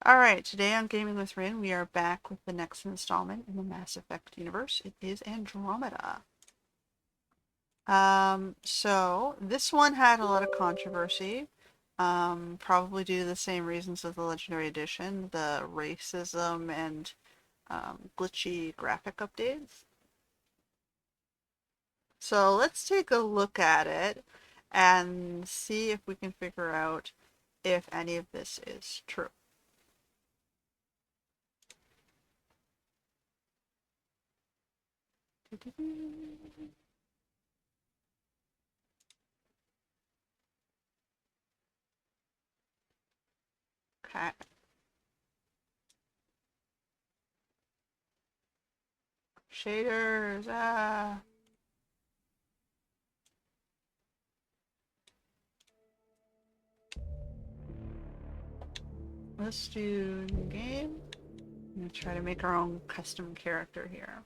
Alright, today on Gaming with Rin, we are back with the next installment in the Mass Effect universe. It is Andromeda. So this one had a lot of controversy, probably due to the same reasons as the Legendary Edition, the racism and glitchy graphic updates. So let's take a look at it and see if we can figure out if any of this is true. Okay. Shaders, let's do new game. I'm gonna try to make our own custom character here.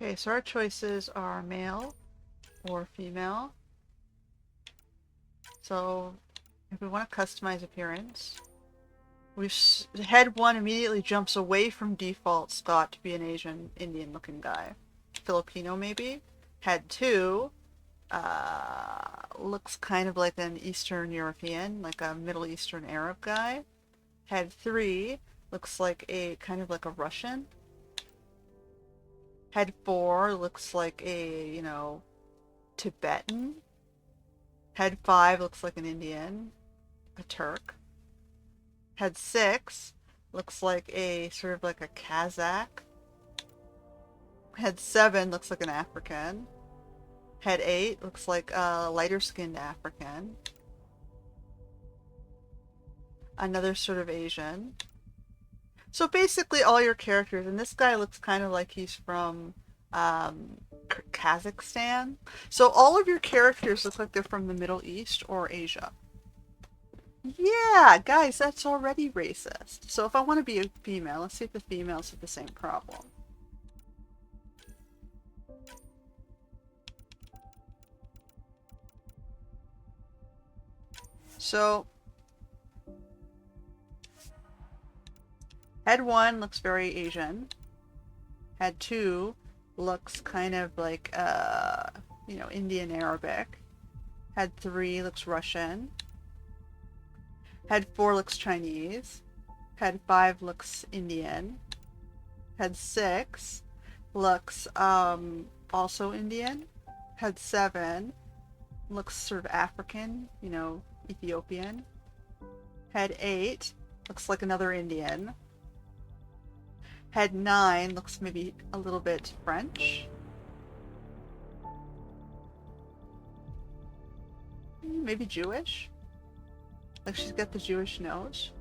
Okay, so our choices are male or female. So if we want to customize appearance, head one immediately jumps away from default Scott to be an Asian Indian looking guy. Filipino maybe. Head two looks kind of like an Eastern European, like a Middle Eastern Arab guy. Head three looks like a kind of like a Russian. Head four looks like a, Tibetan. Head five looks like an Indian, a Turk. Head six looks like a sort of like a Kazakh. Head seven looks like an African. Head eight looks like a lighter skinned African. Another sort of Asian. So basically all your characters, and this guy looks kind of like he's from Kazakhstan. So all of your characters look like they're from the Middle East or Asia. Yeah, guys, that's already racist. So if I want to be a female, let's see if the females have the same problem. So head one looks very Asian. Head two looks kind of like Indian Arabic. Head three looks Russian. Head four looks Chinese. Head five looks Indian. Head six looks also Indian. Head seven looks sort of African, Ethiopian. Head eight looks like another Indian. Head nine looks maybe a little bit French. Maybe Jewish. Like she's got the Jewish nose.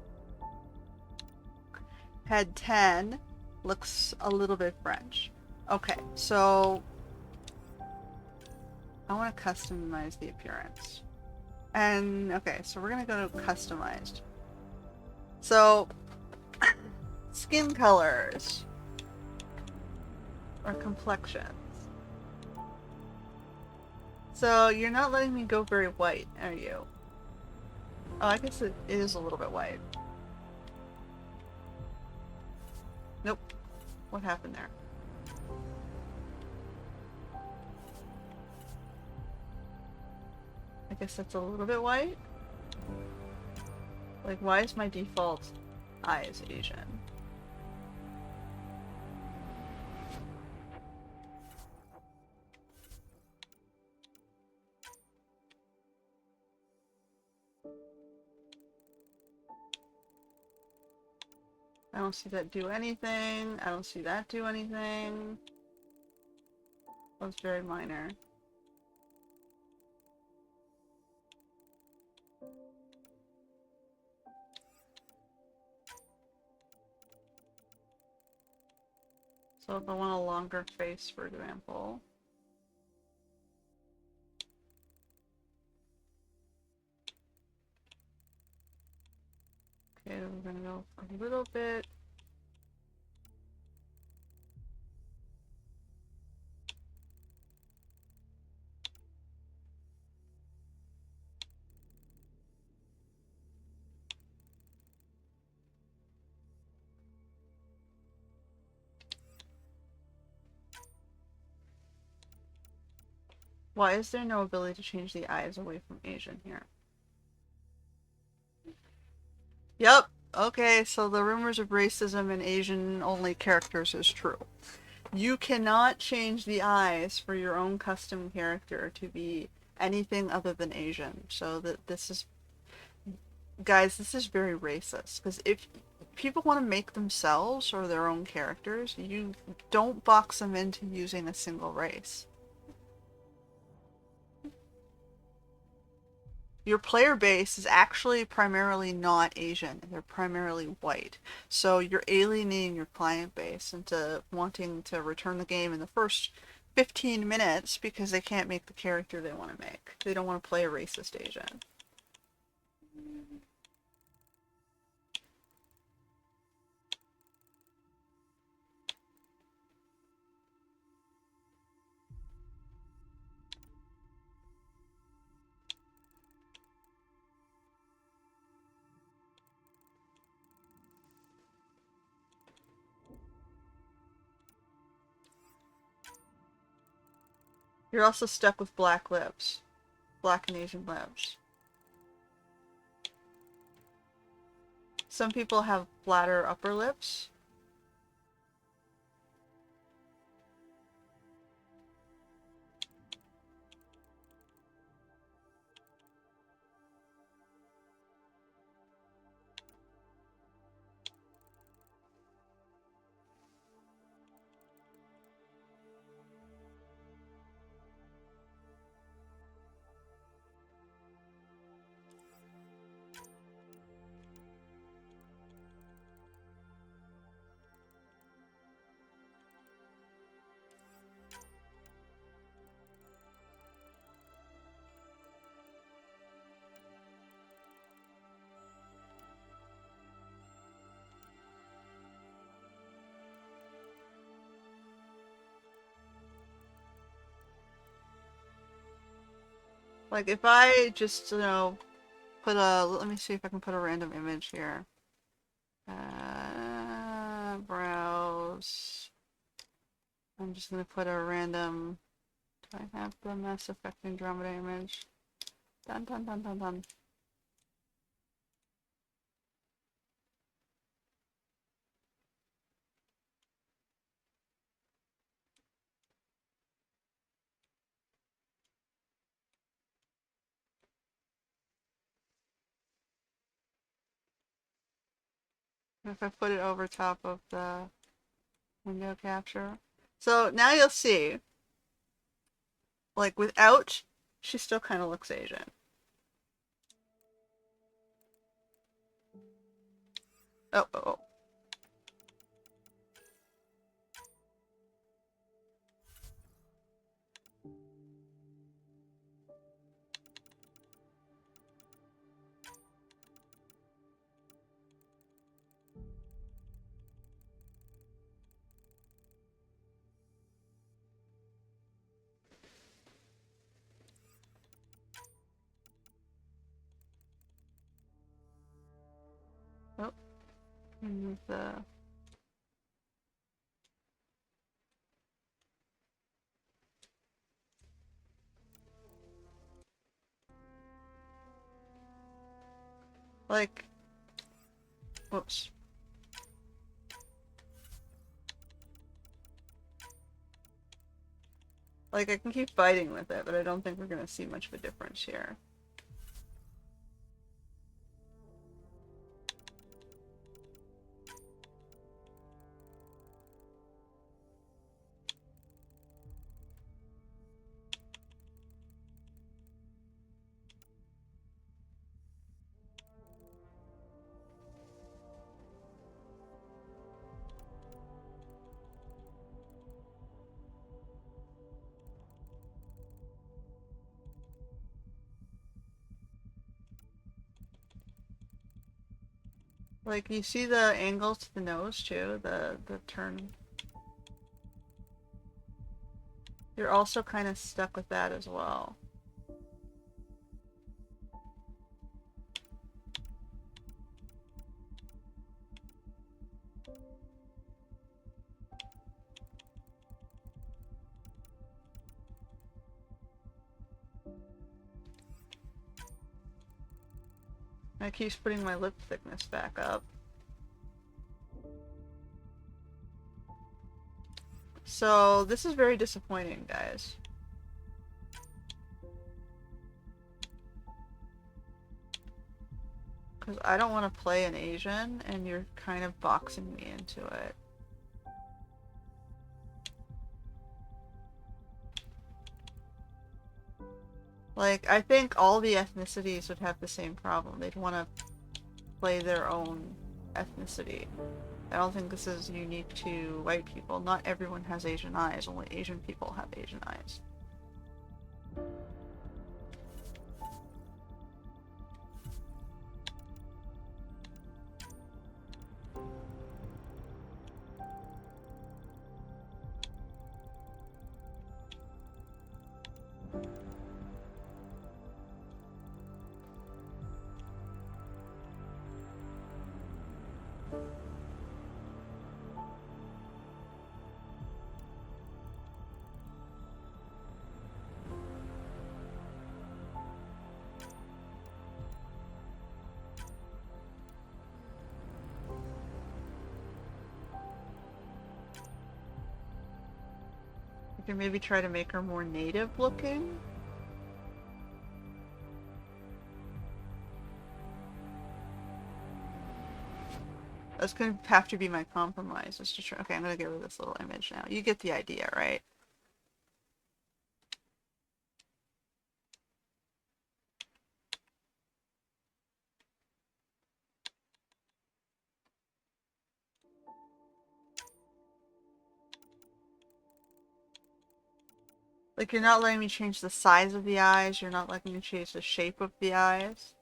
Head 10 looks a little bit French. Okay, so I want to customize the appearance. And okay, so we're gonna go to customized. So skin colors or complexions. So you're not letting me go very white, are you? Oh, I guess it is a little bit white. Nope. What happened there? I guess that's a little bit white. Like, why is my default eyes Asian? I don't see that do anything. I don't see that do anything. That's very minor. So if I want a longer face, for example. Okay, we're gonna go a little bit. Why is there no ability to change the eyes away from Asian here? Yep. Okay, so the rumors of racism in Asian-only characters is true. You cannot change the eyes for your own custom character to be anything other than Asian. So that this is, guys, this is very racist. Because if people want to make themselves or their own characters, you don't box them into using a single race. Your player base is actually primarily not Asian. They're primarily white. So you're alienating your client base into wanting to return the game in the first 15 minutes because they can't make the character they want to make. They don't want to play a racist Asian. You're also stuck with black lips. Black and Asian lips. Some people have flatter upper lips. Like if I just, put a, let me see if I can put a random image here. Browse. I'm just gonna put a random, do I have the Mass Effect Andromeda image? Dun dun dun dun dun. If I put it over top of the window capture. So now you'll see, like without, she still kind of looks Asian. Oh, oh, oh. Oh, remove the, like, whoops. Like, I can keep fighting with it, but I don't think we're gonna see much of a difference here. Like, you see the angles to the nose too, the turn. You're also kind of stuck with that as well. And it keeps putting my lip thickness back up. So, this is very disappointing, guys. Because I don't want to play an Asian, and you're kind of boxing me into it. Like, I think all the ethnicities would have the same problem. They'd want to play their own ethnicity. I don't think this is unique to white people. Not everyone has Asian eyes. Only Asian people have Asian eyes. You can maybe try to make her more native looking. That's going to have to be my compromise. Is to try. Okay, I'm going to get rid of this little image now. You get the idea, right? Like, you're not letting me change the size of the eyes. You're not letting me change the shape of the eyes.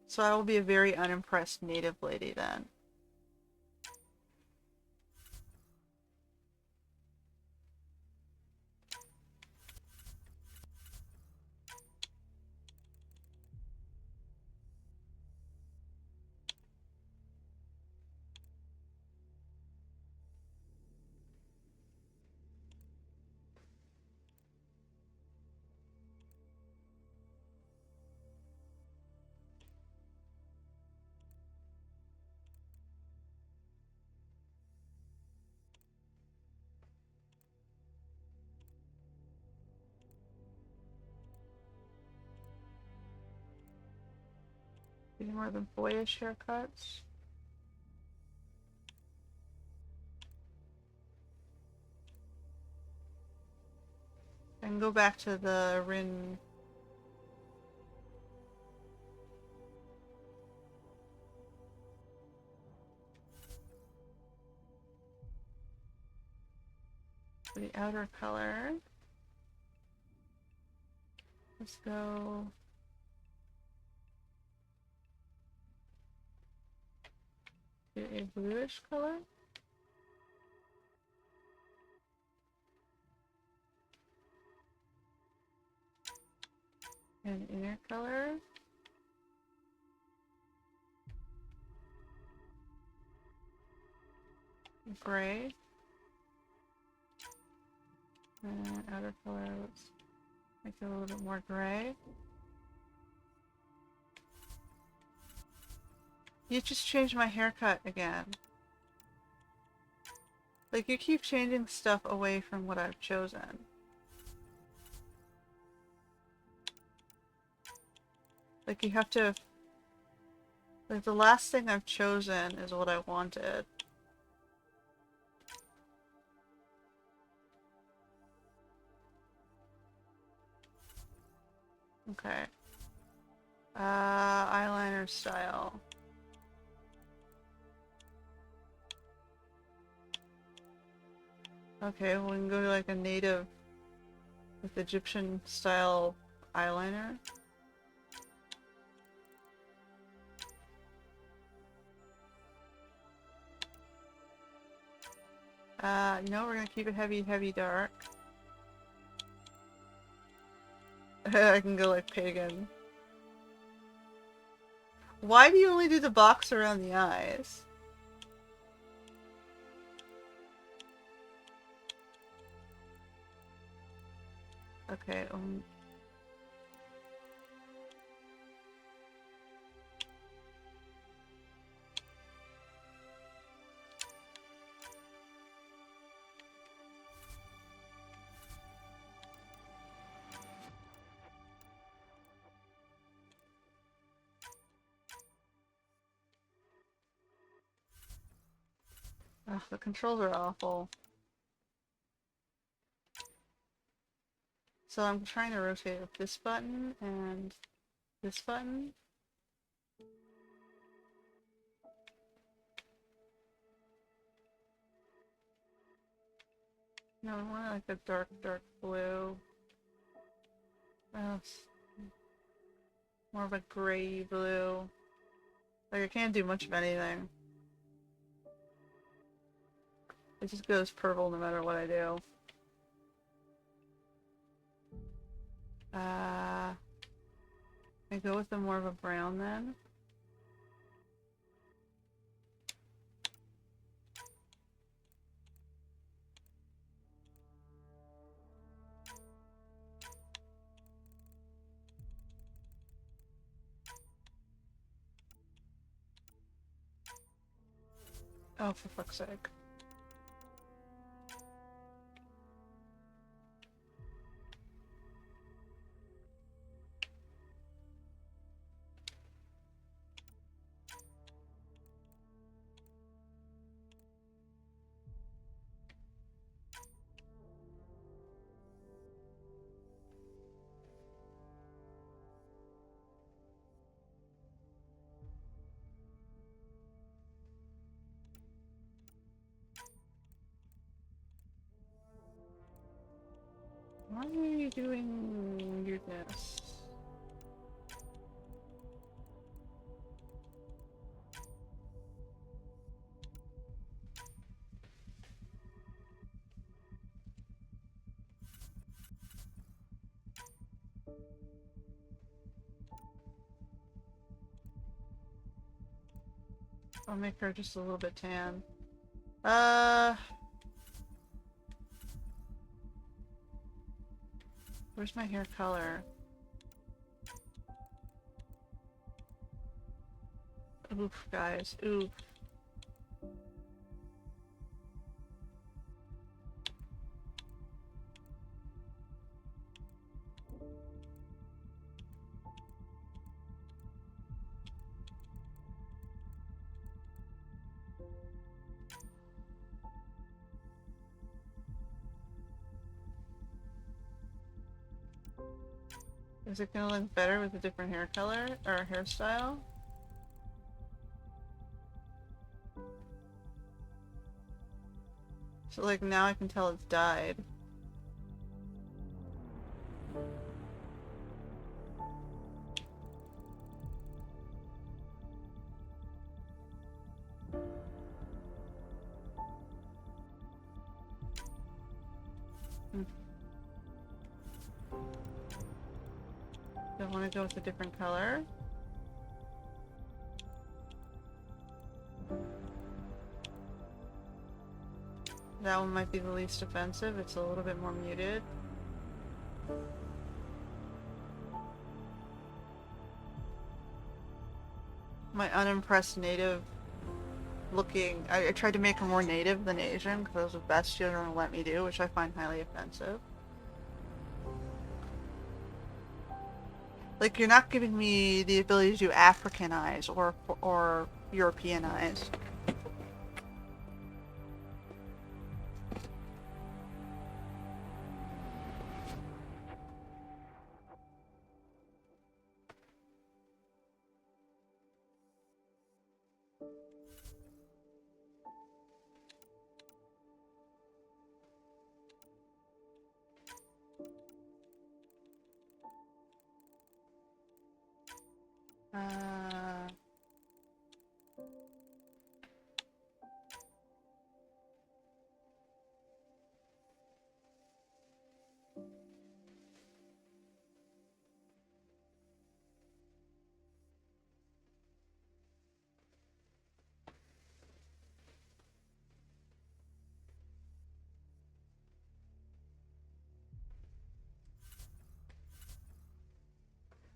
So I will be a very unimpressed native lady then. Any more than boyish haircuts? I can go back to the Rin. For the outer color. Let's go. To a bluish color. And inner color. Gray. And outer color, let's make it a little bit more gray. You just changed my haircut again. Like, you keep changing stuff away from what I've chosen. Like, you have to... Like, the last thing I've chosen is what I wanted. Okay. Eyeliner style. Okay, well, we can go to like a native with Egyptian style eyeliner. No, we're gonna keep it heavy, heavy dark. I can go like pagan. Why do you only do the box around the eyes? Okay, ugh, the controls are awful. So I'm trying to rotate with this button and this button. No, I want like a dark, dark blue. More of a gray blue. Like I can't do much of anything. It just goes purple no matter what I do. I go with the more of a brown then. Oh, for fuck's sake. Why are you doing weirdness? I'll make her just a little bit tan. Where's my hair color? Oof, guys. Oof. Is it gonna look better with a different hair color or hairstyle? So like now I can tell it's dyed. Hmm. Do I want to go with a different color? That one might be the least offensive. It's a little bit more muted. My unimpressed native looking... I tried to make her more native than Asian because that was the best she was going to let me do, which I find highly offensive. Like, you're not giving me the ability to do African eyes or European eyes.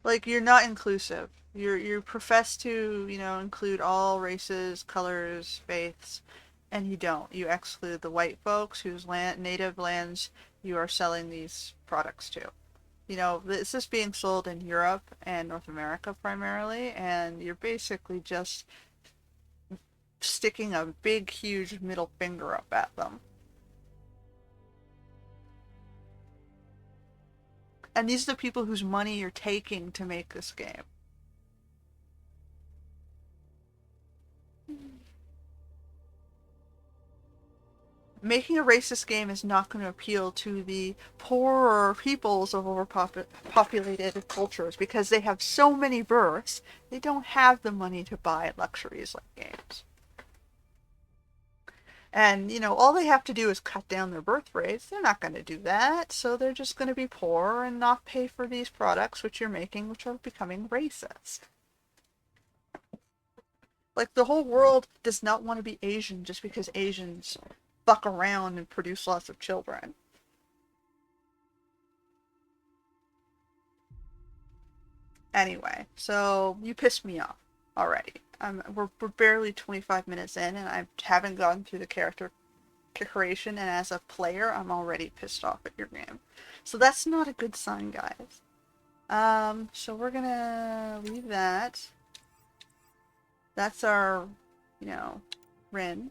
Like, you're not inclusive. You profess to, include all races, colors, faiths, and you don't. You exclude the white folks whose native lands you are selling these products to. This is being sold in Europe and North America primarily, and you're basically just sticking a big, huge middle finger up at them. And these are the people whose money you're taking to make this game. Making a racist game is not going to appeal to the poorer peoples of overpopulated cultures because they have so many births, they don't have the money to buy luxuries like games. And, all they have to do is cut down their birth rates. They're not going to do that, so they're just going to be poor and not pay for these products which you're making, which are becoming racist. Like, the whole world does not want to be Asian just because Asians fuck around and produce lots of children. Anyway, so you pissed me off already. We're barely 25 minutes in, and I haven't gone through the character creation, and as a player, I'm already pissed off at your game. So that's not a good sign, guys. So we're gonna leave that. That's our, Rin.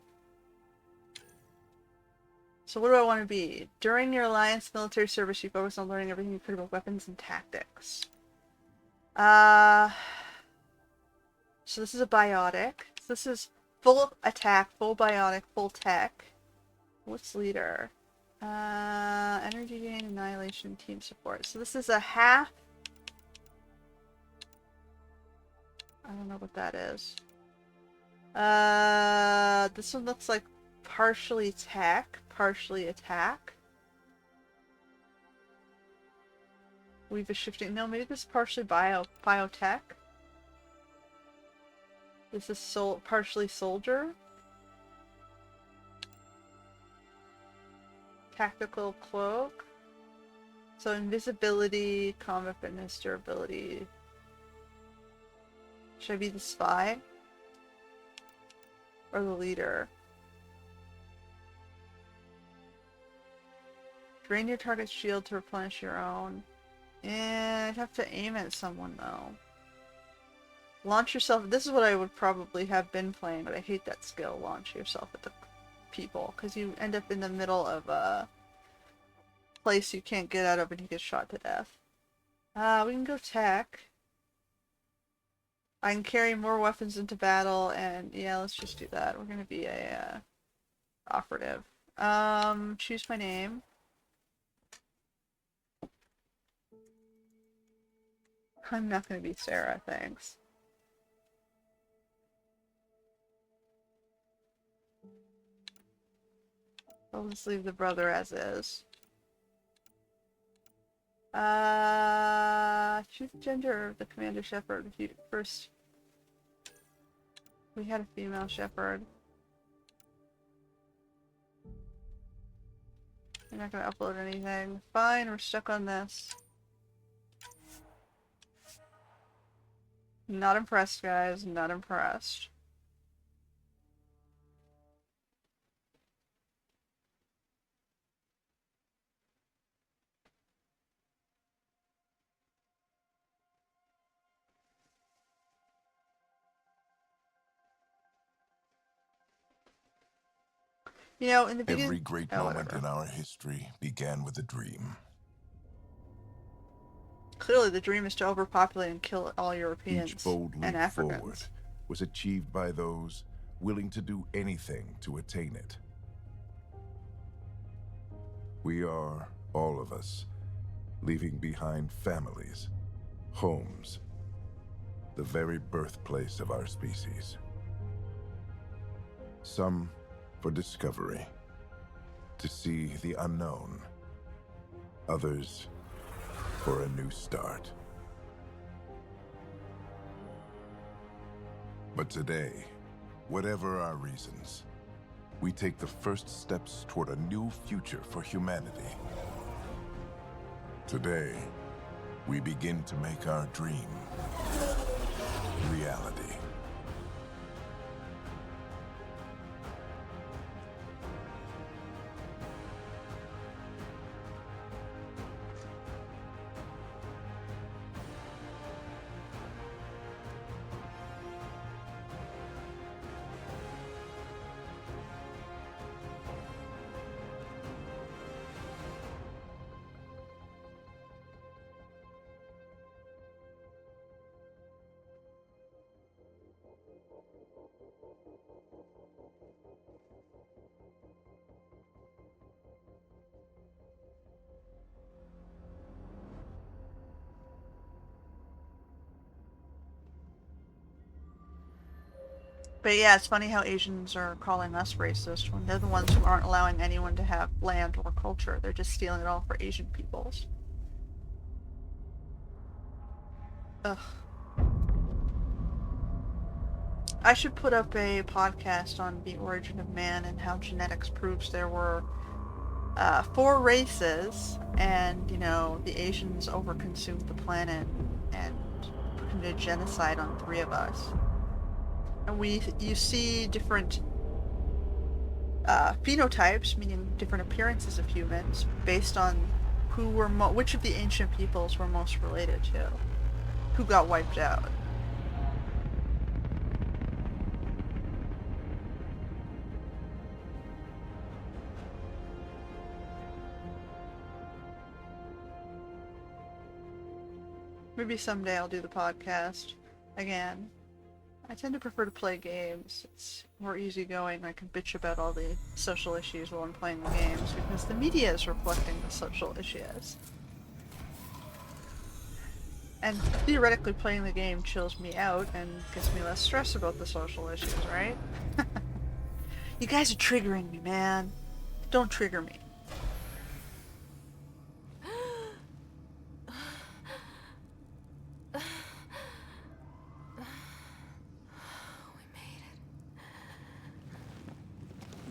So what do I want to be? During your Alliance military service, you focus on learning everything you could about weapons and tactics. So this is a biotic. So this is full attack, full biotic, full tech. What's leader? Energy gain, annihilation, team support. So this is a half. I don't know what that is. This one looks like partially tech, partially attack. Weave is shifting. No, maybe this is partially biotech. This is partially soldier. Tactical cloak. So invisibility, combat fitness, durability. Should I be the spy? Or the leader? Drain your target's shield to replenish your own. I'd have to aim at someone though. Launch yourself. This is what I would probably have been playing, but I hate that skill. Launch yourself at the people, because you end up in the middle of a place you can't get out of and you get shot to death. We can go tech. I can carry more weapons into battle, and yeah, let's just do that. We're gonna be a operative. Choose my name. I'm not gonna be Sarah, thanks. I'll just leave the brother as is. Choose the gender of the commander shepherd. First, we had a female shepherd. You're not gonna upload anything. Fine, we're stuck on this. Not impressed, guys. Not impressed. In the beginning... Every great moment in our history began with a dream. Clearly, the dream is to overpopulate and kill all Europeans Each bold and leap Africans. forward was achieved by those willing to do anything to attain it. We are, all of us, leaving behind families, homes, the very birthplace of our species. Some for discovery, to see the unknown. Others for a new start. But today, whatever our reasons, we take the first steps toward a new future for humanity. Today, we begin to make our dream reality. But yeah, it's funny how Asians are calling us racist when they're the ones who aren't allowing anyone to have land or culture. They're just stealing it all for Asian peoples. Ugh. I should put up a podcast on the origin of man and how genetics proves there were 4 races, and the Asians overconsumed the planet and committed genocide on 3 of us. And you see different phenotypes, meaning different appearances of humans, based on which of the ancient peoples were most related to, who got wiped out. Maybe someday I'll do the podcast again. I tend to prefer to play games. It's more easygoing. I can bitch about all the social issues while I'm playing the games because the media is reflecting the social issues. And theoretically playing the game chills me out and gets me less stressed about the social issues, right? You guys are triggering me, man. Don't trigger me.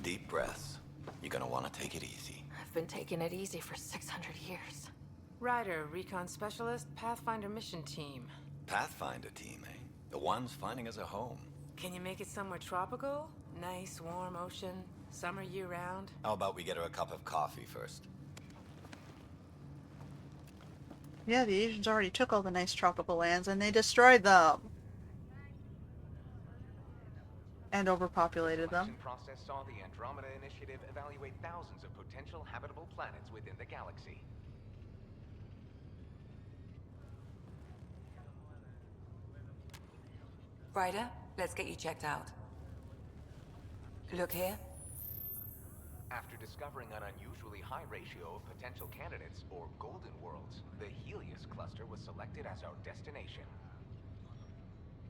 Deep breaths. You're gonna want to take it easy. I've been taking it easy for 600 years. Ryder, Recon Specialist, Pathfinder Mission Team. Pathfinder team, eh? The ones finding us a home. Can you make it somewhere tropical? Nice, warm ocean, summer year-round? How about we get her a cup of coffee first? Yeah, the Asians already took all the nice tropical lands and they destroyed them. And overpopulated them. Process saw the Andromeda Initiative evaluate thousands of potential habitable planets within the galaxy. Ryder, let's get you checked out. Look here. After discovering an unusually high ratio of potential candidates, or golden worlds, the Helios cluster was selected as our destination.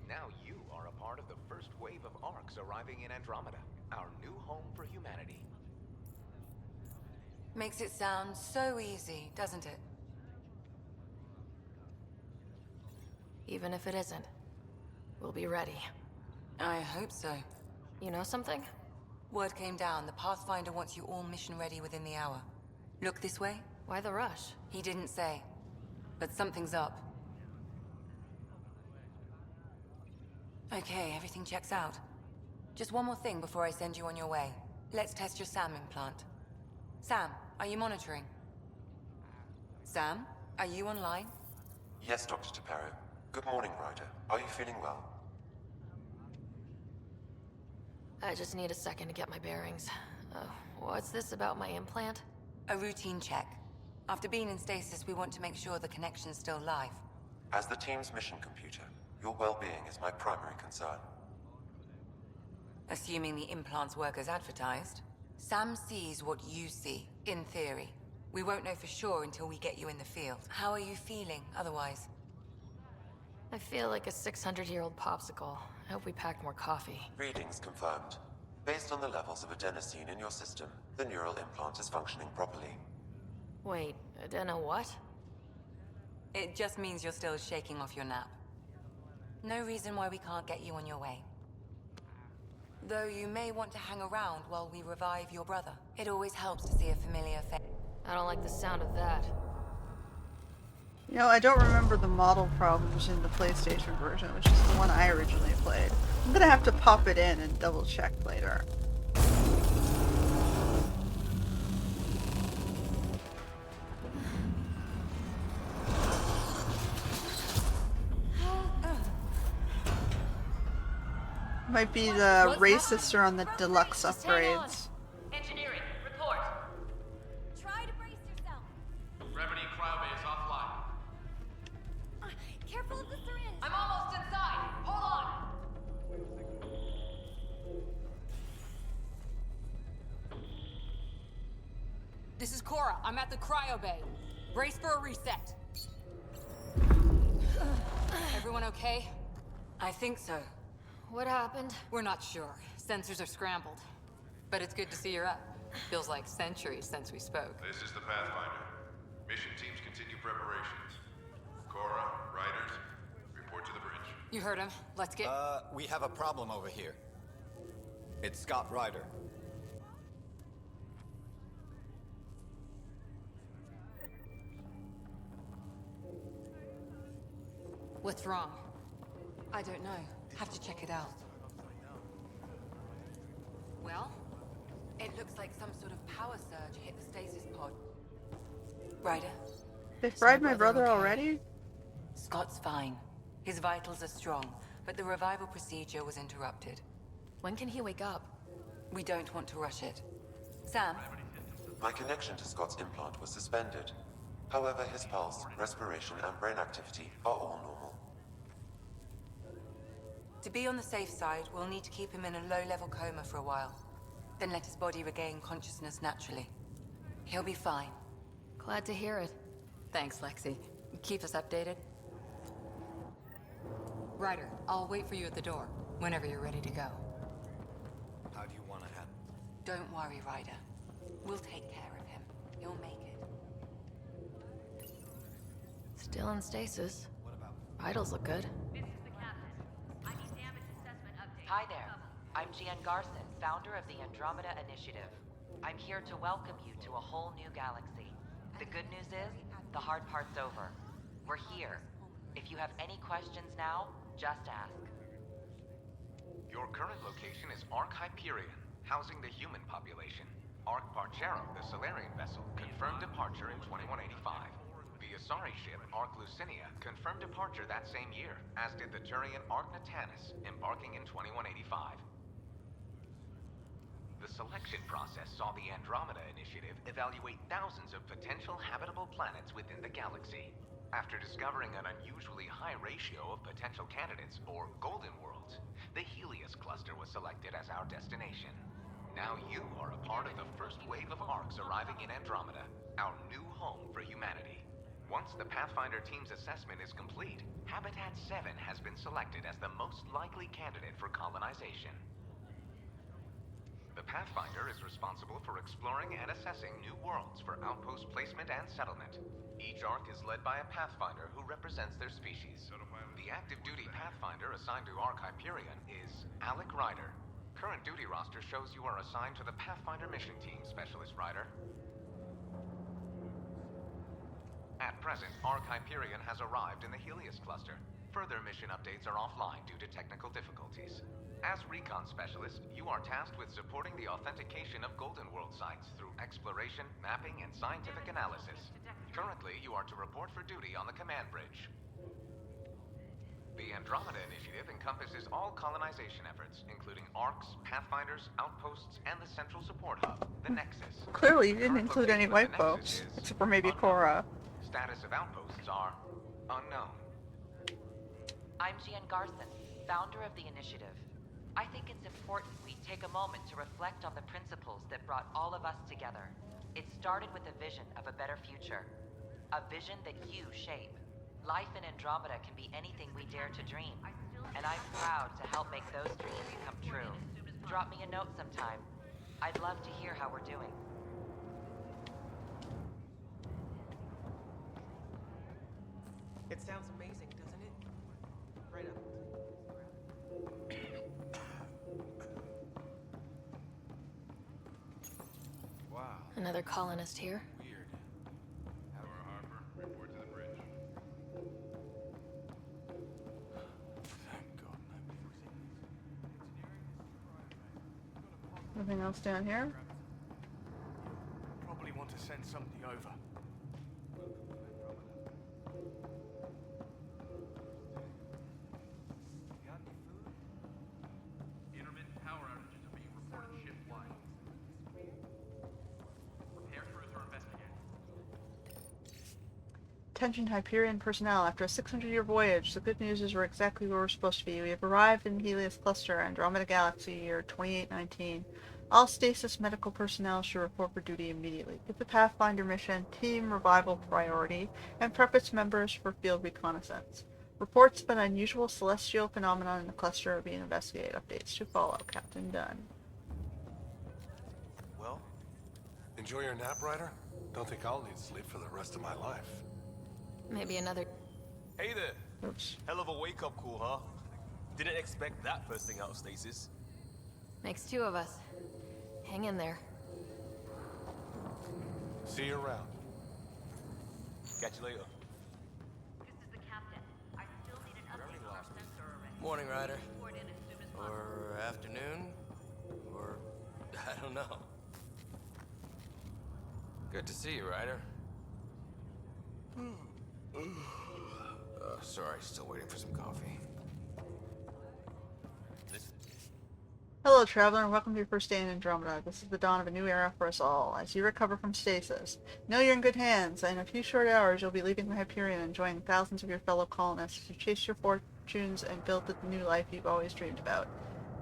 Now you are a part of the first wave of ARCs arriving in Andromeda, our new home for humanity. Makes it sound so easy, doesn't it? Even if it isn't, we'll be ready. I hope so. You know something? Word came down. The Pathfinder wants you all mission ready within the hour. Look this way? Why the rush? He didn't say. But something's up. Okay, everything checks out. Just one more thing before I send you on your way. Let's test your SAM implant. Sam, are you monitoring? Sam, are you online? Yes, Dr. Taparo. Good morning, Ryder. Are you feeling well? I just need a second to get my bearings. What's this about my implant? A routine check. After being in stasis, we want to make sure the connection's still live. As the team's mission computer, your well-being is my primary concern. Assuming the implants work as advertised. Sam sees what you see, in theory. We won't know for sure until we get you in the field. How are you feeling, otherwise? I feel like a 600-year-old popsicle. I hope we packed more coffee. Readings confirmed. Based on the levels of adenosine in your system, the neural implant is functioning properly. Wait, adeno what? It just means you're still shaking off your nap. No reason why we can't get you on your way. Though you may want to hang around while we revive your brother. It always helps to see a familiar face. I don't like the sound of that. You know, I don't remember the model problems in the PlayStation version, which is the one I originally played. I'm gonna have to pop it in and double check later. Might be the Ray sister on the deluxe Just hang on. upgrades. Engineering, report. Try to brace yourself. Gravity cryobay is offline. Careful of the syringe. I'm almost inside. Hold on. This is Cora. I'm at the cryo bay. Brace for a reset. Everyone okay? I think so. What happened? We're not sure. Sensors are scrambled. But it's good to see you're up. Feels like centuries since we spoke. This is the Pathfinder. Mission teams continue preparations. Cora, Riders, report to the bridge. You heard him. Let's get... We have a problem over here. It's Scott Ryder. What's wrong? I don't know. Have to check it out. Well, it looks like some sort of power surge hit the stasis pod. Ryder? They fried my brother already? Scott's fine. His vitals are strong, but the revival procedure was interrupted. When can he wake up? We don't want to rush it. Sam? My connection to Scott's implant was suspended. However, his pulse, respiration, and brain activity are all normal. To be on the safe side, we'll need to keep him in a low-level coma for a while. Then let his body regain consciousness naturally. He'll be fine. Glad to hear it. Thanks, Lexi. Keep us updated. Ryder, I'll wait for you at the door, whenever you're ready to go. How do you want to handle? Don't worry, Ryder. We'll take care of him. He'll make it. Still in stasis. What about? Vitals look good. This is the captain. I need damage assessment update. Hi there. I'm Gian Garson, founder of the Andromeda Initiative. I'm here to welcome you to a whole new galaxy. The good news is, the hard part's over. We're here. If you have any questions now, just ask. Your current location is Ark Hyperion, housing the human population. Ark Parchero, the Solarian vessel, confirmed departure in 2185. The Asari ship, Ark Lucinia, confirmed departure that same year, as did the Turian Ark Natanus, embarking in 2185. The selection process saw the Andromeda Initiative evaluate thousands of potential habitable planets within the galaxy. After discovering an unusually high ratio of potential candidates, or golden worlds, the Helios cluster was selected as our destination. Now you are a part of the first wave of Arks arriving in Andromeda, our new home for humanity. Once the Pathfinder team's assessment is complete, Habitat 7 has been selected as the most likely candidate for colonization. The Pathfinder is responsible for exploring and assessing new worlds for outpost placement and settlement. Each Ark is led by a Pathfinder who represents their species. The active duty Pathfinder assigned to Ark Hyperion is Alec Ryder. Current duty roster shows you are assigned to the Pathfinder Mission Team, Specialist Ryder. At present, Ark Hyperion has arrived in the Helios cluster. Further mission updates are offline due to technical difficulties. As recon specialist, you are tasked with supporting the authentication of Golden World sites through exploration, mapping, and scientific analysis. Currently, you are to report for duty on the command bridge. The Andromeda Initiative encompasses all colonization efforts, including Arks, Pathfinders, outposts, and the central support hub, the Nexus. Clearly, you didn't Current include any location of white the Nexus folks, is except for maybe unknown. Cora. Status of outposts are unknown. I'm Gian Garson, founder of the Initiative. I think it's important we take a moment to reflect on the principles that brought all of us together. It started with a vision of a better future. A vision that you shape. Life in Andromeda can be anything we dare to dream. And I'm proud to help make those dreams come true. Drop me a note sometime. I'd love to hear how we're doing. It sounds amazing, doesn't it? Right up. Another colonist here. Weird. Tower Harper, report to the bridge. else down here? Probably want to send something over. Intermittent power outages are being reported ship-wide. Prepare crews for investigating. Attention Hyperion personnel, after a 600-year voyage, the good news is we're exactly where we're supposed to be. We have arrived in Helios Cluster, Andromeda Galaxy, year 2819. All stasis medical personnel should report for duty immediately. Give the Pathfinder mission Team Revival priority, and prep its members for field reconnaissance. Reports of an unusual celestial phenomenon in the cluster are being investigated. Updates to follow. Captain Dunn. Well, enjoy your nap, Ryder? Don't think I'll need sleep for the rest of my life. Maybe another... Hey there. Oops. Hell of a wake-up call, huh? Didn't expect that first thing out of stasis. Makes two of us. Hang in there. See you around. Catch you later. This is the captain. I still need an update on our sensor array. Morning, Ryder. Report in as soon as possible. Or afternoon. Or... I don't know. Good to see you, Ryder. Sorry, still waiting for some coffee. Hello, traveler, and welcome to your first day in Andromeda. This is the dawn of a new era for us all. As you recover from stasis, know you're in good hands. In a few short hours, you'll be leaving the Hyperion and joining thousands of your fellow colonists to chase your fortunes and build the new life you've always dreamed about.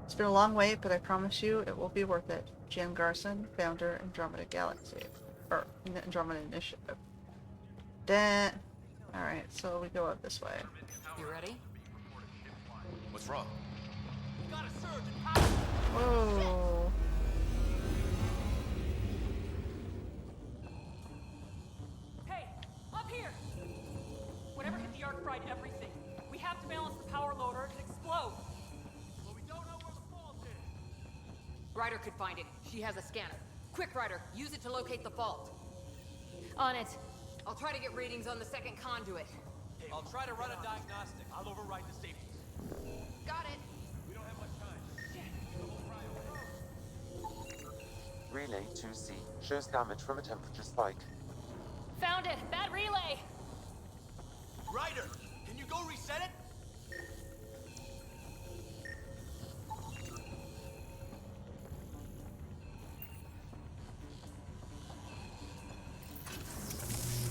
It's been a long wait, but I promise you it will be worth it. Jen Garson, founder, Andromeda Galaxy. Or, Andromeda Initiative. Alright, so we go up this way. You ready? What's wrong? Got a surge in power! Whoa. Hey, up here! Whatever hit the arc fried everything. We have to balance the power load or it could explode. But we don't know where the fault is. Ryder could find it. She has a scanner. Quick, Ryder, use it to locate the fault. On it. I'll try to get readings on the second conduit. I'll try to run a diagnostic. I'll override the safeties. Got it. We don't have much time. Relay 2C shows damage from a temperature spike. Found it! Bad relay! Ryder, can you go reset it?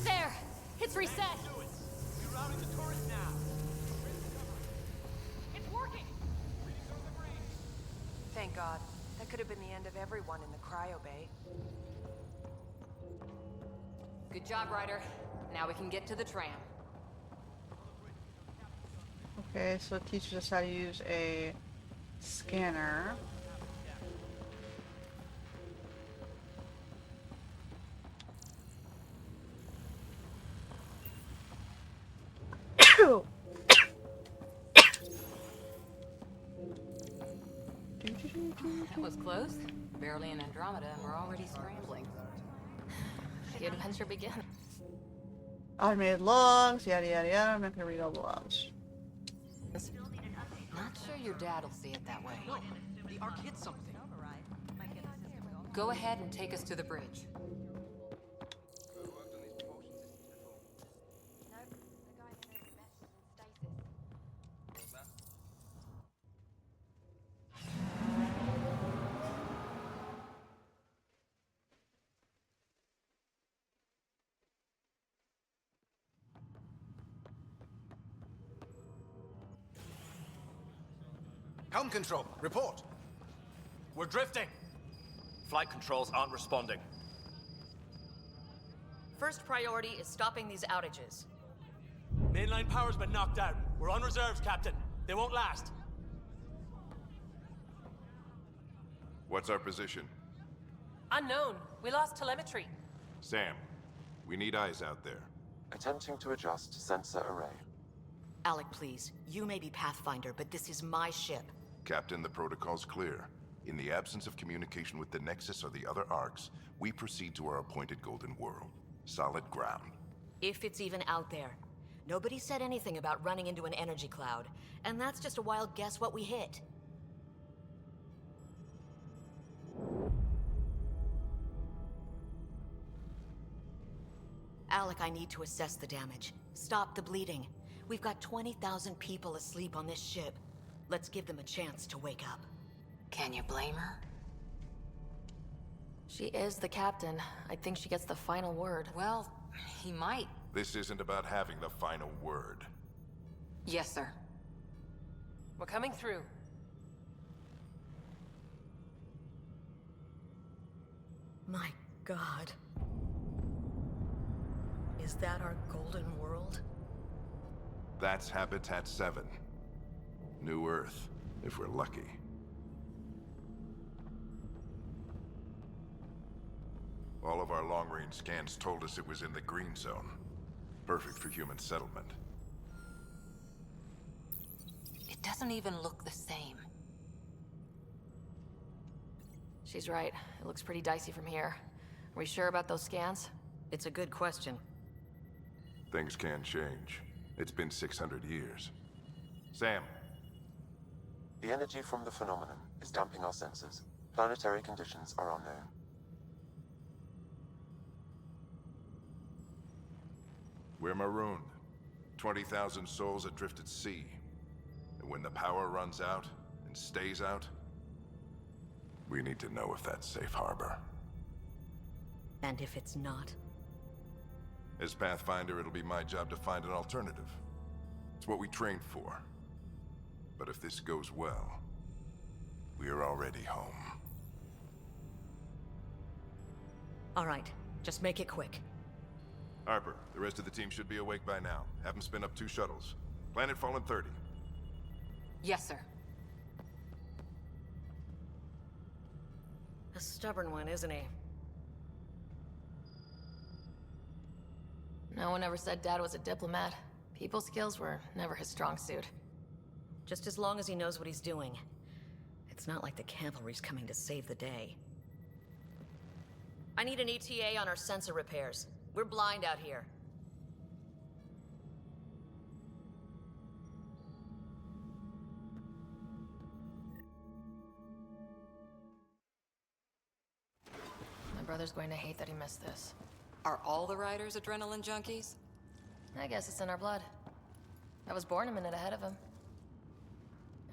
There! It's reset! Do it. Rerouting the turret now. It's working! Thank God. That could have been the end of everyone in the cryo bay. Good job, Ryder. Now we can get to the tram. Okay, so it teaches us how to use a scanner. That was close. Barely in Andromeda and we're already scrambling. The adventure begins. Automated logs, yada yada yada. I'm not gonna read all the logs. Not sure your dad'll see it that way. No, the arc hit something. Go ahead and take us to the bridge. Helm control, report. We're drifting. Flight controls aren't responding. First priority is stopping these outages. Mainline power's been knocked out. We're on reserves, Captain. They won't last. What's our position? Unknown. We lost telemetry. Sam, we need eyes out there. Attempting to adjust sensor array. Alec, please. You may be Pathfinder, but this is my ship. Captain, the protocol's clear. In the absence of communication with the Nexus or the other arcs, we proceed to our appointed Golden World. Solid ground. If it's even out there. Nobody said anything about running into an energy cloud, and that's just a wild guess what we hit. Alec, I need to assess the damage. Stop the bleeding. We've got 20,000 people asleep on this ship. Let's give them a chance to wake up. Can you blame her? She is the captain. I think she gets the final word. Well, he might. This isn't about having the final word. Yes, sir. We're coming through. My God. Is that our golden world? That's Habitat 7. New Earth, if we're lucky. All of our long-range scans told us it was in the green zone. Perfect for human settlement. It doesn't even look the same. She's right. It looks pretty dicey from here. Are we sure about those scans? It's a good question. Things can change. It's been 600 years. Sam. The energy from the phenomenon is damping our senses. Planetary conditions are unknown. We're marooned. 20,000 souls adrift at sea. And when the power runs out, and stays out, we need to know if that's safe harbor. And if it's not? As Pathfinder, it'll be my job to find an alternative. It's what we trained for. But if this goes well, we're already home. All right, just make it quick. Harper, the rest of the team should be awake by now. Have them spin up 2 shuttles. Planet Fallen 30. Yes, sir. A stubborn one, isn't he? No one ever said Dad was a diplomat. People skills were never his strong suit. Just as long as he knows what he's doing. It's not like the cavalry's coming to save the day. I need an ETA on our sensor repairs. We're blind out here. My brother's going to hate that he missed this. Are all the riders adrenaline junkies? I guess it's in our blood. I was born a minute ahead of him.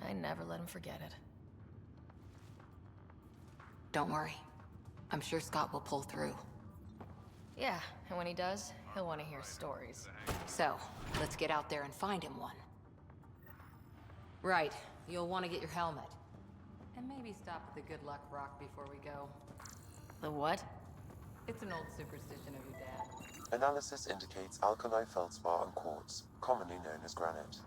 I never let him forget it. Don't worry. I'm sure Scott will pull through. Yeah, and when he does, he'll want to hear stories. So, let's get out there and find him one. Right, you'll want to get your helmet. And maybe stop at the good luck rock before we go. The what? It's an old superstition of your dad. Analysis indicates alkali feldspar and quartz, commonly known as granite.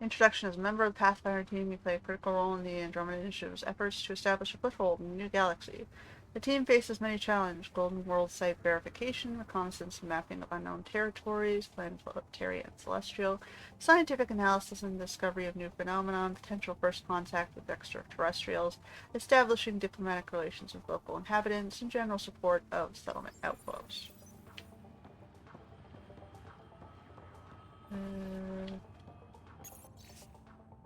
Introduction. As a member of the Pathfinder team, you play a critical role in the Andromeda Initiative's efforts to establish a foothold in a new galaxy. The team faces many challenges: Golden World site verification, reconnaissance and mapping of unknown territories, planetary and celestial, scientific analysis and discovery of new phenomenon, potential first contact with extraterrestrials, establishing diplomatic relations with local inhabitants, and general support of settlement outposts.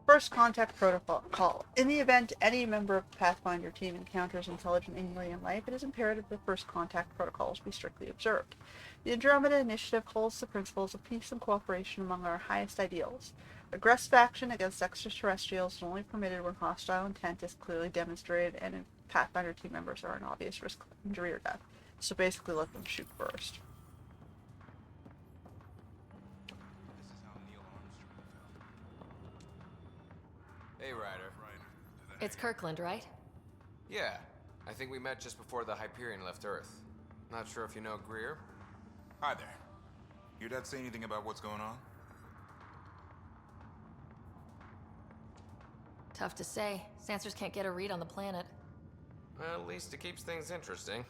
First Contact Protocol. In the event any member of the Pathfinder team encounters intelligent alien life, it is imperative that First Contact protocols be strictly observed. The Andromeda Initiative holds the principles of peace and cooperation among our highest ideals. Aggressive action against extraterrestrials is only permitted when hostile intent is clearly demonstrated and Pathfinder team members are an obvious risk of injury or death. So basically let them shoot first. Hey, Ryder. It's Kirkland, right? Yeah, I think we met just before the Hyperion left Earth. Not sure if you know Greer? Hi there. Your dad say anything about what's going on? Tough to say. Sensors can't get a read on the planet. Well, at least it keeps things interesting.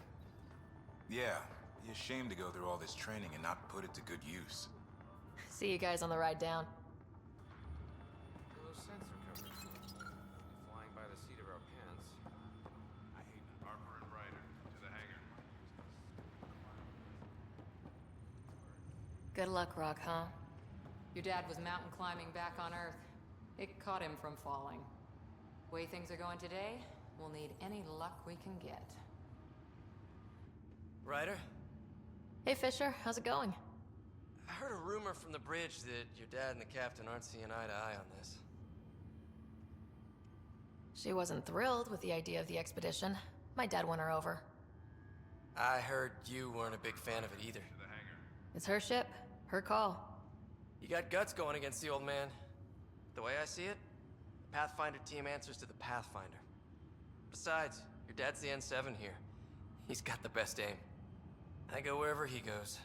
Yeah, be a shame to go through all this training and not put it to good use. See you guys on the ride down. Those sensor covers. Flying by the seat of our pants. I hate Harper. Good luck, Rock, huh? Your dad was mountain climbing back on Earth. It caught him from falling. Way things are going today, we'll need any luck we can get. Ryder? Hey, Fisher. How's it going? I heard a rumor from the bridge that your dad and the captain aren't seeing eye to eye on this. She wasn't thrilled with the idea of the expedition. My dad won her over. I heard you weren't a big fan of it either. It's her ship. Her call. You got guts going against the old man. The way I see it, the Pathfinder team answers to the Pathfinder. Besides, your dad's the N7 here. He's got the best aim. I go wherever he goes.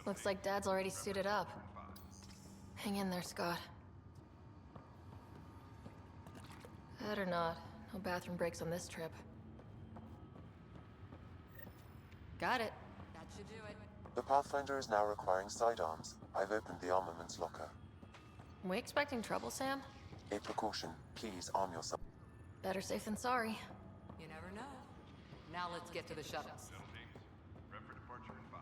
Looks like Dad's already suited up. Hang in there, Scott. Better not. No bathroom breaks on this trip. Got it. That should do it. The Pathfinder is now requiring sidearms. I've opened the armaments locker. We expecting trouble, Sam? A precaution. Please arm yourself. Better safe than sorry. You never know. Now let's get to the shuttles. Prep for departure in 5.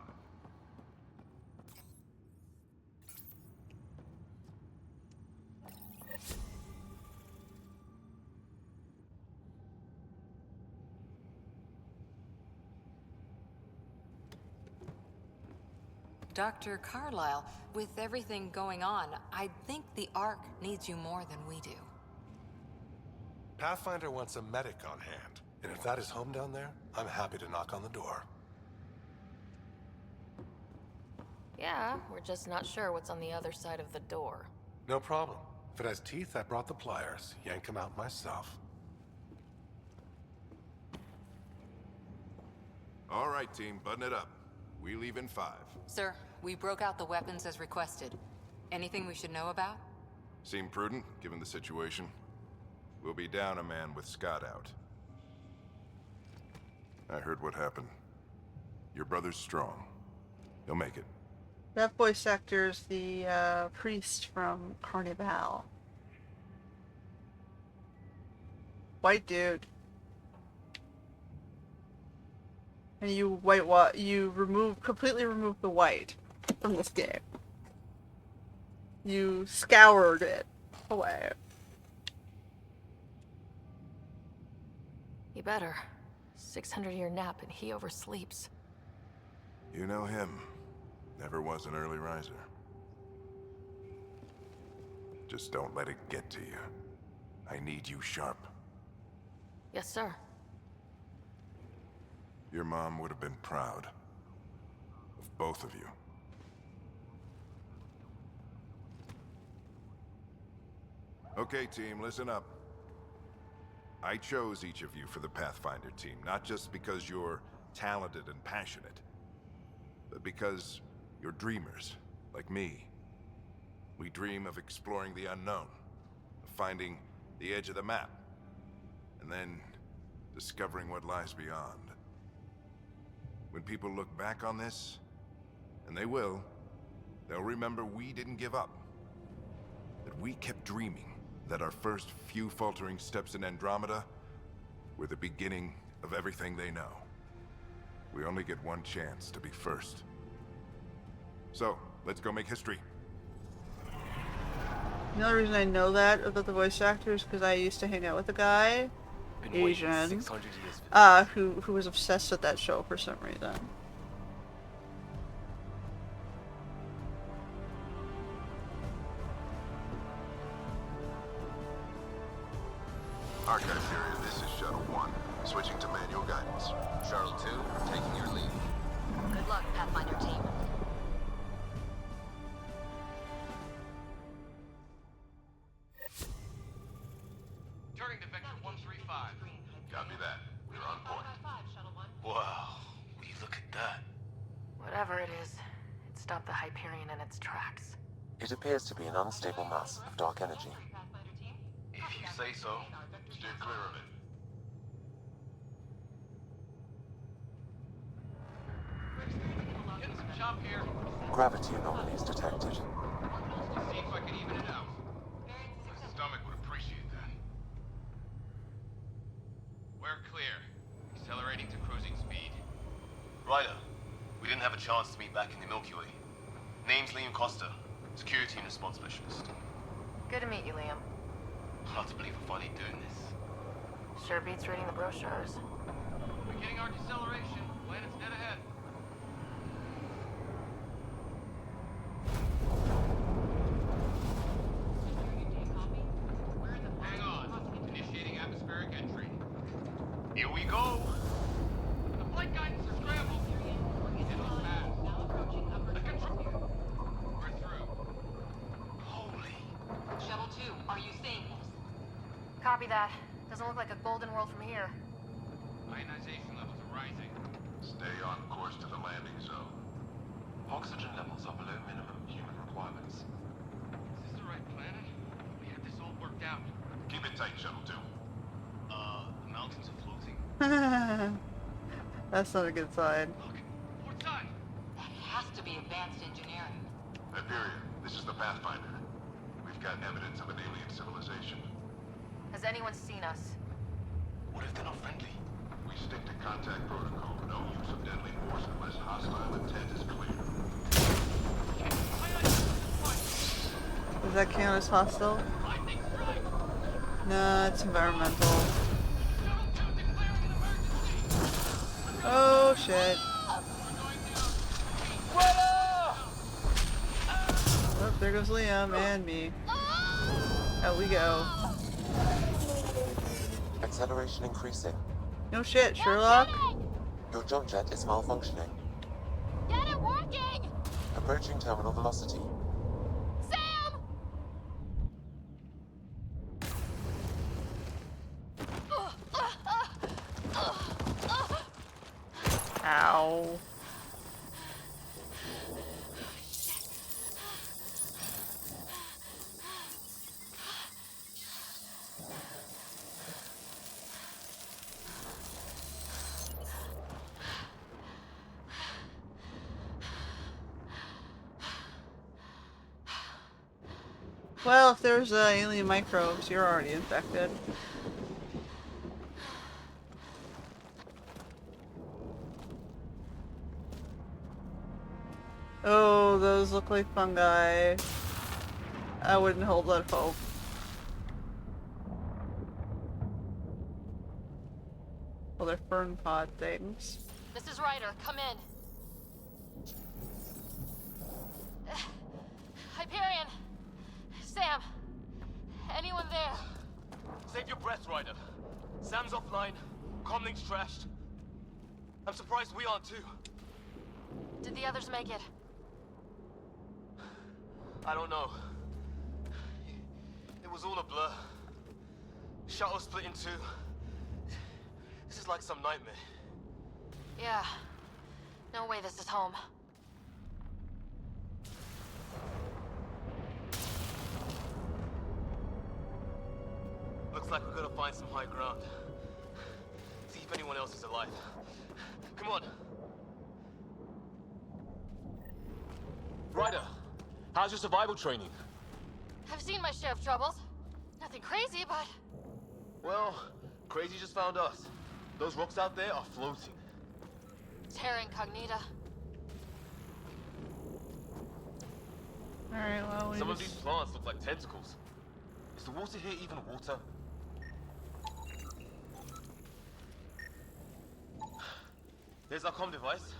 Dr. Carlyle, with everything going on, I think the Ark needs you more than we do. Pathfinder wants a medic on hand. And if that is home down there, I'm happy to knock on the door. Yeah, we're just not sure what's on the other side of the door. No problem. If it has teeth, I brought the pliers. Yank them out myself. All right, team, button it up. We leave in 5. Sir, we broke out the weapons as requested. Anything we should know about? Seem prudent, given the situation. We'll be down a man with Scott out. I heard what happened. Your brother's strong. He'll make it. That voice actor's the priest from Carnival. White dude. And you completely remove the white from this game. You scoured it away. You better. 600-year nap and he oversleeps. You know him. Never was an early riser. Just don't let it get to you. I need you sharp. Yes, sir. Your mom would have been proud of both of you. Okay, team, listen up. I chose each of you for the Pathfinder team, not just because you're talented and passionate, but because you're dreamers, like me. We dream of exploring the unknown, of finding the edge of the map, and then discovering what lies beyond. When people look back on this, and they will, they'll remember we didn't give up. That we kept dreaming, that our first few faltering steps in Andromeda were the beginning of everything they know. We only get one chance to be first. So, let's go make history. The only reason I know that about the voice actor is because I used to hang out with a guy, Asian, who was obsessed with that show for some reason. Archive period, this is Shuttle 1. Switching to manual guidance. Shuttle 2, taking your lead. Good luck, Pathfinder team. Turning to Vector 135. Copy that. We're on point. Wow, will you look at that? Whatever it is, it stopped the Hyperion in its tracks. It appears to be an unstable mass of dark energy. If you say so. Steer clear of it. Getting some chop here. Gravity anomalies detected. See if I can even it out. The stomach would appreciate that. We're clear. Accelerating chance to meet back in the Milky Way. Name's Liam Costa, Security and Response Specialist. Good to meet you, Liam. Hard to believe we're finally doing this. Sure beats reading the brochures. Beginning our deceleration. Planet's dead ahead. Hang on. Initiating atmospheric entry. Here we go! The flight guidance is scrambled. It was fast. The control. We're through. Holy. Shuttle 2, are you seeing this? Copy that. Doesn't look like a golden world from here. Ionization levels are rising. Stay on course to the landing zone. Oxygen levels are below minimum human requirements. Is this the right planet? We had this all worked out. Keep it tight, Shuttle 2. The mountains are floating. That's not a good sign. Look, port side. That has to be advanced engineering. Hyperion, this is the Pathfinder. We've got evidence of an alien civilization. Has anyone seen us? What if they're not friendly? We stick to contact protocol. No use of deadly force unless hostile intent is clear. Does that count as hostile? No, it's environmental. Oh shit. Oh, there goes Liam and me. Out we go. Acceleration increasing. No shit, Sherlock. Your jump jet is malfunctioning. Get it working! Approaching terminal velocity. Sam! Ow. Well, if there's alien microbes, you're already infected. Oh, those look like fungi. I wouldn't hold that hope. Well, they're fern pod things. This is Ryder. Come in. Hyperion! Sam! Anyone there? Save your breath, Ryder. Sam's offline. Comlink's trashed. I'm surprised we aren't too. Did the others make it? I don't know. It was all a blur. Shuttle split in two. This is like some nightmare. Yeah. No way this is home. Looks like we're gonna find some high ground. See if anyone else is alive. Come on. Ryder, how's your survival training? I've seen my share of troubles. Nothing crazy, but... Well, crazy just found us. Those rocks out there are floating. Terra Incognita. Alright, well, Some of these plants look like tentacles. Is the water here even water? There's our comm device.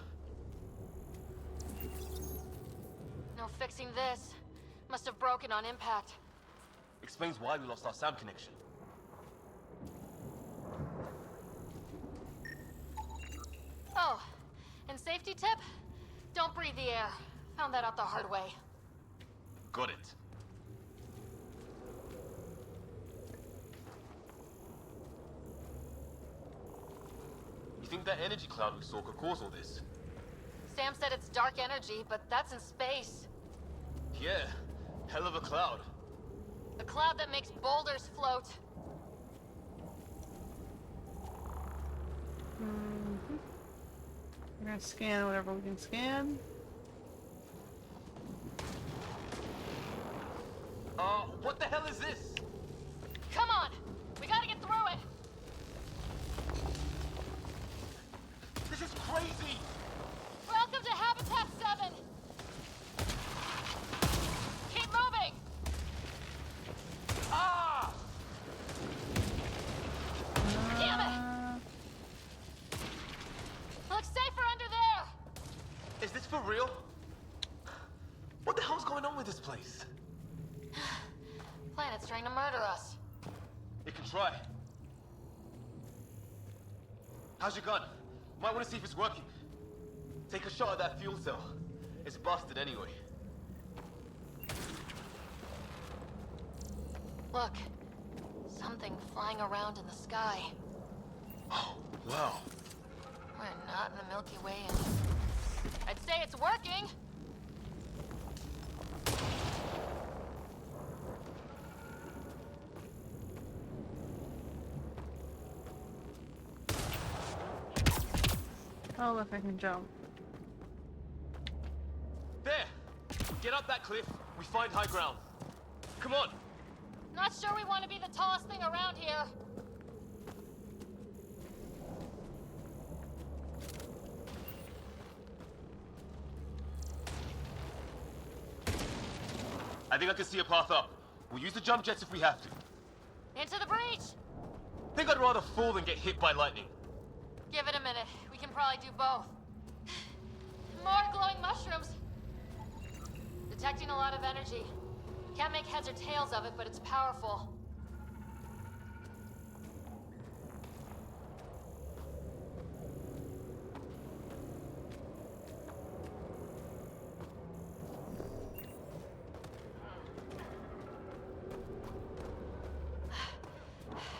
No fixing this. Must have broken on impact. Explains why we lost our SAM connection. Oh, and safety tip? Don't breathe the air. Found that out the hard way. Got it. You think that energy cloud we saw could cause all this? Sam said it's dark energy, but that's in space. Yeah, hell of a cloud. The cloud that makes boulders float. We're gonna scan whatever we can scan. What the hell is this? Come on! We gotta get through it! This is crazy! Welcome to Habitat going on with this place? Planet's trying to murder us. It can try. How's your gun? Might want to see if it's working. Take a shot at that fuel cell. It's busted anyway. Look. Something flying around in the sky. Oh, wow. We're not in the Milky Way and I'd say it's working! Oh, look, I can jump. There! Get up that cliff. We find high ground. Come on! Not sure we want to be the tallest thing around here. I think I can see a path up. We'll use the jump jets if we have to. Into the breach! Think I'd rather fall than get hit by lightning. Give it a minute. We can probably do both. More glowing mushrooms. Detecting a lot of energy. Can't make heads or tails of it, but it's powerful.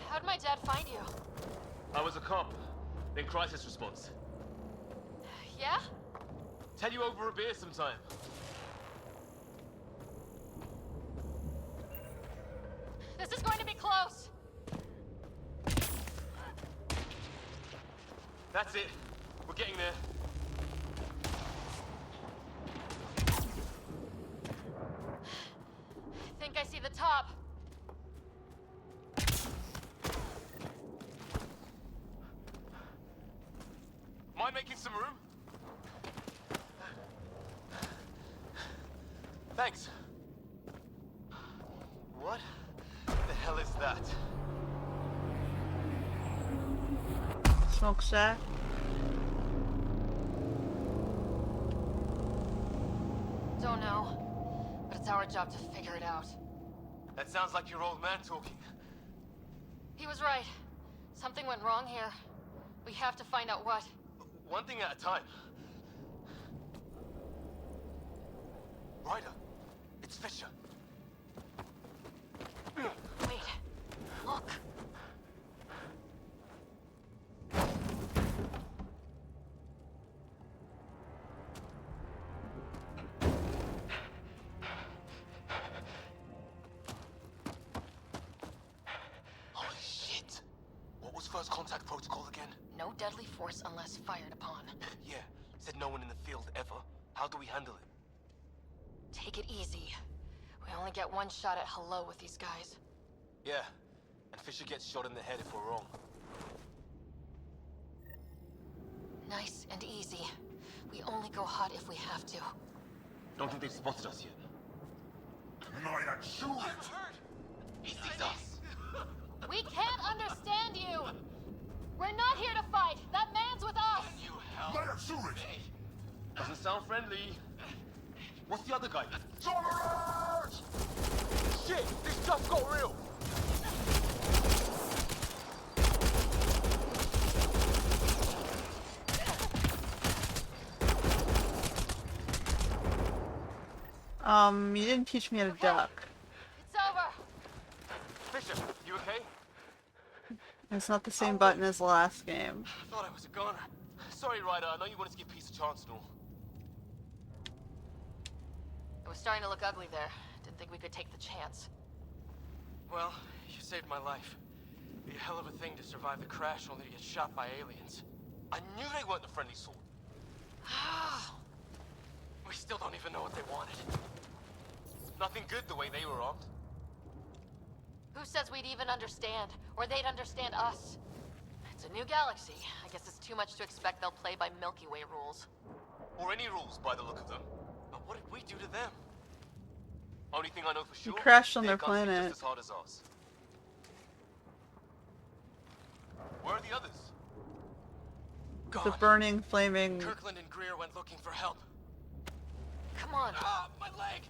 How'd my dad find you? I was a cop, then crisis response. Yeah? Tell you over a beer sometime. This is going to be close. That's it. We're getting there. I think I see the top. Mind making some room? Thanks. What the hell is that? Smokestack. Don't know. But it's our job to figure it out. That sounds like your old man talking. He was right. Something went wrong here. We have to find out what. One thing at a time. Ryder, it's Fisher. Wait. Look. Holy shit. What was first contact protocol again? No deadly force unless fired upon. Yeah, said no one in the field ever. How do we handle it? Take it easy. We only get one shot at hello with these guys. Yeah, and Fisher gets shot in the head if we're wrong. Nice and easy. We only go hot if we have to. Don't think they've spotted us yet. He sees us. We can't understand you! We're not here to fight! That man's with us! Can you help? Doesn't sound friendly. What's the other guy? Shit! This stuff got real! You didn't teach me how to duck. It's over! Fisher, you okay? It's not the same button as the last game. I thought I was a goner. Sorry, Ryder. I know you wanted to give peace a chance and all. It was starting to look ugly there. Didn't think we could take the chance. Well, you saved my life. Be a hell of a thing to survive the crash only to get shot by aliens. I knew they weren't the friendly sort. We still don't even know what they wanted. Nothing good the way they were armed. Who says we'd even understand? Or they'd understand us? It's a new galaxy. I guess it's too much to expect they'll play by Milky Way rules. Or any rules by the look of them. But what did we do to them? Only thing I know for sure, crashed on their guns hit planet. just as hard as ours. Where are the others? Gone. The burning, flaming... Kirkland and Greer went looking for help. Come on. Ah, my leg!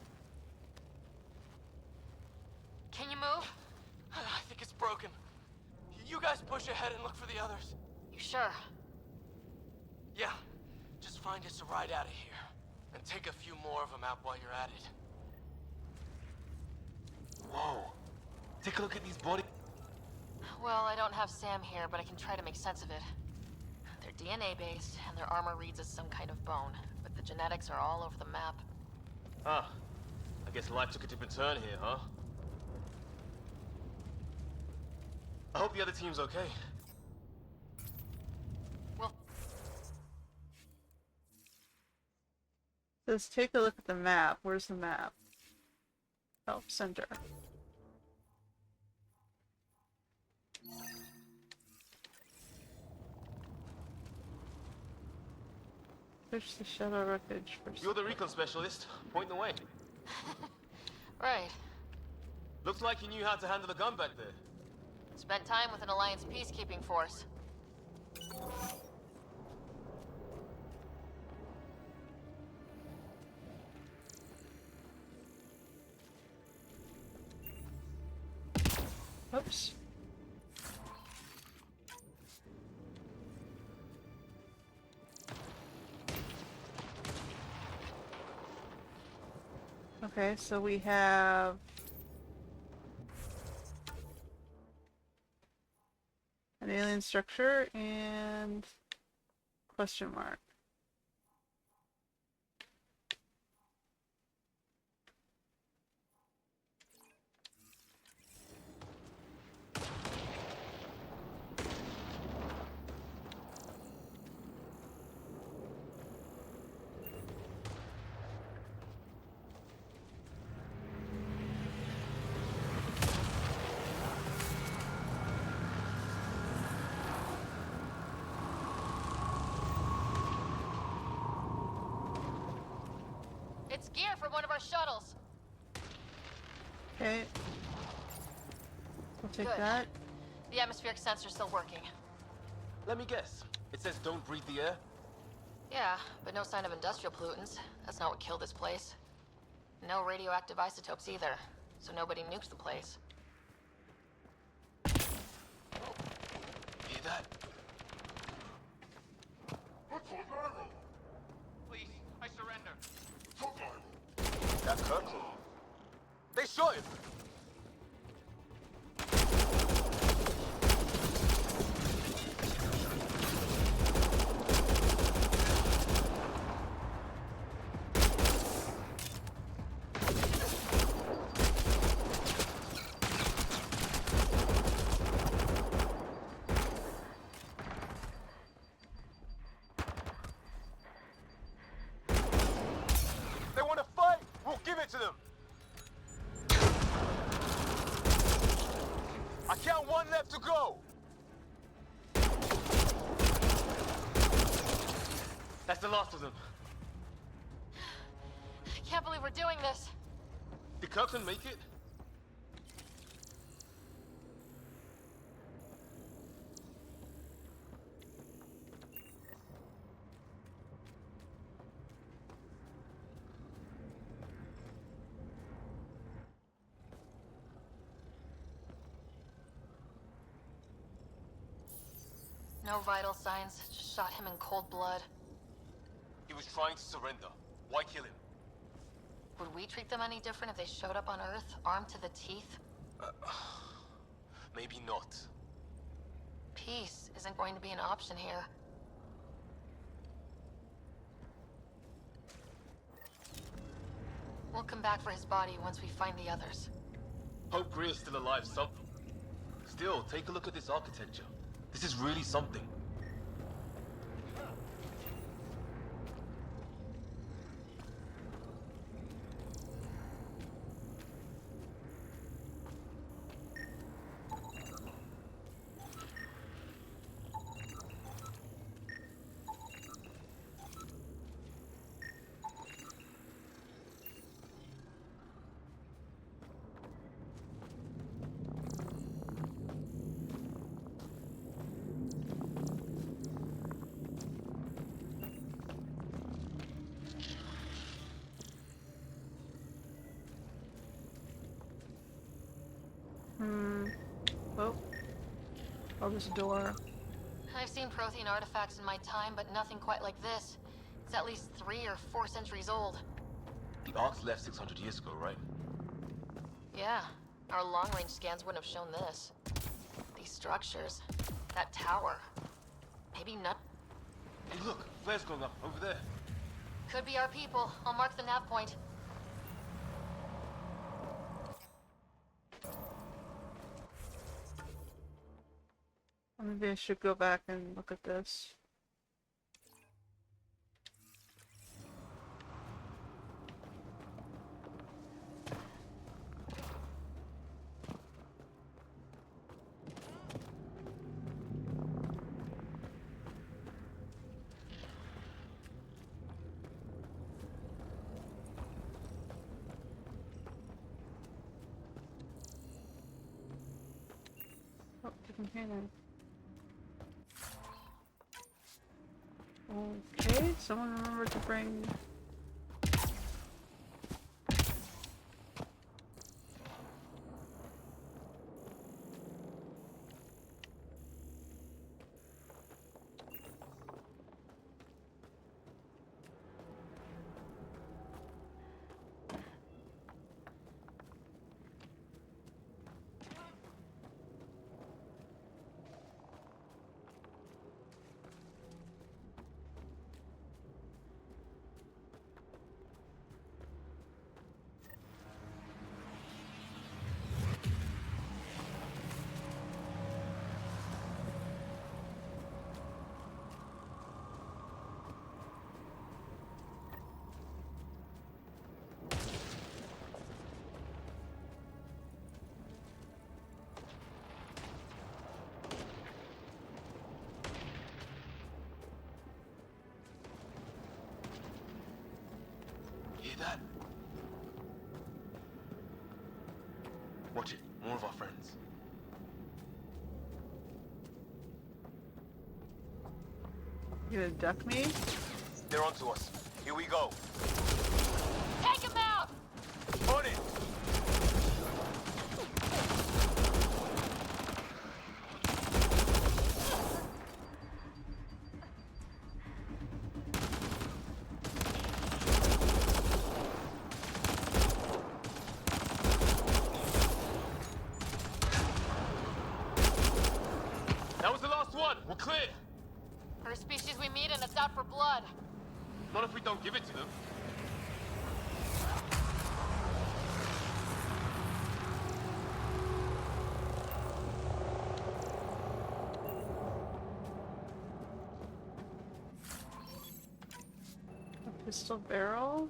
Can you move? I think it's broken. You guys push ahead and look for the others. You sure? Yeah. Just find us a ride out of here. And take a few more of them out while you're at it. Whoa. Take a look at these bodies. Well, I don't have Sam here, but I can try to make sense of it. They're DNA-based, and their armor reads as some kind of bone, but the genetics are all over the map. Ah. I guess life took a different turn here, huh? I hope the other team's okay. Well, Let's take a look at the map. Where's the map? Oh, center. Search the shuttle wreckage for... You're the recon specialist. Point the way. right. Looks like you knew how to handle a gun back there. Spent time with an Alliance peacekeeping force. Oops. Okay, so we have an alien structure and question mark. It's gear from one of our shuttles. Okay. We'll take Good. that. The atmospheric sensor's still working. Let me guess. It says don't breathe the air? Yeah, but no sign of industrial pollutants. That's not what killed this place. No radioactive isotopes either, so nobody nukes the place. Hear that? Please, I surrender. That's Kirkland. They shot him! They want to fight! We'll give it to them! I count one left to go! That's the last of them. I can't believe we're doing this. Did Kirkland make it? No vital signs, just shot him in cold blood. He was trying to surrender. Why kill him? Would we treat them any different if they showed up on Earth, armed to the teeth? Maybe not. Peace isn't going to be an option here. We'll come back for his body once we find the others. Hope Greer's still alive, something. Still, take a look at this architecture. This is really something. Oh, there's a door. I've seen Prothean artifacts in my time, but nothing quite like this. It's at least 3 or 4 centuries old. The Arks left 600 years ago, right? Yeah, our long-range scans wouldn't have shown this. These structures, that tower, maybe not. Hey, look, flares going up over there. Could be our people. I'll mark the nav point. Maybe I should go back and look at this. Oh, the container. Okay, someone remember to bring... Hear that? Watch it. More of our friends. You gonna duck me? They're onto us. Here we go. Take him out! On it! That was the last one. We're clear. First species we meet and it's out for blood. Not if we don't give it to them. A pistol barrel?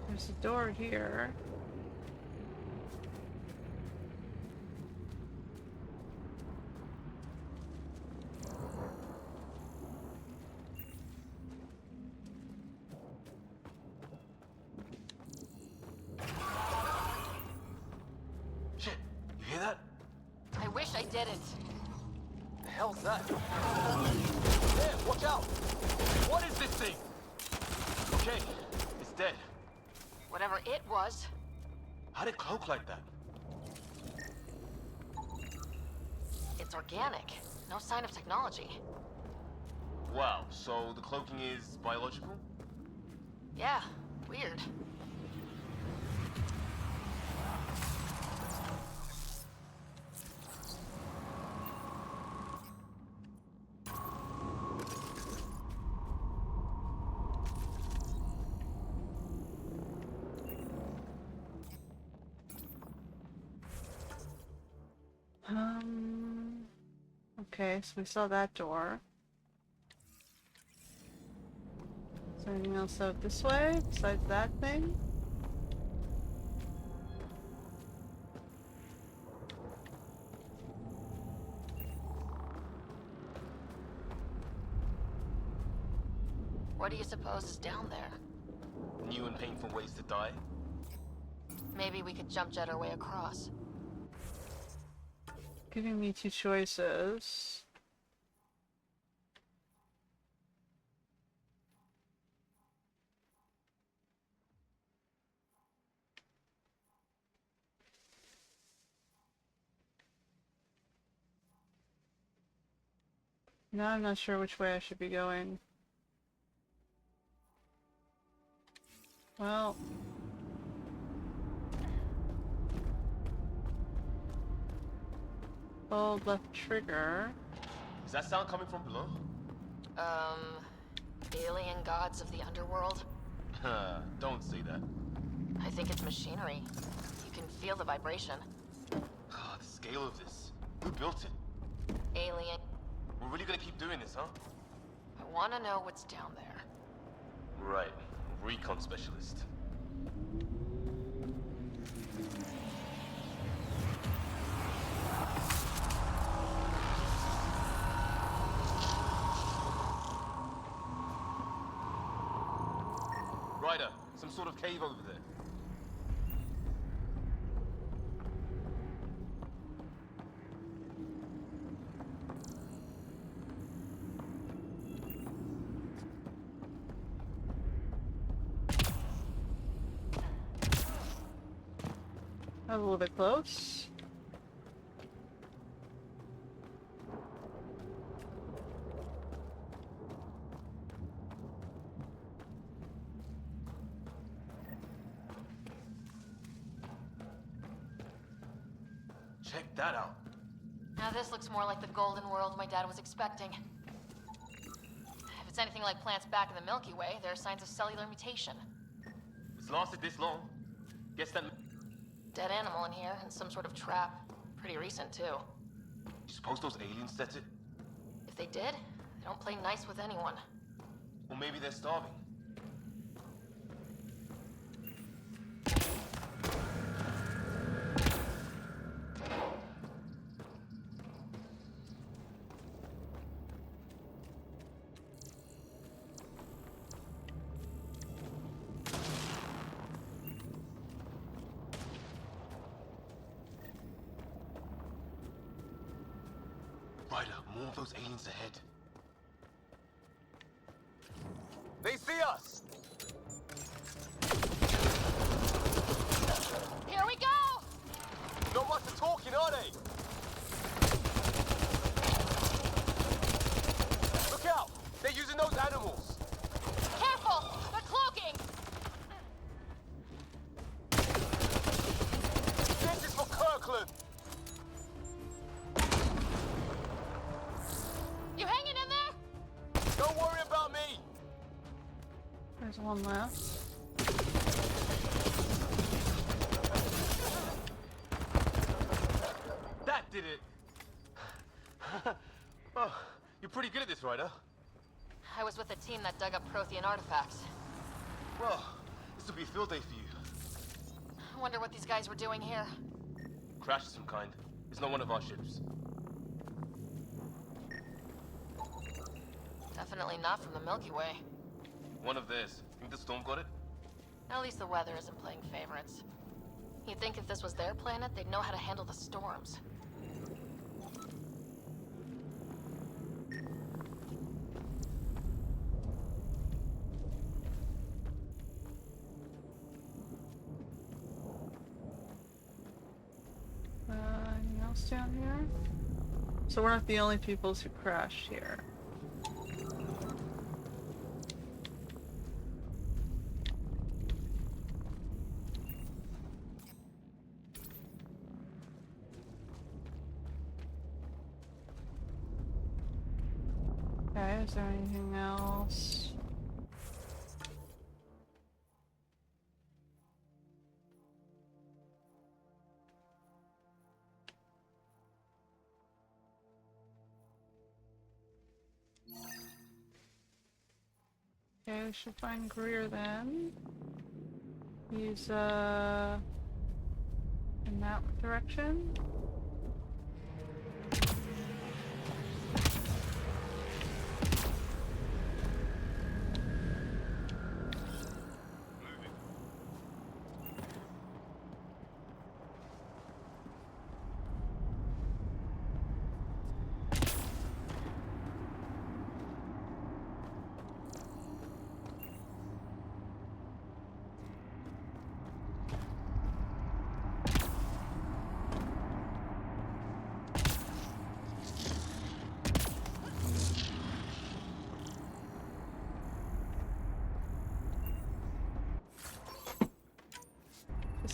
There's a door here. Shit, you hear that? I wish I didn't. The hell's that? There, watch out! What is this thing? Okay, it's dead. Whatever it was. How'd it cloak like that? It's organic. No sign of technology. Wow, so the cloaking is biological? Yeah, weird. Okay, so we saw that door. Is there anything else out this way besides that thing? What do you suppose is down there? New and painful ways to die? Maybe we could jump jet our way across. Giving me two choices. Now I'm not sure which way I should be going. Well... hold left trigger. Is that sound coming from below? Alien gods of the underworld? Don't say that. I think it's machinery. You can feel the vibration. The scale of this. Who built it? Alien. We're really gonna keep doing this, huh? I want to know what's down there. Right. Recon specialist. Ryder, some sort of cave over there. A little bit close. Check that out. Now this looks more like the golden world my dad was expecting. If it's anything like plants back in the Milky Way, there are signs of cellular mutation. It's lasted this long. Guess that... Dead animal in here, and some sort of trap. Pretty recent, too. You suppose those aliens set it? If they did, they don't play nice with anyone. Or maybe they're starving. Ryder, more of those aliens ahead. They see us! Here we go! Not much for talking, are they? Look out! They're using those animals! Careful! They're cloaking! This is for Kirkland! You hanging in there? Don't worry about me! There's one left. That did it! Oh, you're pretty good at this, Ryder. I was with a team that dug up Prothean artifacts. Well, this will be a field day for you. I wonder what these guys were doing here. Crash of some kind. It's not one of our ships. Definitely not from the Milky Way. One of theirs. Think the storm got it? At least the weather isn't playing favorites. You'd think if this was their planet, they'd know how to handle the storms. Anything else down here? So we're not the only peoples who crashed here. Okay, is there anything else? Okay, we should find Greer then. He's in that direction.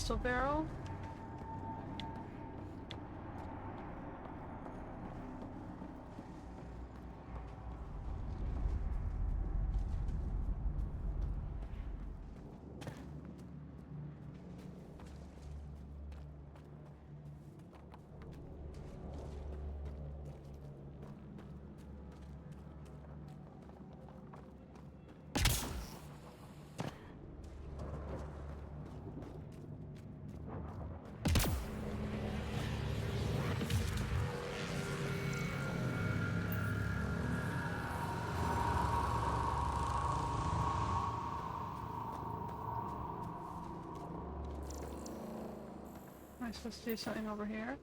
pistol barrel. Am I supposed to do something over here?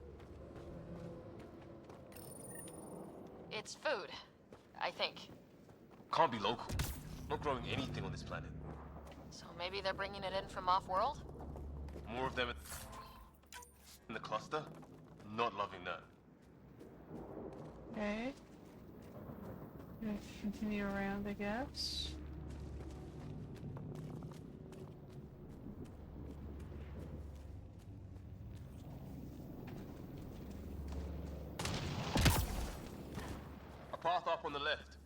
It's food, I think. Can't be local. Not growing anything on this planet. So maybe they're bringing it in from off-world? More of them in the cluster? Not loving that. Okay. Gonna continue around, I guess. A path up on the left.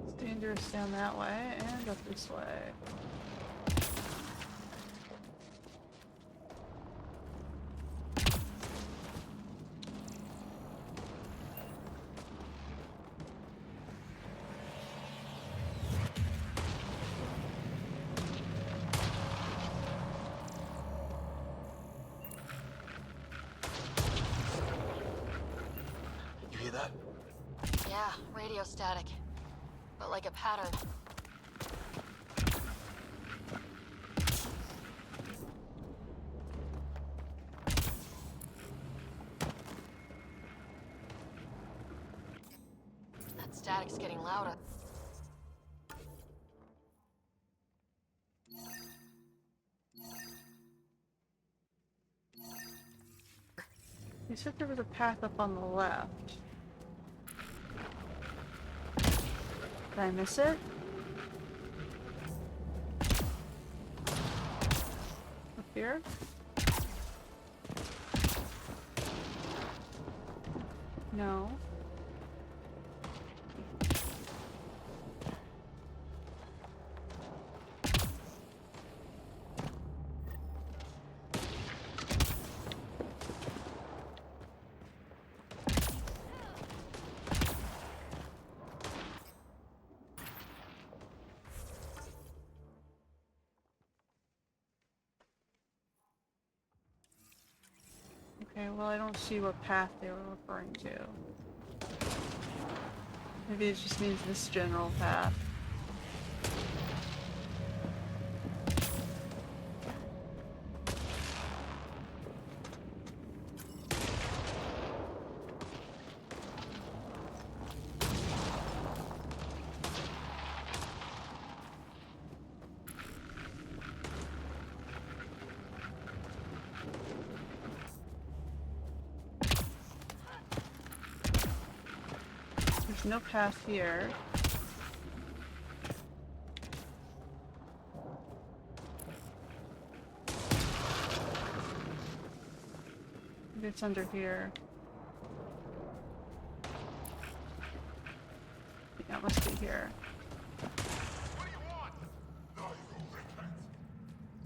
It's dangerous down that way and up this way. You hear that? Yeah, radio static. But like a pattern. That static's getting louder. You said there was a path up on the left. Did I miss it? Up here? No. Okay, well I don't see what path they were referring to. Maybe it just means this general path. There's no path here. Maybe it's under here. Yeah, it must be here. What do you want? No, you repent.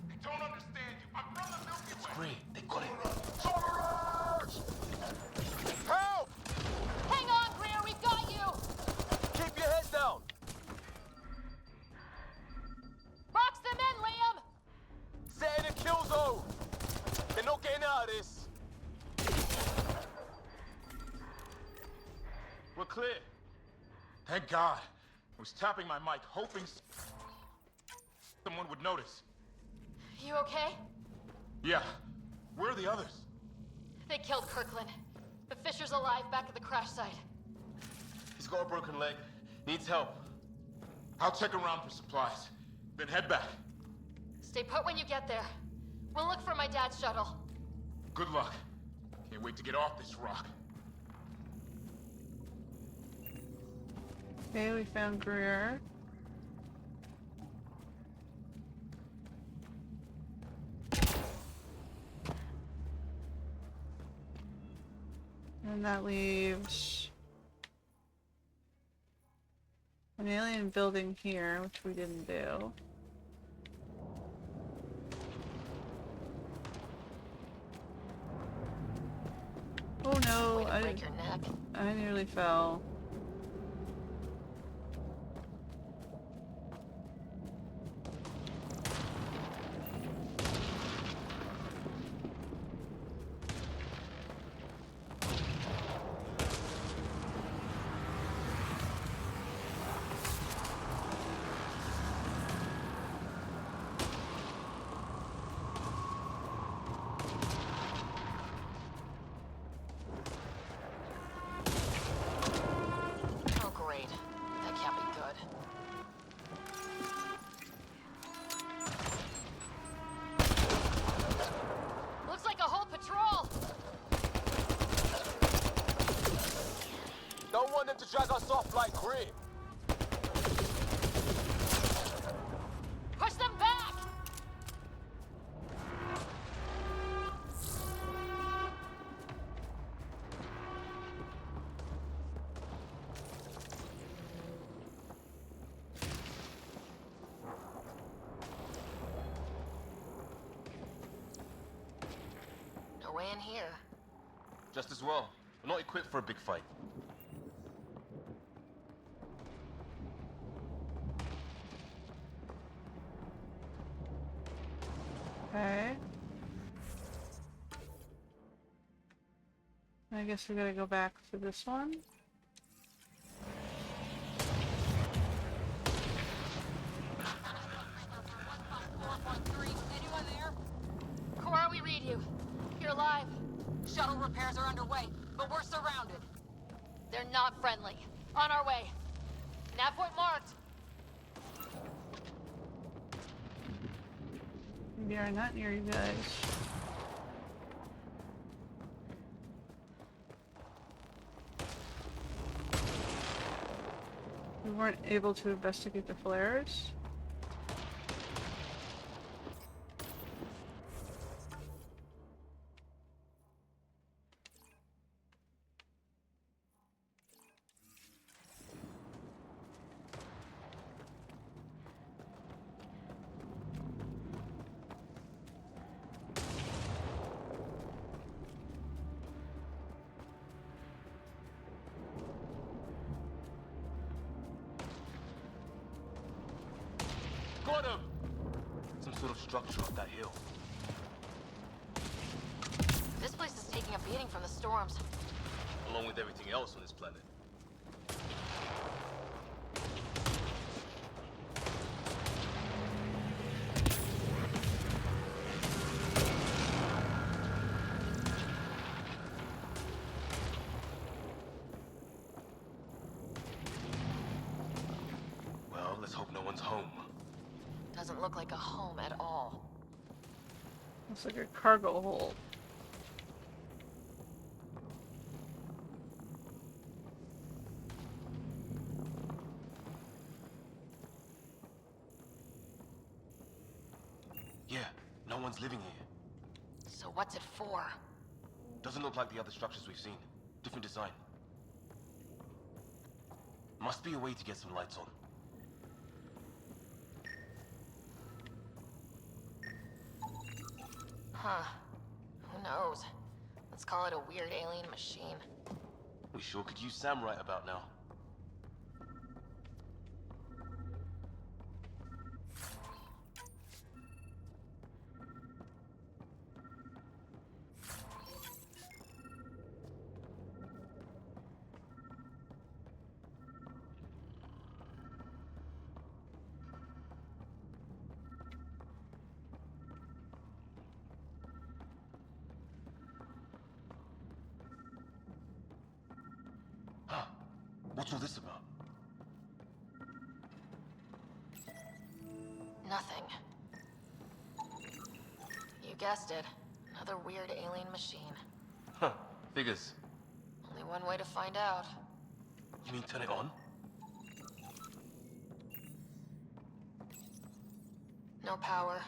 They don't understand you. I'm from the Milky Way. Great, they got it. Help! Hang on, Greer, we've got you! Keep your head down. Box them in, Liam! Set in a kill zone. They're not getting out of this. We're clear. Thank God. I was tapping my mic, hoping someone would notice. You okay? Yeah. Where are the others? They killed Kirkland. The Fisher's alive back at the crash site. He's got a broken leg. Needs help. I'll check around for supplies, then head back. Stay put when you get there. We'll look for my dad's shuttle. Good luck. Can't wait to get off this rock. Okay, we found Greer. And that leaves an alien building here, which we didn't do. Oh no, I nearly fell. Oh great. That can't be good. Looks like a whole patrol! Don't want them to drag us off like cream. Push them back! No way in here. Just as well. We're not equipped for a big fight. Okay. I guess we gotta go back to this one. Anyone there? Cora, we read you. You're alive. Shuttle repairs are underway, but we're surrounded. They're not friendly. On our way. Nav point marked. We are not near you guys. We weren't able to investigate the flares. Got him! Some sort of structure up that hill. This place is taking a beating from the storms. Along with everything else on this planet. Well, let's hope no one's home. Doesn't look like a home at all. Looks like a cargo hold. Yeah, no one's living here. So what's it for? Doesn't look like the other structures we've seen. Different design. Must be a way to get some lights on. Huh. Who knows? Let's call it a weird alien machine. We sure could use Sam right about now. Huh. What's all this about? Nothing. You guessed it. Another weird alien machine. Huh. Figures. Only one way to find out. You mean turn it on? No power.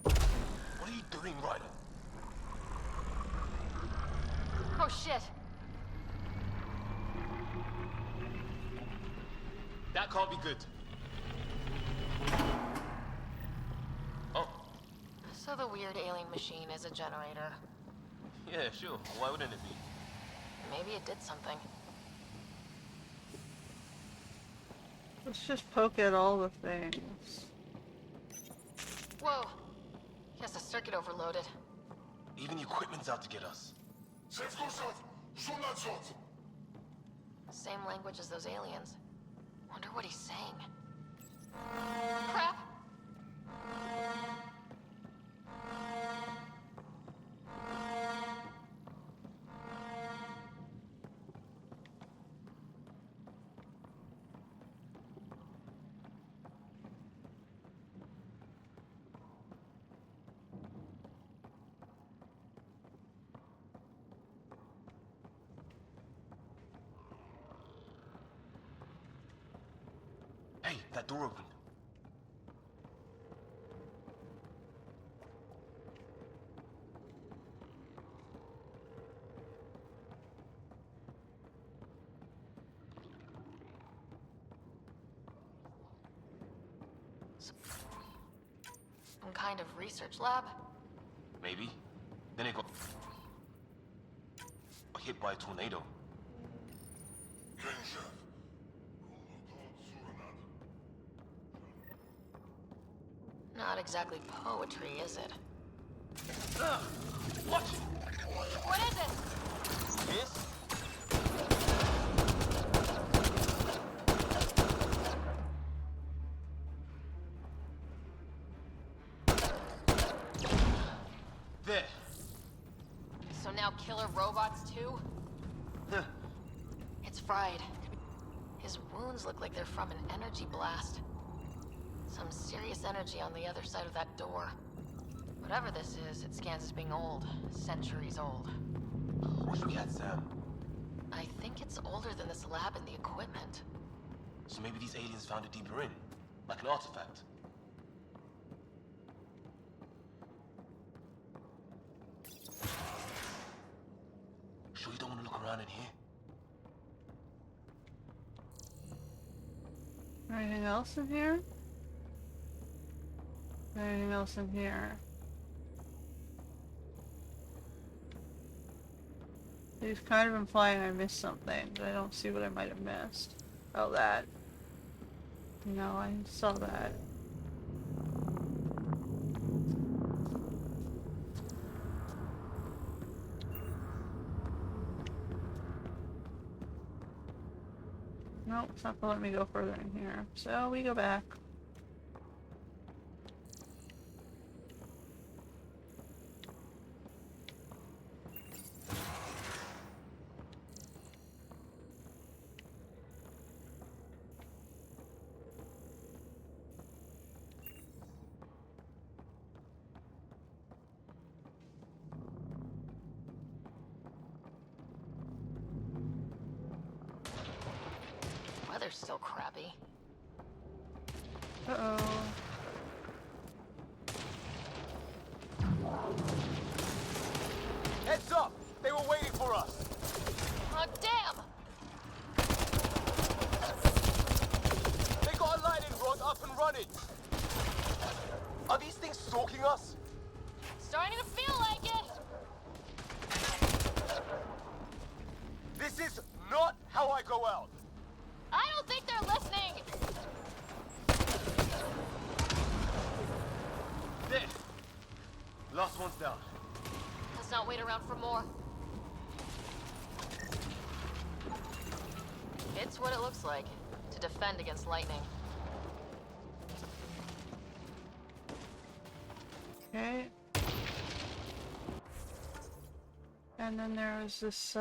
What are you doing, Ryder? Oh shit. That can't be good. Oh. So the weird alien machine is a generator. Yeah, sure. Why wouldn't it be? Maybe it did something. Let's just poke at all the things. Whoa. Guess the circuit overloaded. Even the equipment's out to get us. Same language as those aliens. Wonder what he's saying. Crap! Hey, that door opened. Some kind of research lab? Maybe. Then it got hit by a tornado. Not exactly poetry, is it? What? What is it? This? There. So now killer robots too? Huh. It's fried. His wounds look like they're from an energy blast. Some serious energy on the other side of that door. Whatever this is, it scans as being old. Centuries old. Wish we had Sam. I think it's older than this lab and the equipment. So maybe these aliens found it deeper in, like an artifact. Sure you don't want to look around in here? Anything else in here? Anything else in here? He's kind of implying I missed something, but I don't see what I might have missed. Oh, that. No, I saw that. Nope, it's not gonna let me go further in here. So we go back. Weather's still crappy. Uh-oh. Heads up! They were waiting for us! Oh, damn! They got a lightning rod up and running! Are these things stalking us? Starting to feel like it! This is not how I go out! I don't think they're listening! There! Last one's down. Let's not wait around for more. It's what it looks like, to defend against lightning. Okay. And then there was this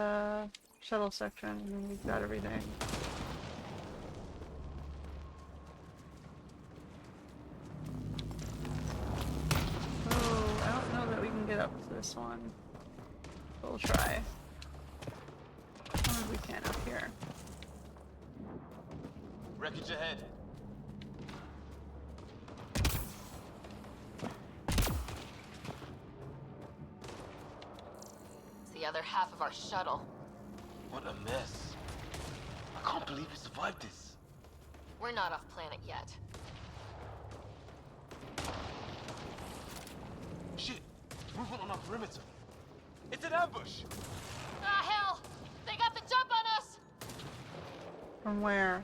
shuttle section, and then we've got everything. Oh, I don't know that we can get up to this one. We'll try. As long as we can up here. Wreckage ahead. It's the other half of our shuttle. What a mess. I can't believe we survived this. We're not off planet yet. Shit! Movement on our perimeter. It's an ambush! Ah, hell! They got the jump on us! From where?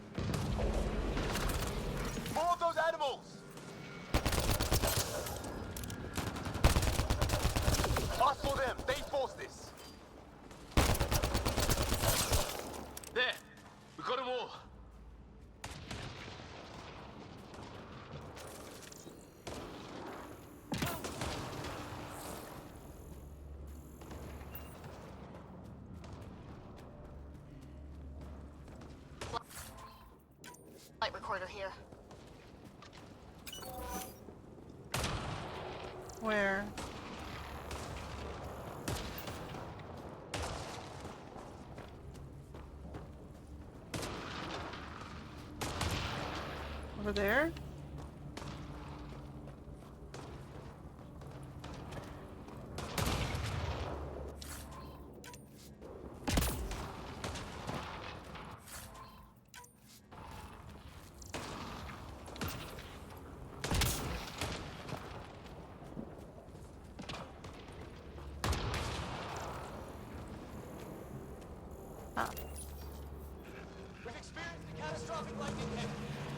More of those animals! Us for them, they forced this. There, we got them all. Light recorder here. Where? Over there? We've experienced a catastrophic lightning hit.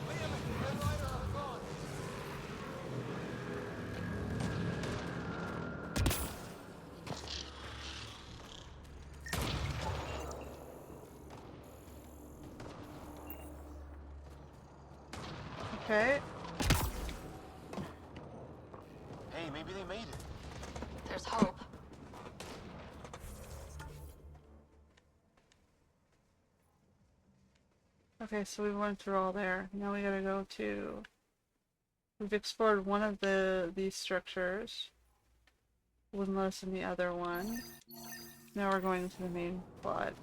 Liam and Red Rider are gone. Okay. Hey, maybe they made it. There's hope. Okay, so we went through all there. Now we gotta go to... We've explored one of these structures. Wouldn't let us in the other one. Now we're going to the main plot.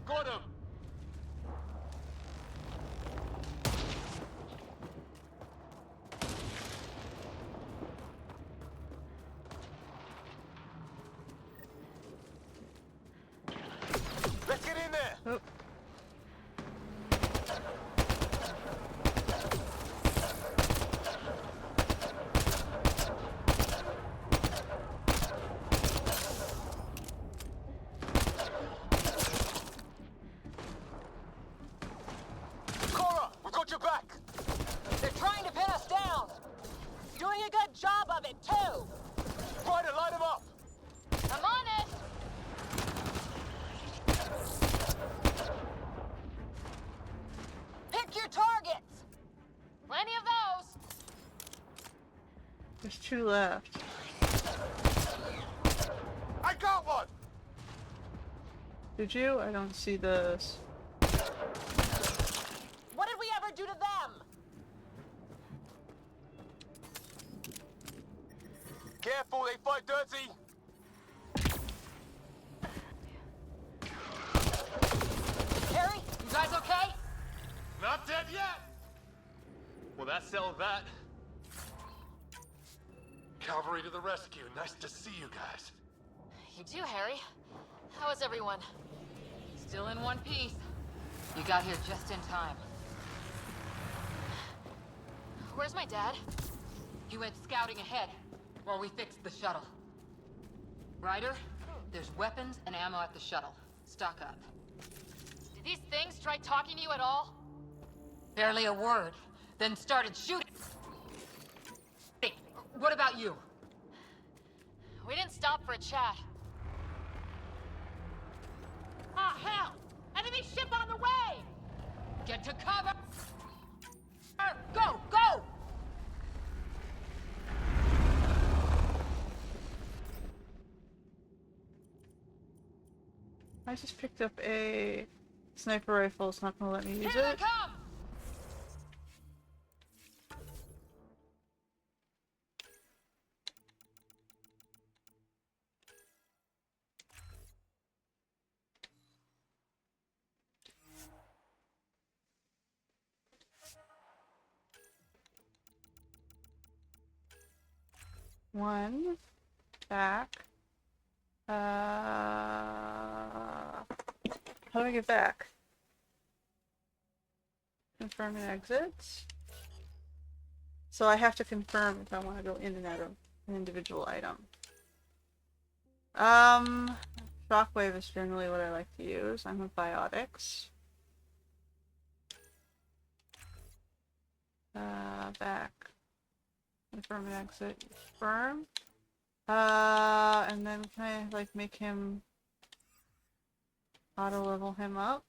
Got him! Let's get in there! Oh. Cora, we got your back! They're trying to pin us down! Doing a good job of it, too! Ryder, light him up! I'm on it! Pick your targets! Plenty of those! There's two left. I got one! Did you? I don't see those. What did we ever do to them? Careful, they fight dirty! Harry, you guys okay? Not dead yet! Well, that settled that. Cavalry to the rescue. Nice to see you guys. You too, Harry. How is everyone? Still in one piece. You got here just in time. Where's my dad? He went scouting ahead while we fixed the shuttle. Ryder, there's weapons and ammo at the shuttle. Stock up. Did these things try talking to you at all? Barely a word, then started shooting. What about you? We didn't stop for a chat. Ah, hell! Enemy ship on the way! Get to cover! Go, go! I just picked up a Sniper rifle's not gonna let me use Here they it. come! One. Back. How do I get back? Confirm and exit. So I have to confirm if I want to go in and out of an individual item. Shockwave is generally what I like to use. I'm with biotics. Back. Confirm and exit. Confirm. And then can I like make him auto level him up?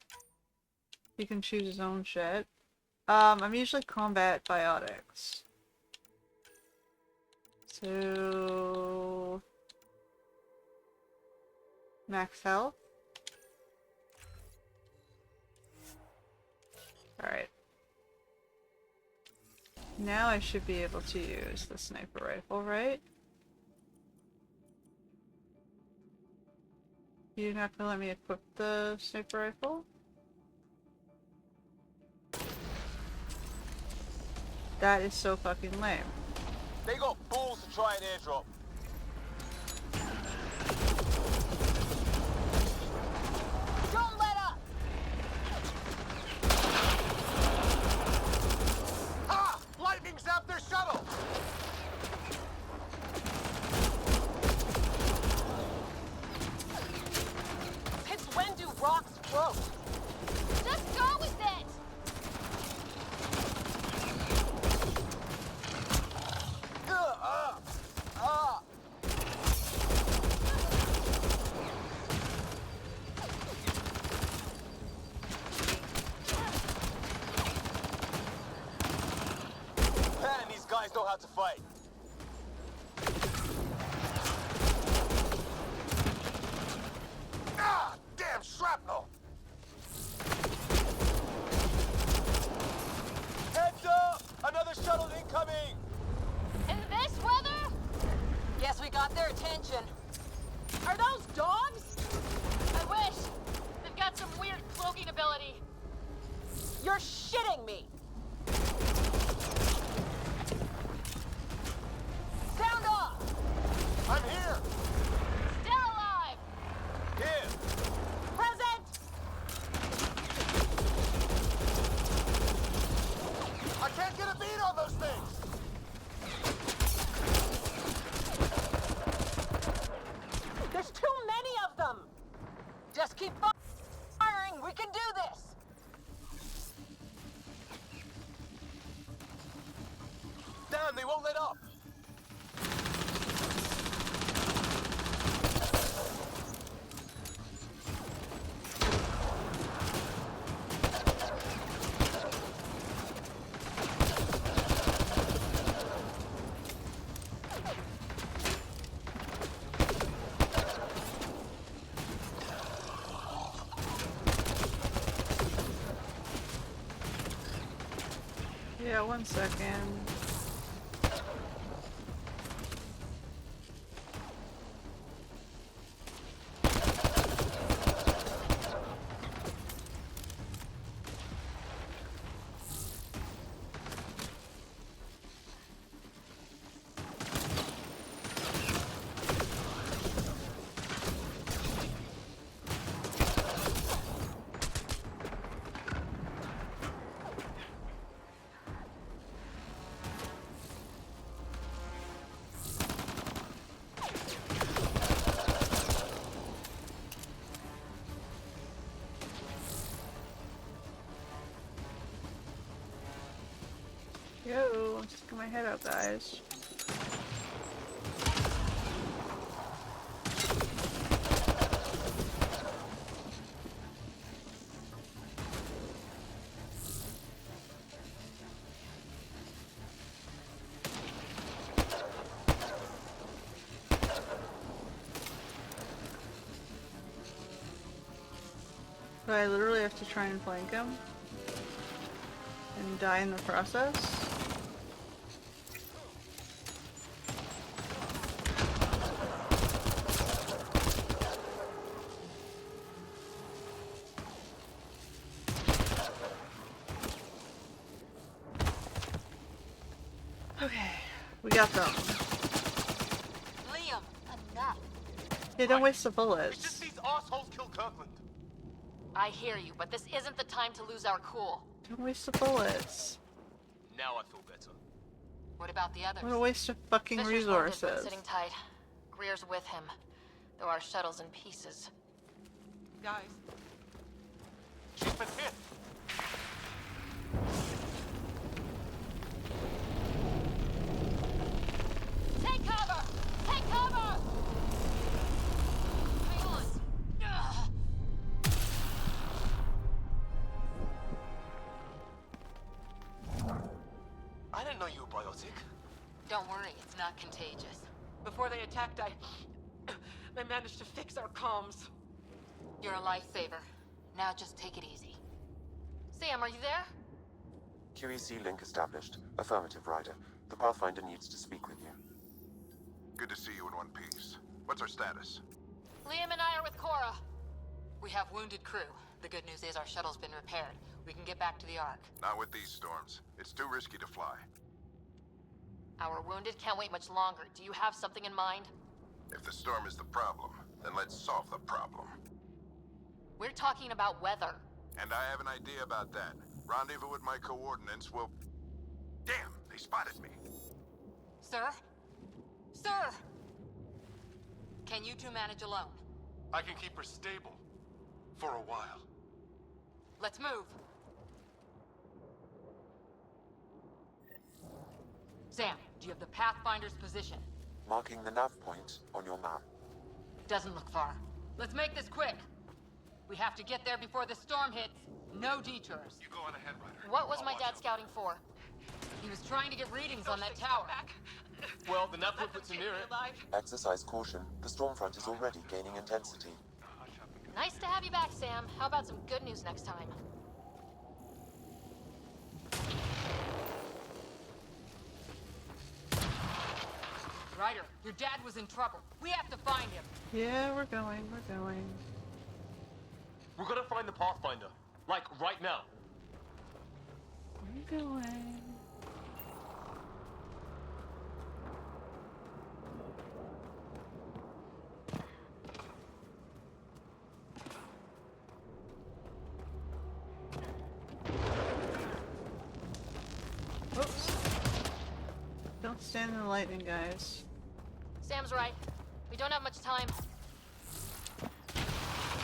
He can choose his own shit. I'm usually combat biotics. So max health. Alright. Now I should be able to use the sniper rifle, right? You're not gonna let me equip the sniper rifle? That is so fucking lame. They got balls to try an airdrop. Don't let up! Ah! Lightning zapped their shuttle! Since when do rocks float? Just go with it! Man, these guys know how to fight. Ah! Damn shrapnel! Heads up! Another shuttle incoming! In this weather? Guess we got their attention. Are those dogs? I wish. They've got some weird cloaking ability. You're shitting me! Sound off! I'm here! Still alive! Here! Present! I can't get a beat on those things! There's too many of them! Just keep firing! We can do this! Damn, they won't let up! Yeah, 1 second. Yo, I'm sticking my head out, guys. So I literally have to try and flank him and die in the process. Okay, we got them. Liam, enough. Yeah, don't waste the bullets. It's just these assholes kill Kirkland. I hear you, but this isn't the time to lose our cool. Don't waste the bullets. Now I feel better. What about the others? What a waste of fucking Fisher's wounded, but resources. sitting tight. Greer's with him, though our shuttle's in pieces. Guys. She's been hit. Take cover! Take cover! Hang on. Ugh. I didn't know you were biotic. Don't worry, it's not contagious. Before they attacked, I managed to fix our comms. You're a lifesaver. Now just take it easy. Sam, are you there? QEC link established. Affirmative, Ryder. The Pathfinder needs to speak with you. Good to see you in one piece. What's our status? Liam and I are with Cora. We have wounded crew. The good news is our shuttle's been repaired. We can get back to the Ark. Not with these storms. It's too risky to fly. Our wounded can't wait much longer. Do you have something in mind? If the storm is the problem, then let's solve the problem. We're talking about weather. And I have an idea about that. Rendezvous with my coordinates will... Damn, they spotted me. Sir? Sir! Can you two manage alone? I can keep her stable. For a while. Let's move. Sam, do you have the Pathfinder's position? Marking the nav point on your map. Doesn't look far. Let's make this quick. We have to get there before the storm hits. No detours. You go on ahead, Ryder. What was my dad scouting for? He was trying to get readings on that tower. Well, the nav puts you near it. Exercise caution. The storm front is already gaining intensity. Nice to have you back, Sam. How about some good news next time? Ryder, your dad was in trouble. We have to find him. Yeah, we're going. We're gonna find the Pathfinder. Like, right now. We're going. Oops. Don't stand in the lightning, guys. Sam's right. We don't have much time.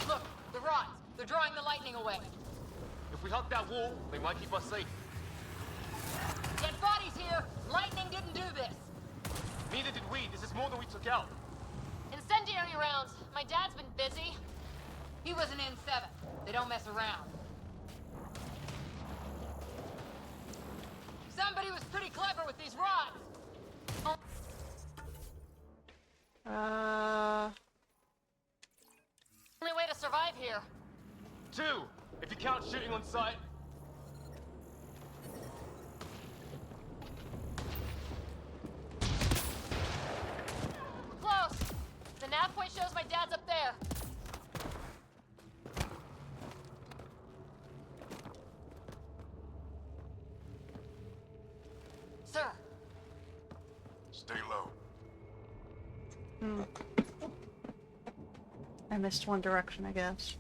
Look, the rods. They're drawing the lightning away. If we hug that wall, they might keep us safe. Dead bodies here. Lightning didn't do this. Neither did we. This is more than we took out. Incendiary rounds. My dad's been busy. He was an N7. They don't mess around. Somebody was pretty clever with these rods. Only way to survive here. 2, if you count shooting on sight. We're close. The nav point shows my dad's up there. Sir. Stay low. I missed one direction, I guess.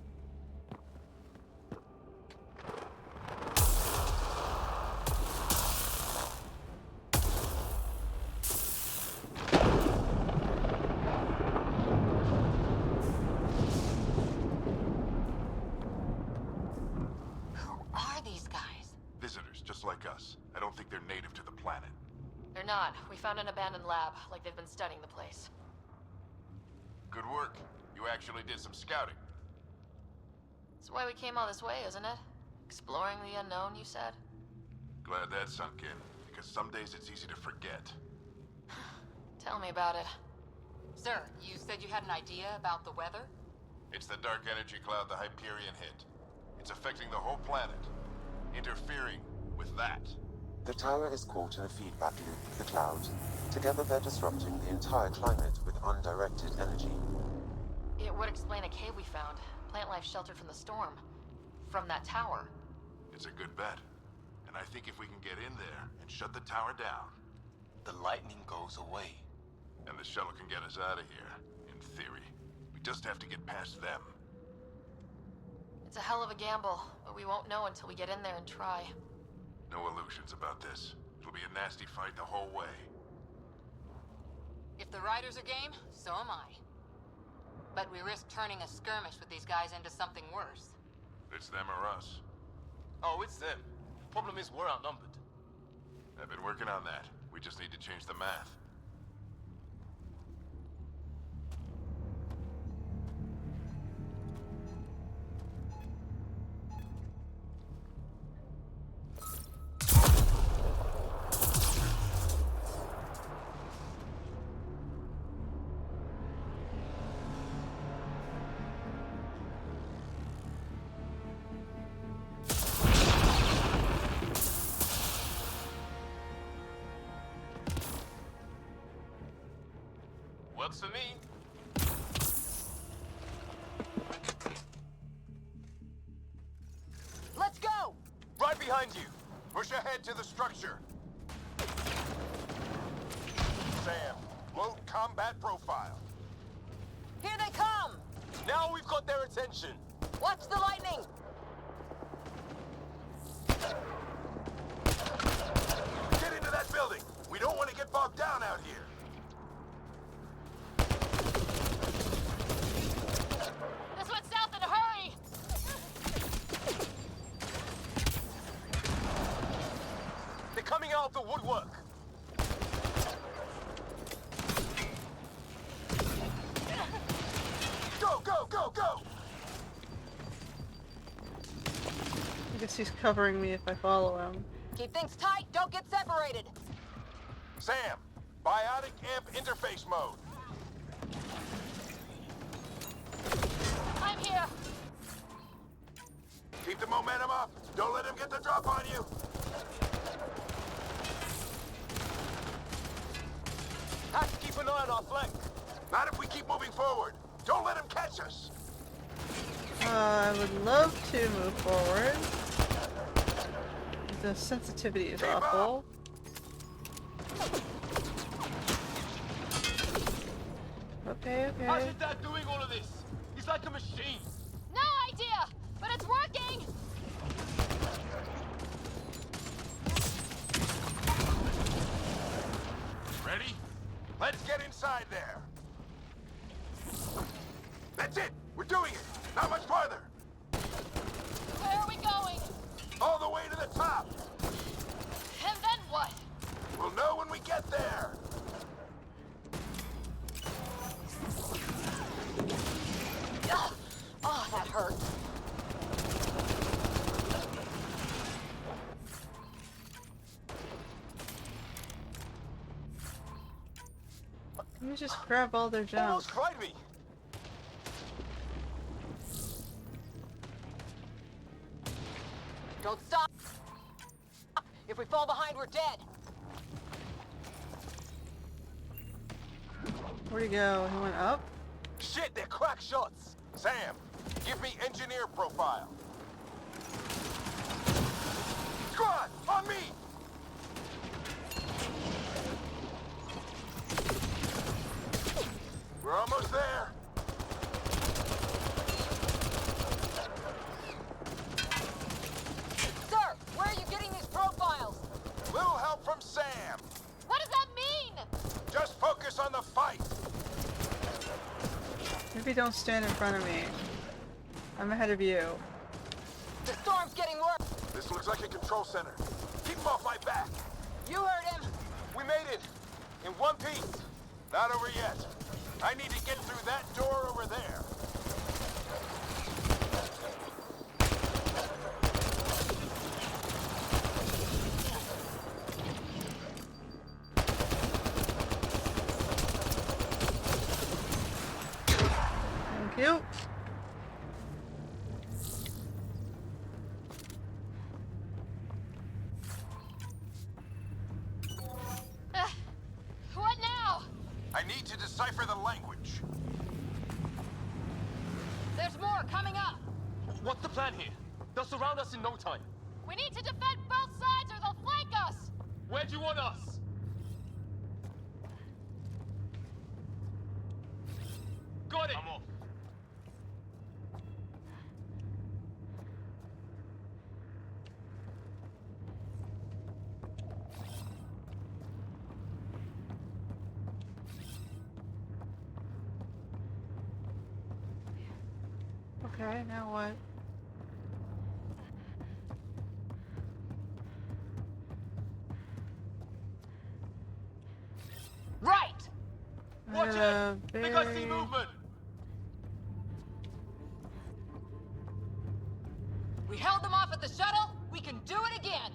Who are these guys? Visitors, just like us. I don't think they're native to the planet. They're not. We found an abandoned lab, like they've been studying the place. Good work. You actually did some scouting. That's why we came all this way, isn't it? Exploring the unknown, you said? Glad that sunk in, because some days it's easy to forget. Tell me about it. Sir, you said you had an idea about the weather? It's the dark energy cloud the Hyperion hit. It's affecting the whole planet. Interfering with that. The tower is caught in a feedback loop with the cloud. Together they're disrupting the entire climate with undirected energy. It would explain a cave we found. Plant life sheltered from the storm. From that tower. It's a good bet. And I think if we can get in there and shut the tower down... The lightning goes away. And the shuttle can get us out of here, in theory. We just have to get past them. It's a hell of a gamble, but we won't know until we get in there and try. No illusions about this. It'll be a nasty fight the whole way. If the riders are game, so am I. But we risk turning a skirmish with these guys into something worse. It's them or us. Oh, it's them. Problem is, we're outnumbered. I've been working on that. We just need to change the math. Works for me. Let's go! Right behind you. Push ahead to the structure. Sam, load combat profile. Here they come! Now we've got their attention. Watch the lightning! Get into that building. We don't want to get bogged down out here. This went south in a hurry! They're coming out of the woodwork. Go, go, go, go! I guess he's covering me if I follow him. Keep things tight, don't get separated! Sam, biotic amp interface mode. I'm here! Keep the momentum up. Don't let him get the drop on you. Have to keep an eye on our flank. Not if we keep moving forward. Don't let him catch us. I would love to move forward. The sensitivity is awful. Okay, How's okay. your dad doing all of this? He's like a machine. No idea, but it's working! Ready? Let's get inside there. That's it. We're doing it. Not much farther. Where are we going? All the way to the top. And then what? We'll know when we get there. Ugh. Oh, that hurt. Let me just grab all their junk. Almost cried me. Don't stop! If we fall behind, we're dead! Where'd he go? He went up? Shit, they're crack shots. Sam, give me engineer profile. Squad, on me! We're almost there. Sir, where are you getting these profiles? Little help from Sam. What does that mean? Just focus on the fight. Maybe don't stand in front of me. I'm ahead of you. The storm's getting worse. This looks like a control center. Keep him off my back. You heard him. We made it. In one piece. Not over yet. I need to get through that door over there. Thank you. more coming up. What's the plan here? They'll surround us in no time. We need to defend both sides or they'll flank us. Where do you want us? Got it! I'm off. Okay, now what? Right! Watch it! Think I see movement! We held them off at the shuttle. We can do it again.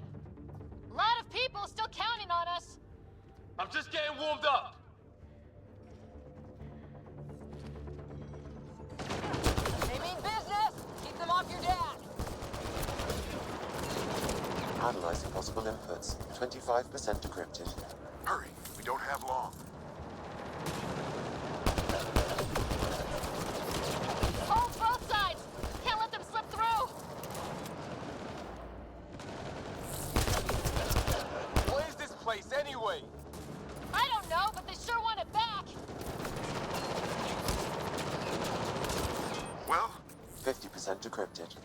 A lot of people still counting on us. I'm just getting warmed up. They mean business. Keep them off your dad. Analyzing possible inputs. 25% decrypted. Hurry, we don't have long. Hold both sides. Can't let them slip through. What is this place anyway? I don't know, but they sure want it back. Well? 50% decrypted.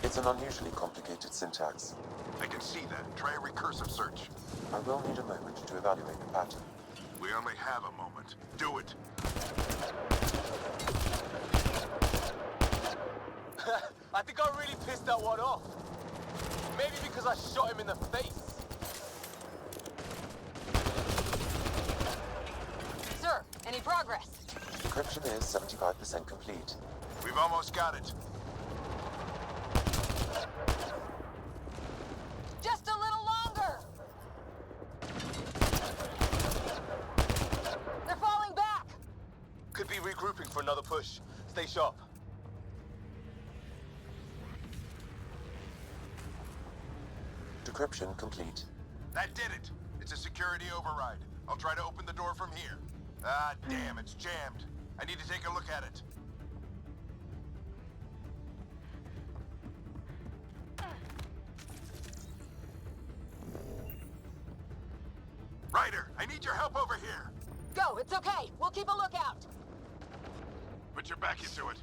It's an unusually complicated syntax. I can see that. Try a recursive search. I will need a moment to evaluate the pattern. We only have a moment. Do it. I think I really pissed that one off. Maybe because I shot him in the face. Sir, any progress? Decryption is 75% complete. We've almost got it. Just a little longer. They're falling back. Could be regrouping for another push. Stay sharp. Decryption complete. That did it. It's a security override. I'll try to open the door from here. Ah, damn, it's jammed. I need to take a look at it. Ryder, I need your help over here. Go, it's okay. We'll keep a lookout. Put your back into it.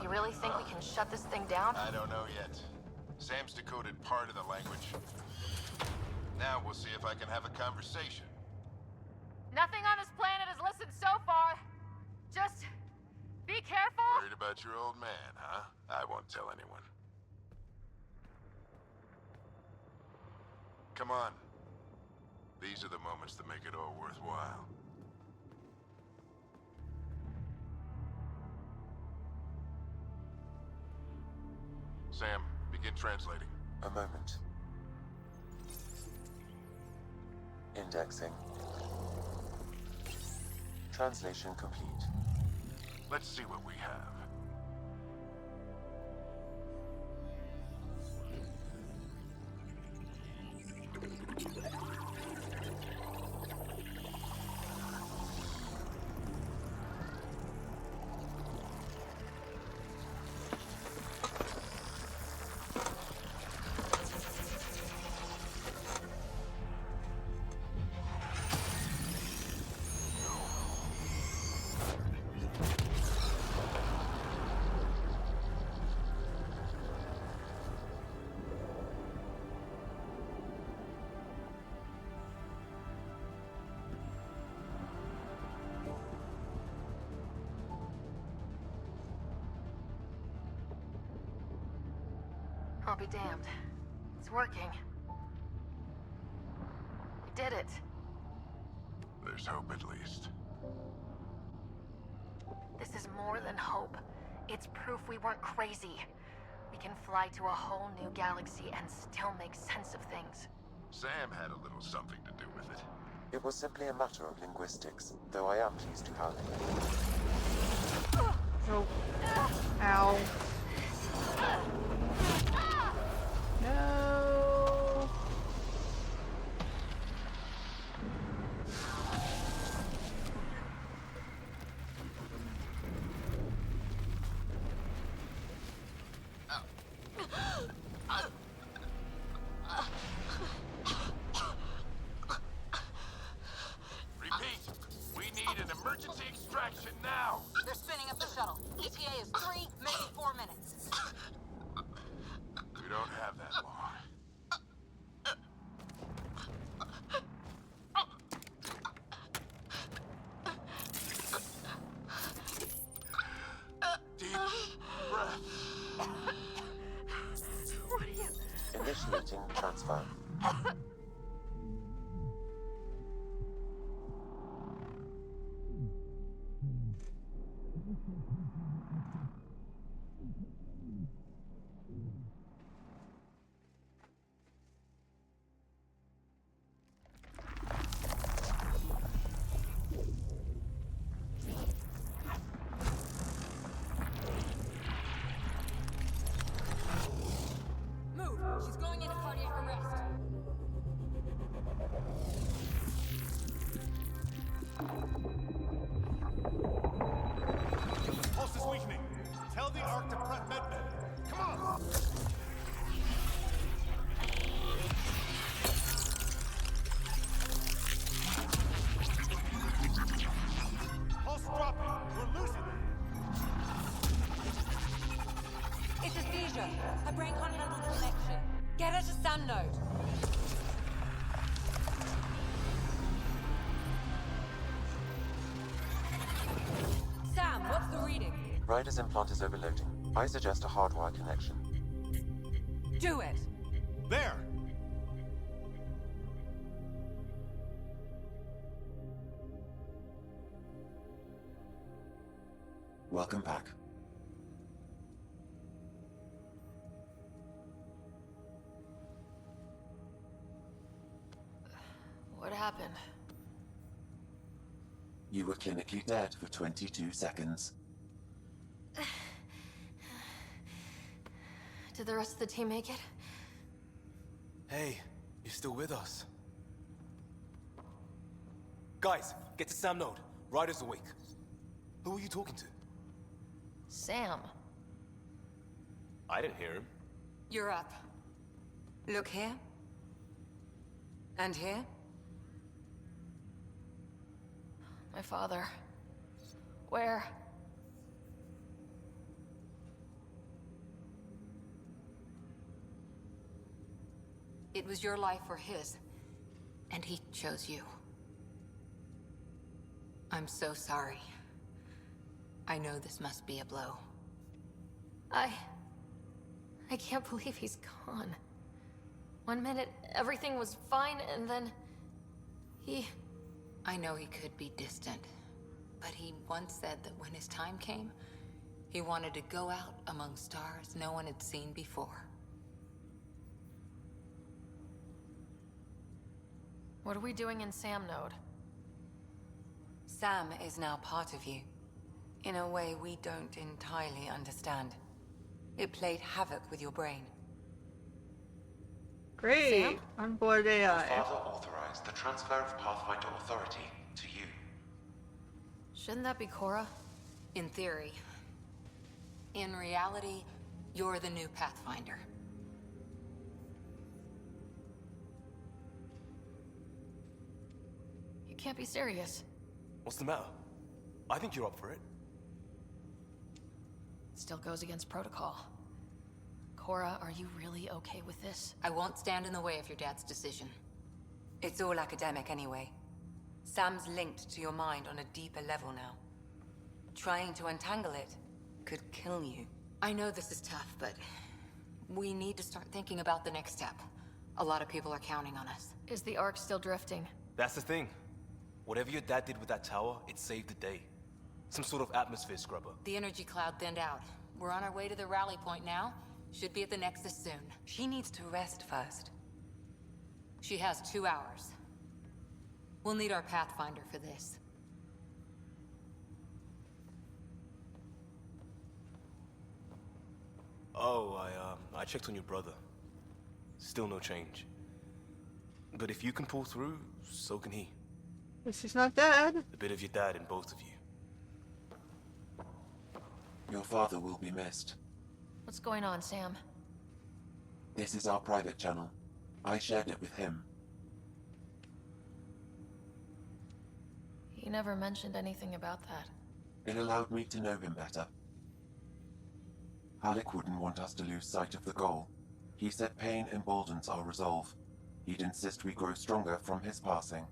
You really think we can shut this thing down? I don't know yet. Sam's decoded part of the language. Now we'll see if I can have a conversation. Nothing on this planet has listened so far. Just be careful. Worried about your old man, huh? I won't tell anyone. Come on. These are the moments that make it all worthwhile. Sam, begin translating. A moment. Indexing. Translation complete. Let's see what we have. I'll be damned. It's working. We did it. There's hope at least. This is more than hope. It's proof we weren't crazy. We can fly to a whole new galaxy and still make sense of things. Sam had a little something to do with it. It was simply a matter of linguistics, though I am pleased to have it. Oh. Ow. No. Repeat, we need an emergency extraction now. They're spinning up the shuttle. ETA is 3, maybe 4 minutes. We don't have that long. Deep breath. What are you... Initiating transfer. Move! She's going into cardiac arrest. Pulse is weakening. Tell the Ark to prep medbay. Come on! Pulse dropping. We're losing it. It's a seizure. Her brain can't handle the connection. Get her to Sam node. Sam, what's the reading? Ryder's implant is overloading. I suggest a hardwire connection. Do it. There! Welcome back. What happened? You were clinically dead for 22 seconds. Did the rest of the team make it? Hey, you're still with us. Guys, get to Sam node. Ryder's awake. Who are you talking to? Sam. I didn't hear him. You're up. Look here. And here. My father. Where? It was your life or his, and he chose you. I'm so sorry. I know this must be a blow. I can't believe he's gone. 1 minute, everything was fine, and then... I know he could be distant, but he once said that when his time came, he wanted to go out among stars no one had seen before. What are we doing in Sam node? Sam is now part of you. In a way we don't entirely understand. It played havoc with your brain. Great. Sam? Onboard Your AI. father authorized the transfer of Pathfinder authority to you. Shouldn't that be Cora? In theory. In reality, you're the new Pathfinder. You can't be serious. What's the matter? I think you're up for it. Still goes against protocol. Cora, are you really okay with this? I won't stand in the way of your dad's decision. It's all academic anyway. Sam's linked to your mind on a deeper level now. Trying to untangle it could kill you. I know this is tough, but we need to start thinking about the next step. A lot of people are counting on us. Is the Ark still drifting? That's the thing. Whatever your dad did with that tower, it saved the day. Some sort of atmosphere scrubber. The energy cloud thinned out. We're on our way to the rally point now. Should be at the Nexus soon. She needs to rest first. She has 2 hours. We'll need our Pathfinder for this. Oh, I checked on your brother. Still no change. But if you can pull through, so can he. Guess he's not dead. A bit of your dad in both of you. Your father will be missed. What's going on, Sam? This is our private channel. I shared it with him. He never mentioned anything about that. It allowed me to know him better. Halleck wouldn't want us to lose sight of the goal. He said pain emboldens our resolve. He'd insist we grow stronger from his passing.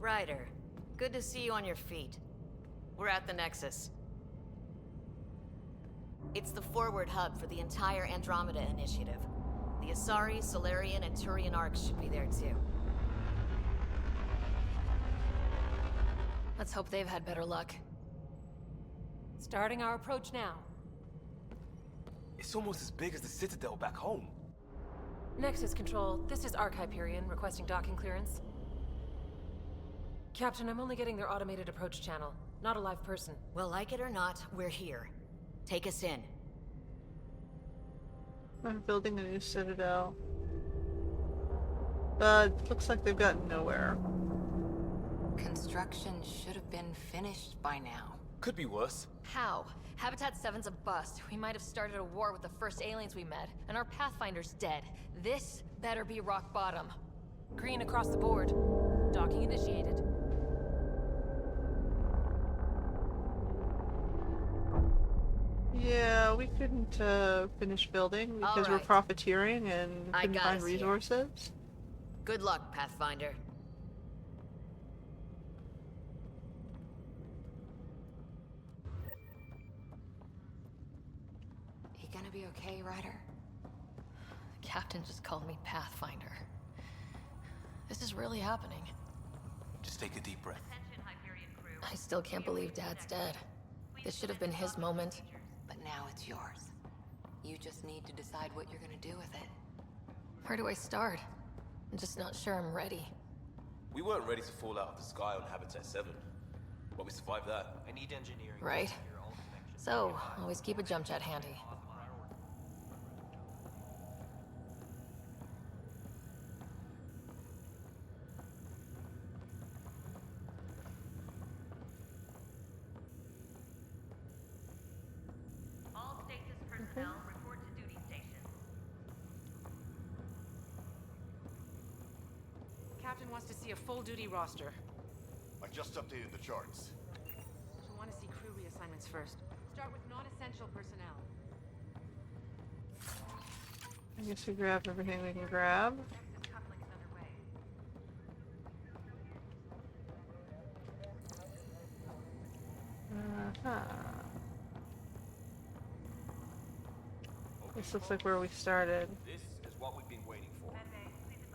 Ryder, good to see you on your feet. We're at the Nexus. It's the forward hub for the entire Andromeda initiative. The Asari, Solarian, and Turian arcs should be there too. Let's hope they've had better luck. Starting our approach now. It's almost as big as the Citadel back home. Nexus Control, this is Arc Hyperion requesting docking clearance. Captain, I'm only getting their automated approach channel, not a live person. Well, like it or not, we're here. Take us in. I'm building a new citadel. Looks like they've gotten nowhere. Construction should have been finished by now. Could be worse. How? Habitat 7's a bust. We might have started a war with the first aliens we met, and our Pathfinder's dead. This better be rock bottom. Green across the board. Docking initiated. Yeah, we couldn't finish building because we're Alright. profiteering and I couldn't got find us here. resources. Good luck, Pathfinder. You gonna be okay, Ryder? The captain just called me Pathfinder. This is really happening. Just take a deep breath. Attention, Hyperion crew. I still can't believe Dad's dead. This should have been his moment. But now it's yours. You just need to decide what you're gonna do with it. Where do I start? I'm just not sure I'm ready. We weren't ready to fall out of the sky on Habitat 7. But we survived that. I need engineering. Right? So, always keep a jump jet handy. All stasis personnel report to duty stations. Captain wants to see a full-duty roster. I just updated the charts. She'll want to see crew reassignments first. Start with non-essential personnel. I guess we grab everything we can grab. This looks like where we started. This is what we've been waiting for.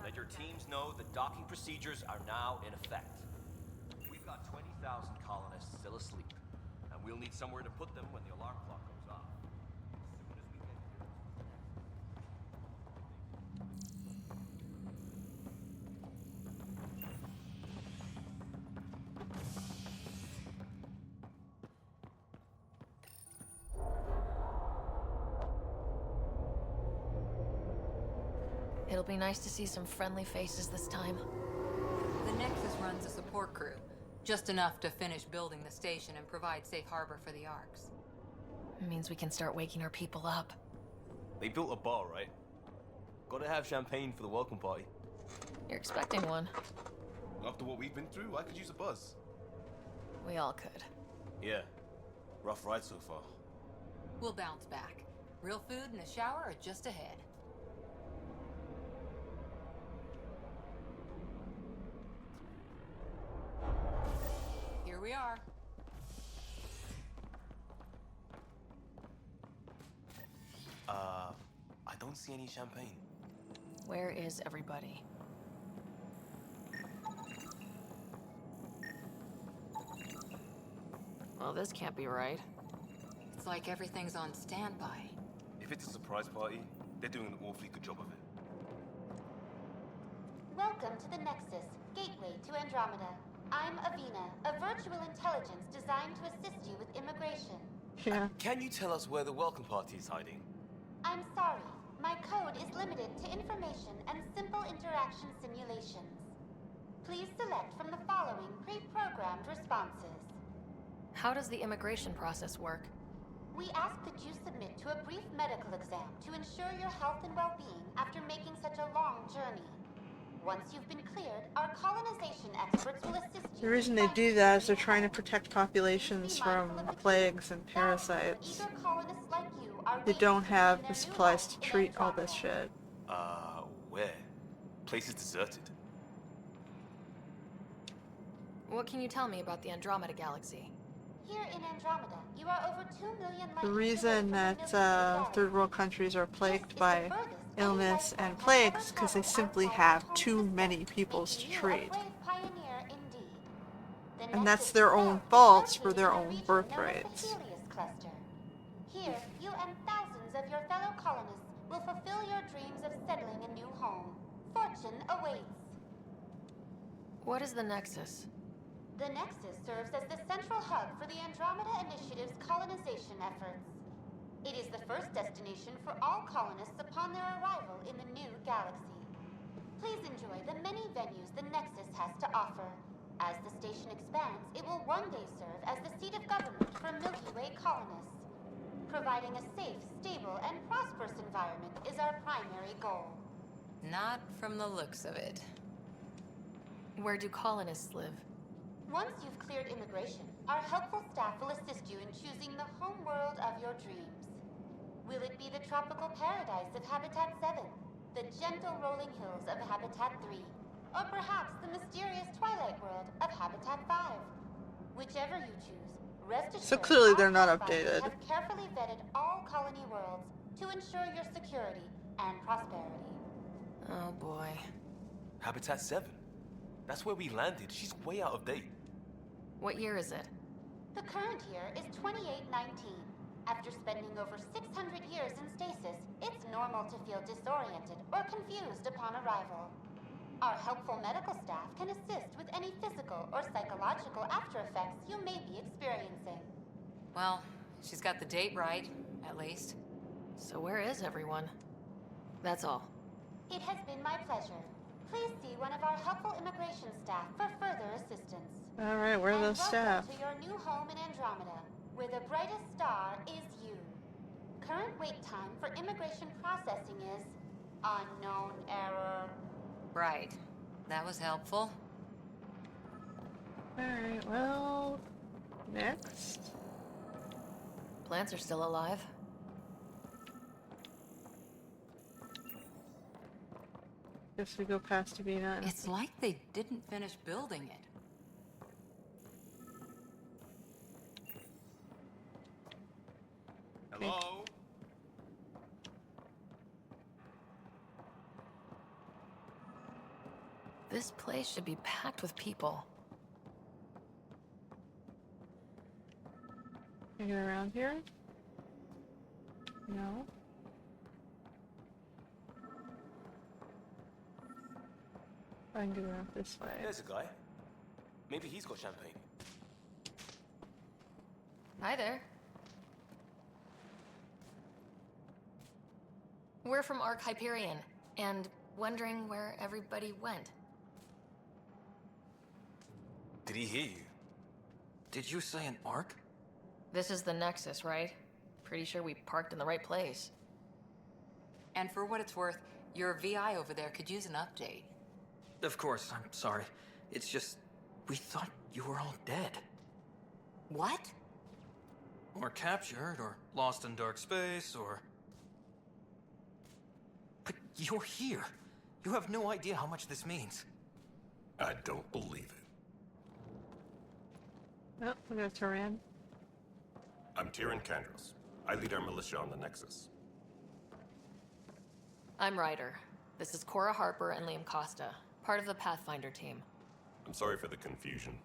Let your teams know the docking procedures are now in effect. We've got 20,000 colonists still asleep, and we'll need somewhere to put them when the alarm clock goes off. As soon as we get here. It'll be nice to see some friendly faces this time. The Nexus runs a support crew. Just enough to finish building the station and provide safe harbor for the Arks. It means we can start waking our people up. They built a bar, right? Gotta have champagne for the welcome party. You're expecting one. After what we've been through, I could use a buzz. We all could. Yeah. Rough ride so far. We'll bounce back. Real food and a shower are just ahead. Here we are. I don't see any champagne. Where is everybody? Well, this can't be right. It's like everything's on standby. If it's a surprise party, they're doing an awfully good job of it. Welcome to the Nexus, gateway to Andromeda. I'm Avina, a virtual intelligence designed to assist you with immigration. Yeah. Can you tell us where the welcome party is hiding? I'm sorry. My code is limited to information and simple interaction simulations. Please select from the following pre-programmed responses. How does the immigration process work? We ask that you submit to a brief medical exam to ensure your health and well-being after making such a long journey. Once you've been cleared, our colonization experts will assist you. The reason they do that is they're trying to protect populations from plagues and parasites. Eager colonists like you are They don't have the supplies to treat all this shit. Where? Place is deserted. What can you tell me about the Andromeda Galaxy? Here in Andromeda, you are over 2 million light The years reason away from that third world countries are plagued by illness and plagues because they simply have too many peoples to treat. pioneer indeed. The And that's Nexus their own itself faults is for their located own in a region birth known as the rates. Helios Cluster. Here, you and thousands of your fellow colonists will fulfill your dreams of settling a new home. Fortune awaits. What is the Nexus? The Nexus serves as the central hub for the Andromeda Initiative's colonization efforts. It is the first destination for all colonists upon their arrival in the new galaxy. Please enjoy the many venues the Nexus has to offer. As the station expands, it will one day serve as the seat of government for Milky Way colonists. Providing a safe, stable, and prosperous environment is our primary goal. Not from the looks of it. Where do colonists live? Once you've cleared immigration, our helpful staff will assist you in choosing the home world of your dreams. Will it be the tropical paradise of Habitat 7, the gentle rolling hills of Habitat 3, or perhaps the mysterious twilight world of Habitat 5? Whichever you choose, rest assured So clearly they're not our pathfinders updated. have carefully vetted all colony worlds to ensure your security and prosperity. Oh boy. Habitat 7. That's where we landed. She's way out of date. What year is it? The current year is 2819. After spending over 600 years in stasis, it's normal to feel disoriented or confused upon arrival. Our helpful medical staff can assist with any physical or psychological after effects you may be experiencing. Well, she's got the date right, at least. So where is everyone? That's all. It has been my pleasure. Please see one of our helpful immigration staff for further assistance. Alright, where are those staff? Welcome to your new home in Andromeda, where the brightest star is you. Current wait time for immigration processing is unknown error. Right. That was helpful. Alright, well, next. Plants are still alive. Guess we go past Davina. It's like they didn't finish building it. Hello? This place should be packed with people. Can I get around here? No. I can get around this way. There's a guy. Maybe he's got champagne. Hi there. We're from Ark Hyperion, and wondering where everybody went. Did he hear you? Did you say an arc? This is the Nexus, right? Pretty sure we parked in the right place. And for what it's worth, your VI over there could use an update. Of course, I'm sorry. It's just, we thought you were all dead. What? Or captured, or lost in dark space, or... But you're here. You have no idea how much this means. I don't believe it. Oh, we got Turan. I'm Tyrion Kandros. I lead our militia on the Nexus. I'm Ryder. This is Cora Harper and Liam Costa, part of the Pathfinder team. I'm sorry for the confusion.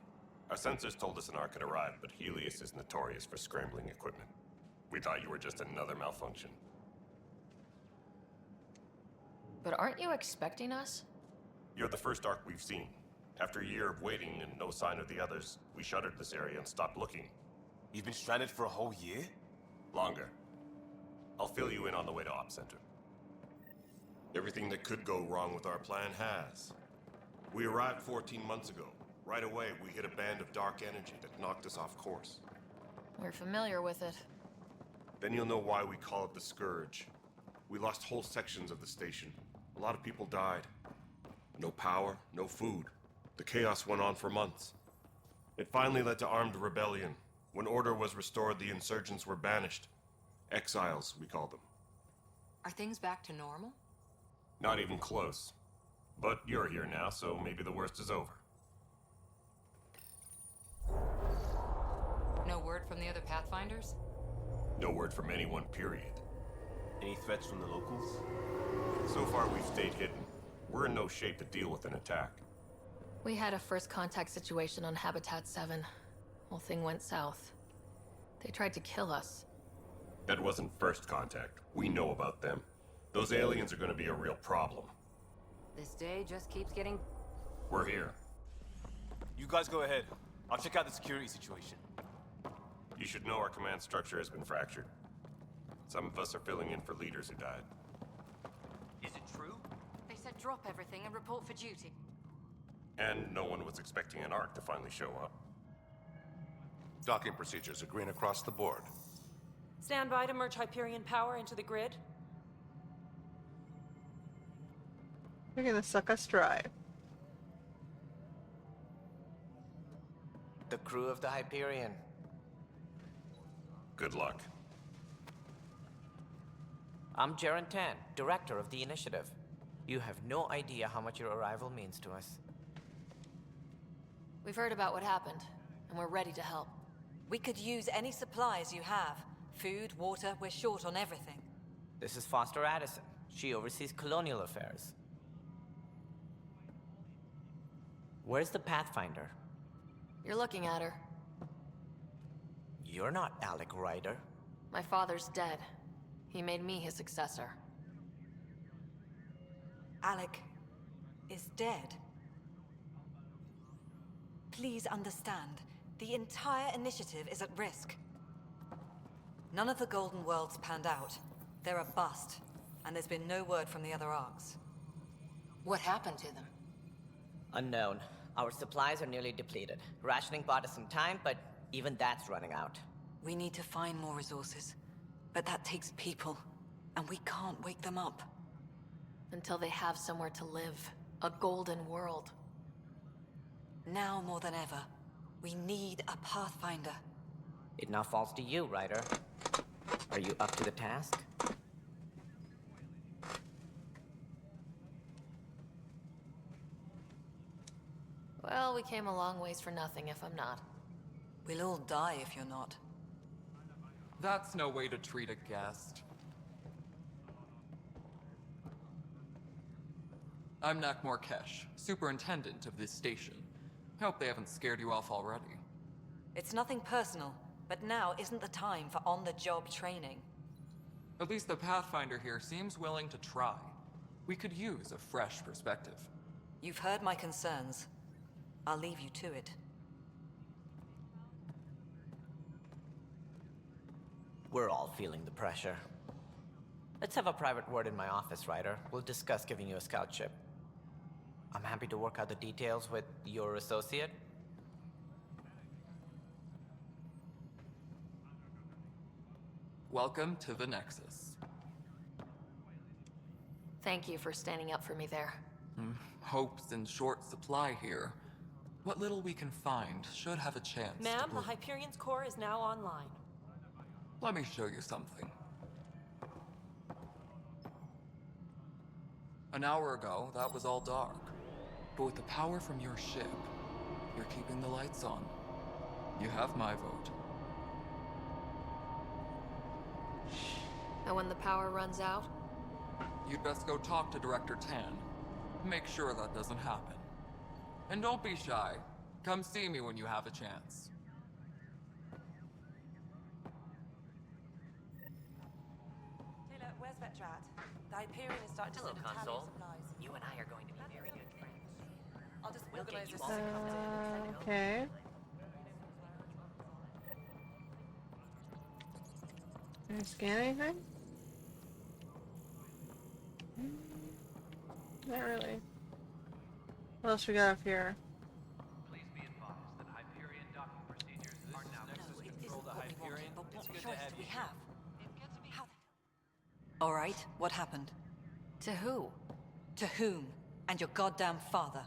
Our sensors told us an Ark had arrived, but Helios is notorious for scrambling equipment. We thought you were just another malfunction. But aren't you expecting us? You're the first Ark we've seen. After a year of waiting and no sign of the others, we shuttered this area and stopped looking. You've been stranded for a whole year? Longer. I'll fill you in on the way to Op Center. Everything that could go wrong with our plan has. We arrived 14 months ago. Right away, we hit a band of dark energy that knocked us off course. We're familiar with it. Then you'll know why we call it the Scourge. We lost whole sections of the station. A lot of people died. No power, no food. The chaos went on for months. It finally led to armed rebellion. When order was restored, the insurgents were banished. Exiles, we call them. Are things back to normal? Not even close. But you're here now, so maybe the worst is over. No word from the other Pathfinders? No word from anyone, period. Any threats from the locals? So far, we've stayed hidden. We're in no shape to deal with an attack. We had a first contact situation on Habitat 7. Whole thing went south. They tried to kill us. That wasn't first contact. We know about them. Those aliens are gonna be a real problem. This day just keeps getting... We're here. You guys go ahead. I'll check out the security situation. You should know our command structure has been fractured. Some of us are filling in for leaders who died. Is it true? They said drop everything and report for duty. And no one was expecting an Ark to finally show up. Docking procedures are green across the board. Stand by to merge Hyperion power into the grid. You're gonna suck us dry. The crew of the Hyperion. Good luck. I'm Jaren Tan, director of the initiative. You have no idea how much your arrival means to us. We've heard about what happened, and we're ready to help. We could use any supplies you have. Food, water, we're short on everything. This is Foster Addison. She oversees colonial affairs. Where's the Pathfinder? You're looking at her. You're not Alec Ryder. My father's dead. He made me his successor. Alec is dead. Please understand, the entire initiative is at risk. None of the Golden Worlds panned out. They're a bust, and there's been no word from the other arcs. What happened to them? Unknown. Our supplies are nearly depleted. Rationing bought us some time, but even that's running out. We need to find more resources, but that takes people, and we can't wake them up. Until they have somewhere to live. A golden world. Now more than ever, we need a Pathfinder. It now falls to you, Ryder. Are you up to the task? Well, we came a long ways for nothing if I'm not. We'll all die if you're not. That's no way to treat a guest. I'm Nak Morkesh, superintendent of this station. Hope they haven't scared you off already. It's nothing personal, but now isn't the time for on-the-job training. At least the Pathfinder here seems willing to try. We could use a fresh perspective. You've heard my concerns. I'll leave you to it. We're all feeling the pressure. Let's have a private word in my office, Ryder. We'll discuss giving you a scout ship. I'm happy to work out the details with your associate. Welcome to the Nexus. Thank you for standing up for me there. Hope's in short supply here. What little we can find should have a chance. Ma'am, the Hyperion's core is now online. Let me show you something. An hour ago, that was all dark. But with the power from your ship, you're keeping the lights on. You have my vote. And when the power runs out? You'd best go talk to Director Tan. Make sure that doesn't happen. And don't be shy. Come see me when you have a chance. Taylor, where's Vetrat? The Hyperion is starting to Hello, send a tally of Console. supplies. You and I are going to be very good friends. I'll just We'll organize get you this. all the content. Okay. Can I scan anything? Not really. What else we got up here? Please be advised that Hyperion docking procedures are now Nexus control to Hyperion. It's good to have you. All right, what happened? To who? To whom? And your goddamn father.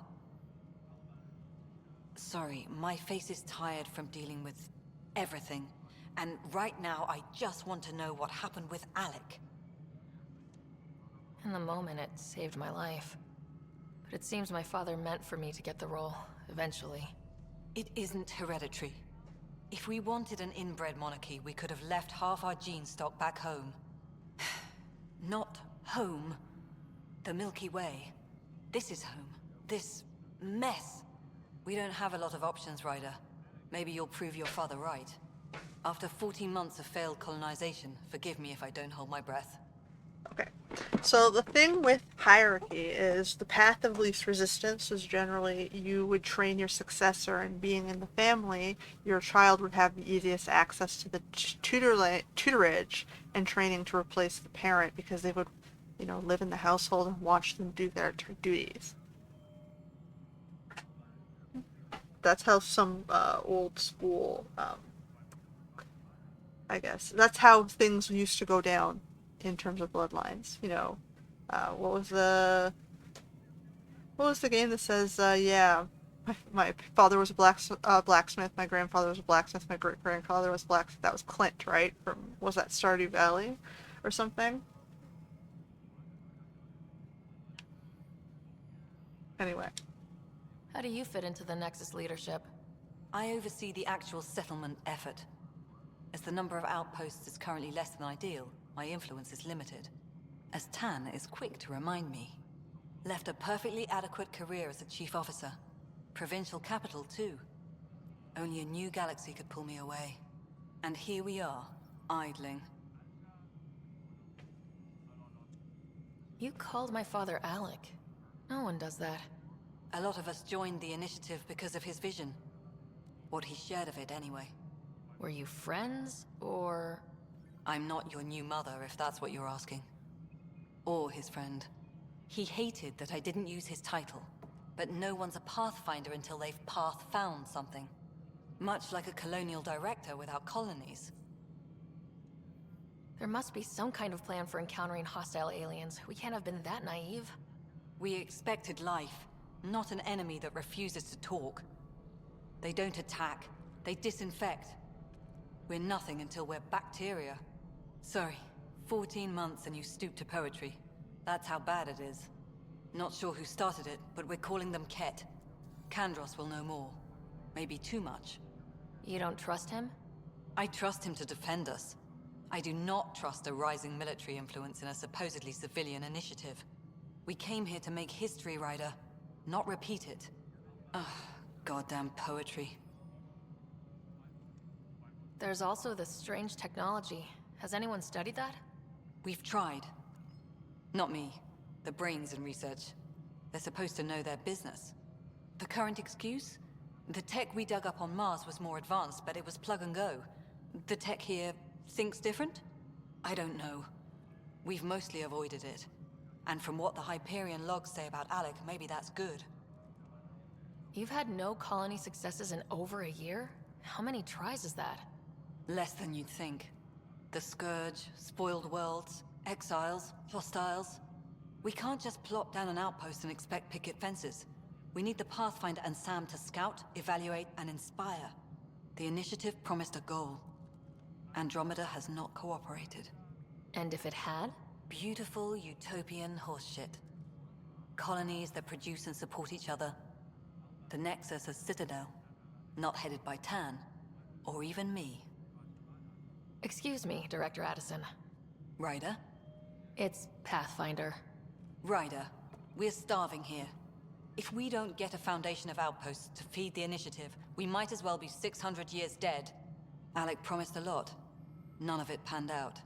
Sorry, my face is tired from dealing with everything. And right now, I just want to know what happened with Alec. In the moment, it saved my life. But it seems my father meant for me to get the role, eventually. It isn't hereditary. If we wanted an inbred monarchy, we could have left half our gene stock back home. Not home. The Milky Way. This is home. This mess. We don't have a lot of options, Ryder. Maybe you'll prove your father right. After 14 months of failed colonization, forgive me if I don't hold my breath. Okay. So the thing with hierarchy is the path of least resistance is generally you would train your successor, and being in the family, your child would have the easiest access to the tutorage and training to replace the parent because they would, live in the household and watch them do their duties. That's how some old school, I guess, that's how things used to go down in terms of bloodlines. What was the game that says, my father was a blacksmith, my grandfather was a blacksmith, my great-grandfather was a blacksmith. That was Clint, right? Was that Stardew Valley or something? Anyway. How do you fit into the Nexus leadership? I oversee the actual settlement effort. As the number of outposts is currently less than ideal, my influence is limited. As Tan is quick to remind me. Left a perfectly adequate career as a chief officer. Provincial capital, too. Only a new galaxy could pull me away. And here we are, idling. You called my father Alec. No one does that. A lot of us joined the initiative because of his vision. What he shared of it, anyway. Were you friends, or...? I'm not your new mother, if that's what you're asking. Or his friend. He hated that I didn't use his title. But no one's a Pathfinder until they've path-found something. Much like a colonial director without colonies. There must be some kind of plan for encountering hostile aliens. We can't have been that naive. We expected life, not an enemy that refuses to talk. They don't attack, they disinfect. We're nothing until we're bacteria. Sorry, 14 months and you stoop to poetry. That's how bad it is. Not sure who started it, but we're calling them Ket. Kandros will know more. Maybe too much. You don't trust him? I trust him to defend us. I do not trust a rising military influence in a supposedly civilian initiative. We came here to make history, Ryder, not repeat it. Ugh, goddamn poetry. There's also this strange technology. Has anyone studied that? We've tried. Not me. The brains in research. They're supposed to know their business. The current excuse? The tech we dug up on Mars was more advanced, but it was plug and go. The tech here thinks different? I don't know. We've mostly avoided it. And from what the Hyperion logs say about Alec, maybe that's good. You've had no colony successes in over a year? How many tries is that? Less than you'd think. The Scourge, spoiled worlds, exiles, hostiles. We can't just plop down an outpost and expect picket fences. We need the Pathfinder and Sam to scout, evaluate, and inspire. The initiative promised a goal. Andromeda has not cooperated. And if it had? Beautiful utopian horseshit. Colonies that produce and support each other. The Nexus as Citadel. Not headed by Tan. Or even me. Excuse me, Director Addison. Ryder? It's Pathfinder. Ryder, we're starving here. If we don't get a foundation of outposts to feed the initiative, we might as well be 600 years dead. Alec promised a lot. None of it panned out.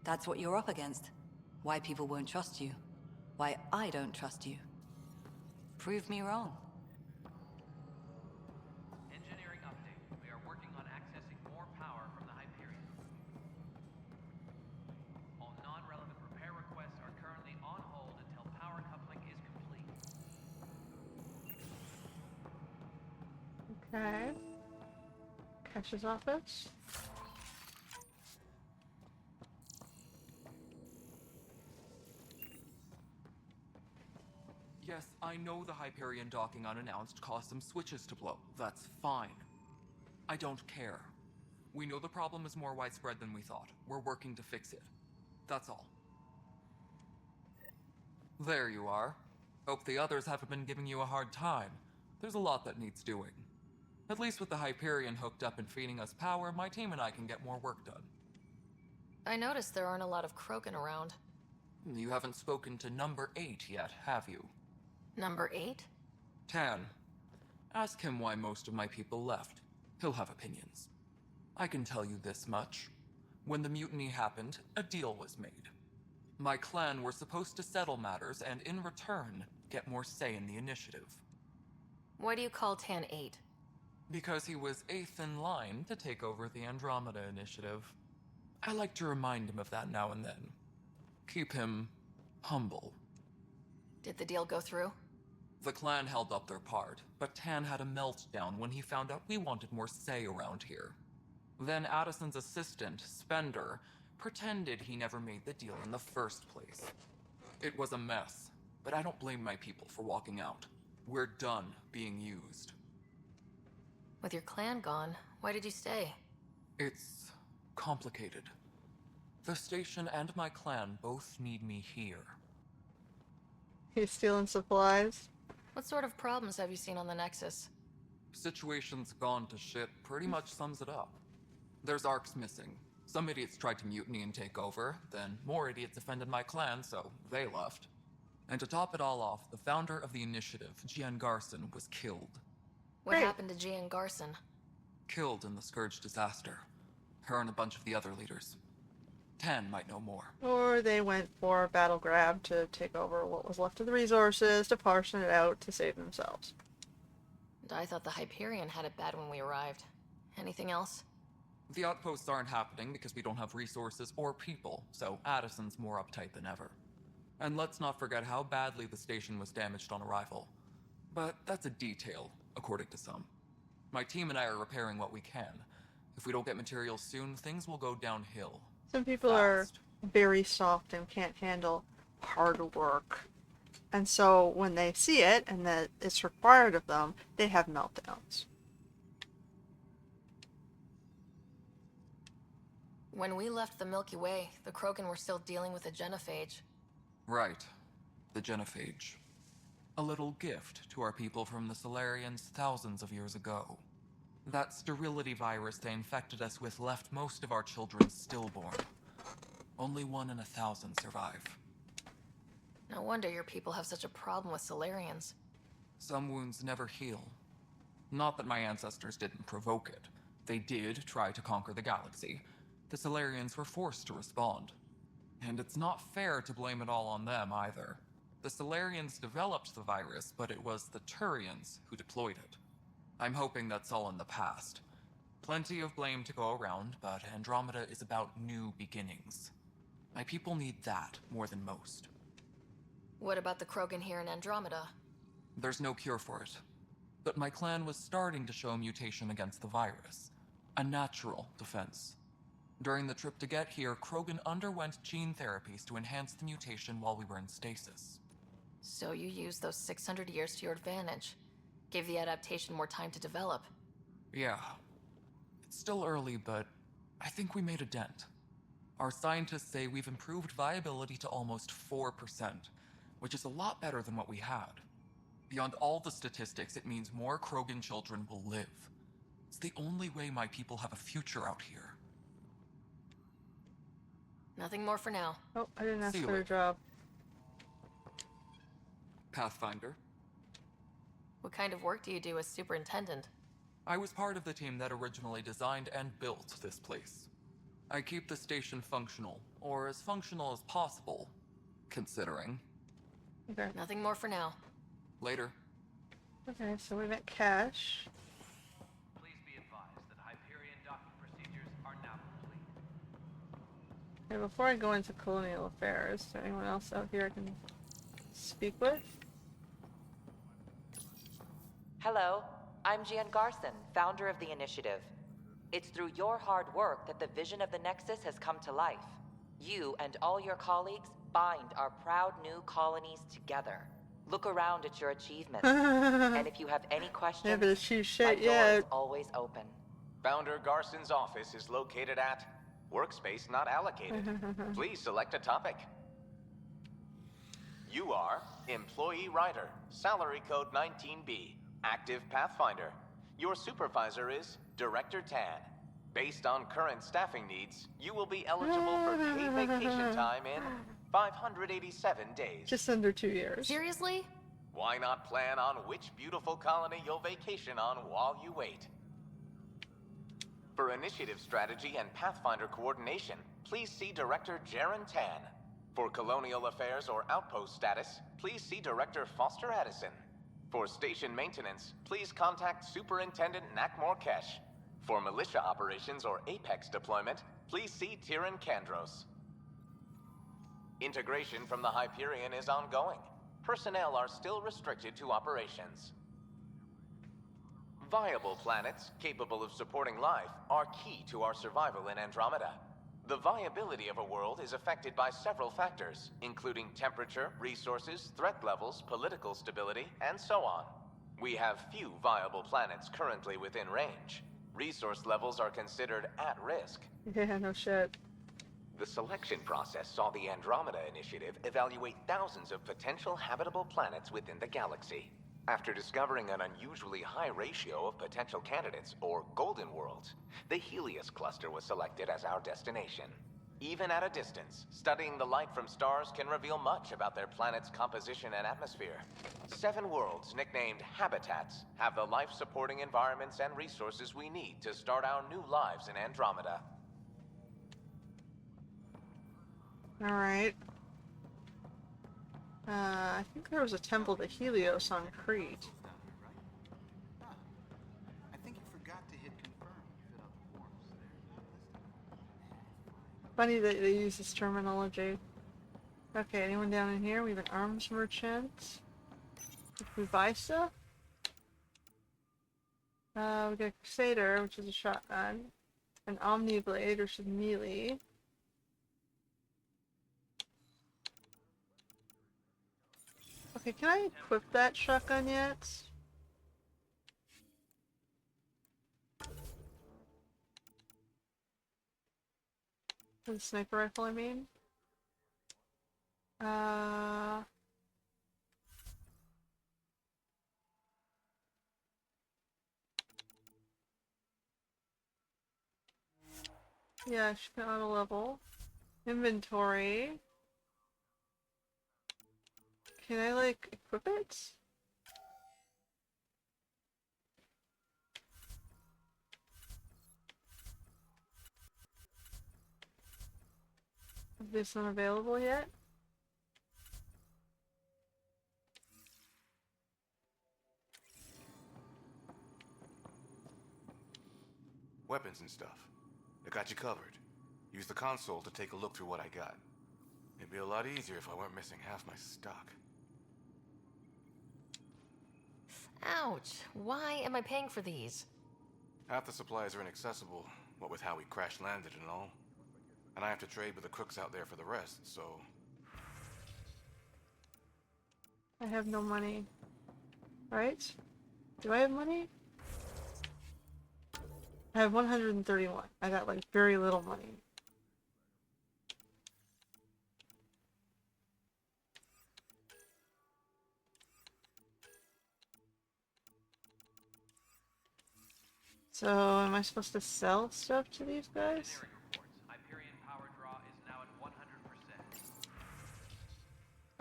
That's what you're up against. Why people won't trust you. Why I don't trust you. Prove me wrong. Engineering update. We are working on accessing more power from the Hyperion. All non-relevant repair requests are currently on hold until power coupling is complete. Okay. Cash's office. Yes, I know the Hyperion docking unannounced caused some switches to blow. That's fine. I don't care. We know the problem is more widespread than we thought. We're working to fix it. That's all. There you are. Hope the others haven't been giving you a hard time. There's a lot that needs doing. At least with the Hyperion hooked up and feeding us power, my team and I can get more work done. I noticed there aren't a lot of Krogan around. You haven't spoken to number 8 yet, have you? Number 8? Tan. Ask him why most of my people left. He'll have opinions. I can tell you this much. When the mutiny happened, a deal was made. My clan were supposed to settle matters and, in return, get more say in the initiative. Why do you call Tan 8? Because he was 8th in line to take over the Andromeda initiative. I like to remind him of that now and then. Keep him humble. Did the deal go through? The clan held up their part, but Tan had a meltdown when he found out we wanted more say around here. Then Addison's assistant, Spender, pretended he never made the deal in the first place. It was a mess, but I don't blame my people for walking out. We're done being used. With your clan gone, why did you stay? It's complicated. The station and my clan both need me here. He's stealing supplies. What sort of problems have you seen on the Nexus? Situation's gone to shit pretty much sums it up. There's arcs missing. Some idiots tried to mutiny and take over, then more idiots offended my clan, so they left. And to top it all off, the founder of the initiative, Gian Garson, was killed. What happened to Gian Garson? Killed in the Scourge disaster. Her and a bunch of the other leaders. Tan might know more. Or they went for a battle grab to take over what was left of the resources, to portion it out to save themselves. I thought the Hyperion had it bad when we arrived. Anything else? The outposts aren't happening because we don't have resources or people, so Addison's more uptight than ever. And let's not forget how badly the station was damaged on arrival. But that's a detail, according to some. My team and I are repairing what we can. If we don't get materials soon, things will go downhill. Some people are very soft and can't handle hard work. And so when they see it and that it's required of them, they have meltdowns. When we left the Milky Way, the Krogan were still dealing with a genophage. Right. The genophage. A little gift to our people from the Solarians thousands of years ago. That sterility virus they infected us with left most of our children stillborn. Only 1 in 1,000 survive. No wonder your people have such a problem with Solarians. Some wounds never heal. Not that my ancestors didn't provoke it. They did try to conquer the galaxy. The Solarians were forced to respond. And it's not fair to blame it all on them either. The Solarians developed the virus, but it was the Turians who deployed it. I'm hoping that's all in the past. Plenty of blame to go around, but Andromeda is about new beginnings. My people need that more than most. What about the Krogan here in Andromeda? There's no cure for it. But my clan was starting to show mutation against the virus. A natural defense. During the trip to get here, Krogan underwent gene therapies to enhance the mutation while we were in stasis. So you used those 600 years to your advantage. Gave the adaptation more time to develop. Yeah. It's still early, but I think we made a dent. Our scientists say we've improved viability to almost 4%, which is a lot better than what we had. Beyond all the statistics, it means more Krogan children will live. It's the only way my people have a future out here. Nothing more for now. Oh, I didn't ask See you for a later. job. Pathfinder. What kind of work do you do as superintendent? I was part of the team that originally designed and built this place. I keep the station functional, or as functional as possible, considering. Okay. Nothing more for now. Later. Okay, so we met Cash. Please be advised that Hyperion docking procedures are now complete. Okay, before I go into colonial affairs, is there anyone else out here I can speak with? Hello, I'm Gian Garson, founder of the Initiative. It's through your hard work that the vision of the Nexus has come to life. You and all your colleagues bind our proud new colonies together. Look around at your achievements, and if you have any questions, Never achieved my shit door is yet. always open. Founder Garson's office is located at Workspace Not Allocated. Please select a topic. You are Employee Writer, Salary Code 19B, Active Pathfinder. Your supervisor is Director Tan. Based on current staffing needs, you will be eligible for paid vacation time in 587 days. Just under 2 years. Seriously? Why not plan on which beautiful colony you'll vacation on while you wait? For initiative strategy and Pathfinder coordination, please see Director Jaren Tan. For colonial affairs or outpost status, please see Director Foster Addison. For station maintenance, please contact Superintendent Nakmor Kesh. For militia operations or Apex deployment, please see Tyran Kandros. Integration from the Hyperion is ongoing. Personnel are still restricted to operations. Viable planets capable of supporting life are key to our survival in Andromeda. The viability of a world is affected by several factors, including temperature, resources, threat levels, political stability, and so on. We have few viable planets currently within range. Resource levels are considered at risk. Yeah, no shit. The selection process saw the Andromeda Initiative evaluate thousands of potential habitable planets within the galaxy. After discovering an unusually high ratio of potential candidates, or golden worlds, the Helios cluster was selected as our destination. Even at a distance, studying the light from stars can reveal much about their planet's composition and atmosphere. 7 worlds, nicknamed habitats, have the life-supporting environments and resources we need to start our new lives in Andromeda. Alright. I think there was a temple to Helios on Crete. I think you forgot to hit confirm to fill out the forms. Funny that they use this terminology. Okay, anyone down in here? We have an arms merchant. If we buy stuff? We got a Crusader, which is a shotgun. An Omni Blade, which is melee. Okay, can I equip that shotgun yet? The sniper rifle, I mean. Yeah, she can auto level. Inventory. Can I, like, equip it? Is this not available yet? Weapons and stuff. I got you covered. Use the console to take a look through what I got. It'd be a lot easier if I weren't missing half my stock. Ouch. Why am I paying for these? Half the supplies are inaccessible, what with how we crash-landed and all. And I have to trade with the crooks out there for the rest, so... I have no money. Right? Do I have money? I have 131. I got, like, very little money. So, am I supposed to sell stuff to these guys? Hyperion power draw is now at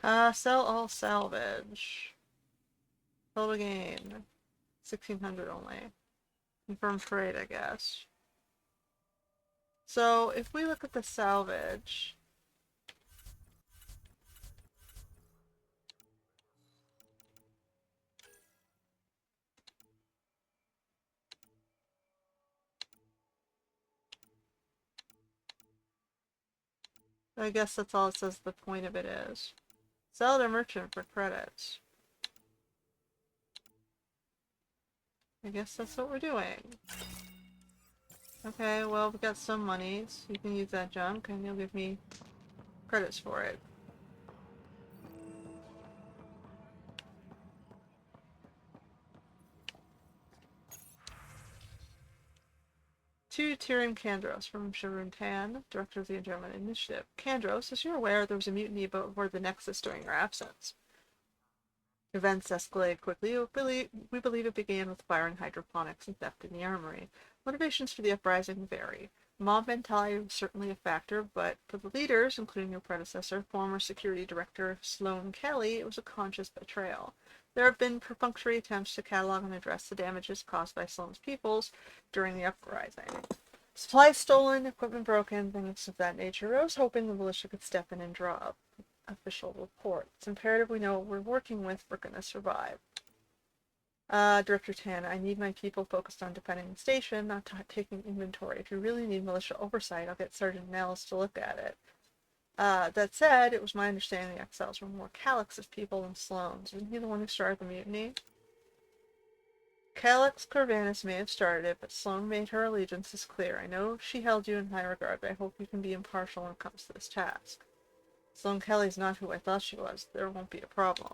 100%. Sell all salvage. Total gain. 1,600 only. Confirm trade, I guess. So, if we look at the salvage... I guess that's all it says the point of it is. Sell to merchant for credits. I guess that's what we're doing. Okay, well, we got some monies. You can use that junk and you'll give me credits for it. To Tyrion Kandros from Sharon Tan, Director of the Andromeda Initiative. Kandros, as you're aware, there was a mutiny aboard the Nexus during your absence. Events escalated quickly. We believe it began with firing hydroponics and theft in the armory. Motivations for the uprising vary. Mob mentality was certainly a factor, but for the leaders, including your predecessor, former security director Sloan Kelly, it was a conscious betrayal. There have been perfunctory attempts to catalog and address the damages caused by Sloan's peoples during the uprising. Supplies stolen, equipment broken, things of that nature. I was hoping the militia could step in and draw up official report. It's imperative we know what we're working with if we're going to survive. Director Tan, I need my people focused on defending the station, not taking inventory. If you really need militia oversight, I'll get Sergeant Nels to look at it. That said, it was my understanding the Exiles were more Calix's people than Sloane's. Isn't he the one who started the mutiny? Calix Corvinus may have started it, but Sloane made her allegiances clear. I know she held you in high regard, but I hope you can be impartial when it comes to this task. Sloane Kelly's not who I thought she was. There won't be a problem.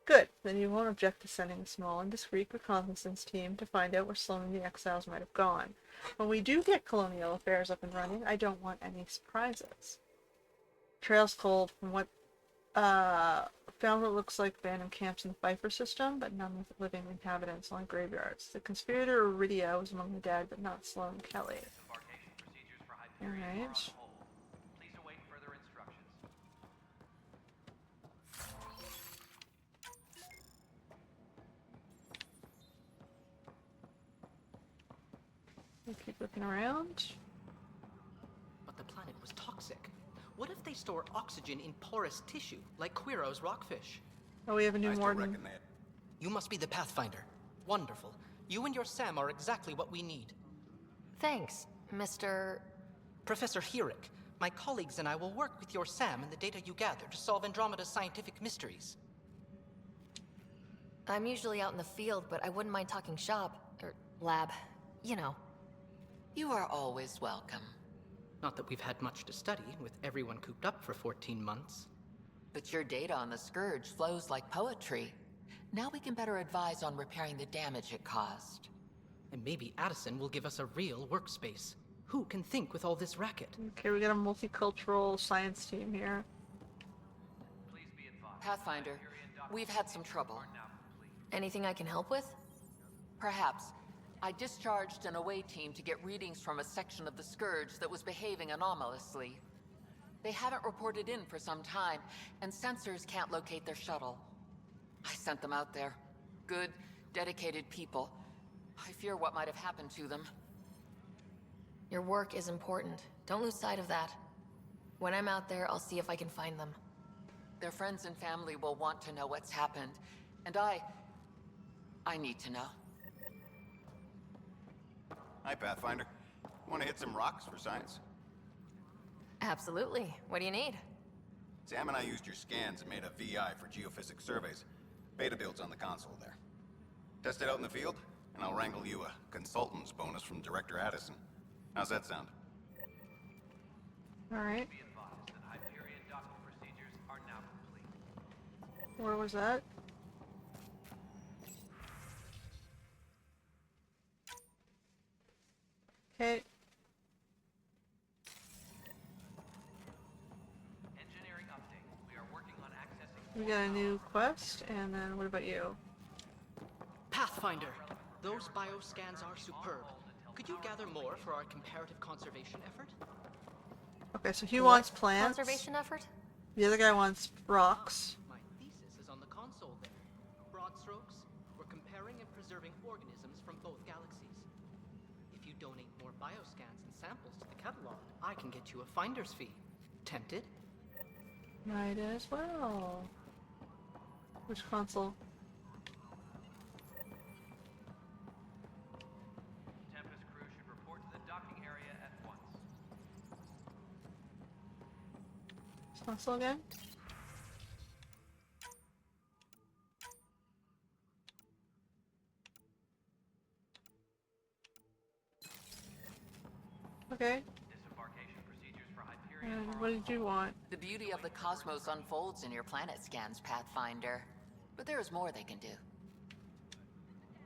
Good. Then you won't object to sending a small and discreet reconnaissance team to find out where Sloane and the Exiles might have gone. When we do get Colonial Affairs up and running, I don't want any surprises. Trail's cold from what, found what looks like abandoned camps in the Pfeiffer system, but none with living inhabitants, only graveyards. The conspirator Iridia was among the dead, but not Sloane Kelly. Alright. Please await further instructions. We'll keep looking around. But the planet was toxic. What if they store oxygen in porous tissue, like Quiro's rockfish? Oh, we have a new warden. You must be the Pathfinder. Wonderful. You and your Sam are exactly what we need. Thanks, Mr. Professor Herrick. My colleagues and I will work with your Sam and the data you gather to solve Andromeda's scientific mysteries. I'm usually out in the field, but I wouldn't mind talking shop, or lab, you know. You are always welcome. Not that we've had much to study, with everyone cooped up for 14 months. But your data on the Scourge flows like poetry. Now we can better advise on repairing the damage it caused. And maybe Addison will give us a real workspace. Who can think with all this racket? Okay, we got a multicultural science team here. Pathfinder, we've had some trouble. Anything I can help with? Perhaps. I discharged an away team to get readings from a section of the Scourge that was behaving anomalously. They haven't reported in for some time, and sensors can't locate their shuttle. I sent them out there. Good, dedicated people. I fear what might have happened to them. Your work is important. Don't lose sight of that. When I'm out there, I'll see if I can find them. Their friends and family will want to know what's happened, and I need to know. Hi, Pathfinder. Want to hit some rocks for science? Absolutely. What do you need? Sam and I used your scans and made a VI for geophysics surveys. Beta builds on the console there. Test it out in the field, and I'll wrangle you a consultant's bonus from Director Addison. How's that sound? Alright. Where was that? Okay. Engineering update. We are working on accessing. We got a new quest, and then what about you? Pathfinder, those bioscans are superb. Could you gather more for our comparative conservation effort? Okay, so he wants What plants. conservation effort? The other guy wants rocks. My thesis is on the console there. Broad strokes, we're comparing and preserving organisms from both galaxies. If you donate more bioscans and samples to the catalog, I can get you a finder's fee. Tempted? Might as well. Which console? Tempest crew should report to the docking area at once. This console again? Okay. Disembarkation procedures for Hyperion. And what did you want? The beauty of the cosmos unfolds in your planet scans, Pathfinder. But there is more they can do.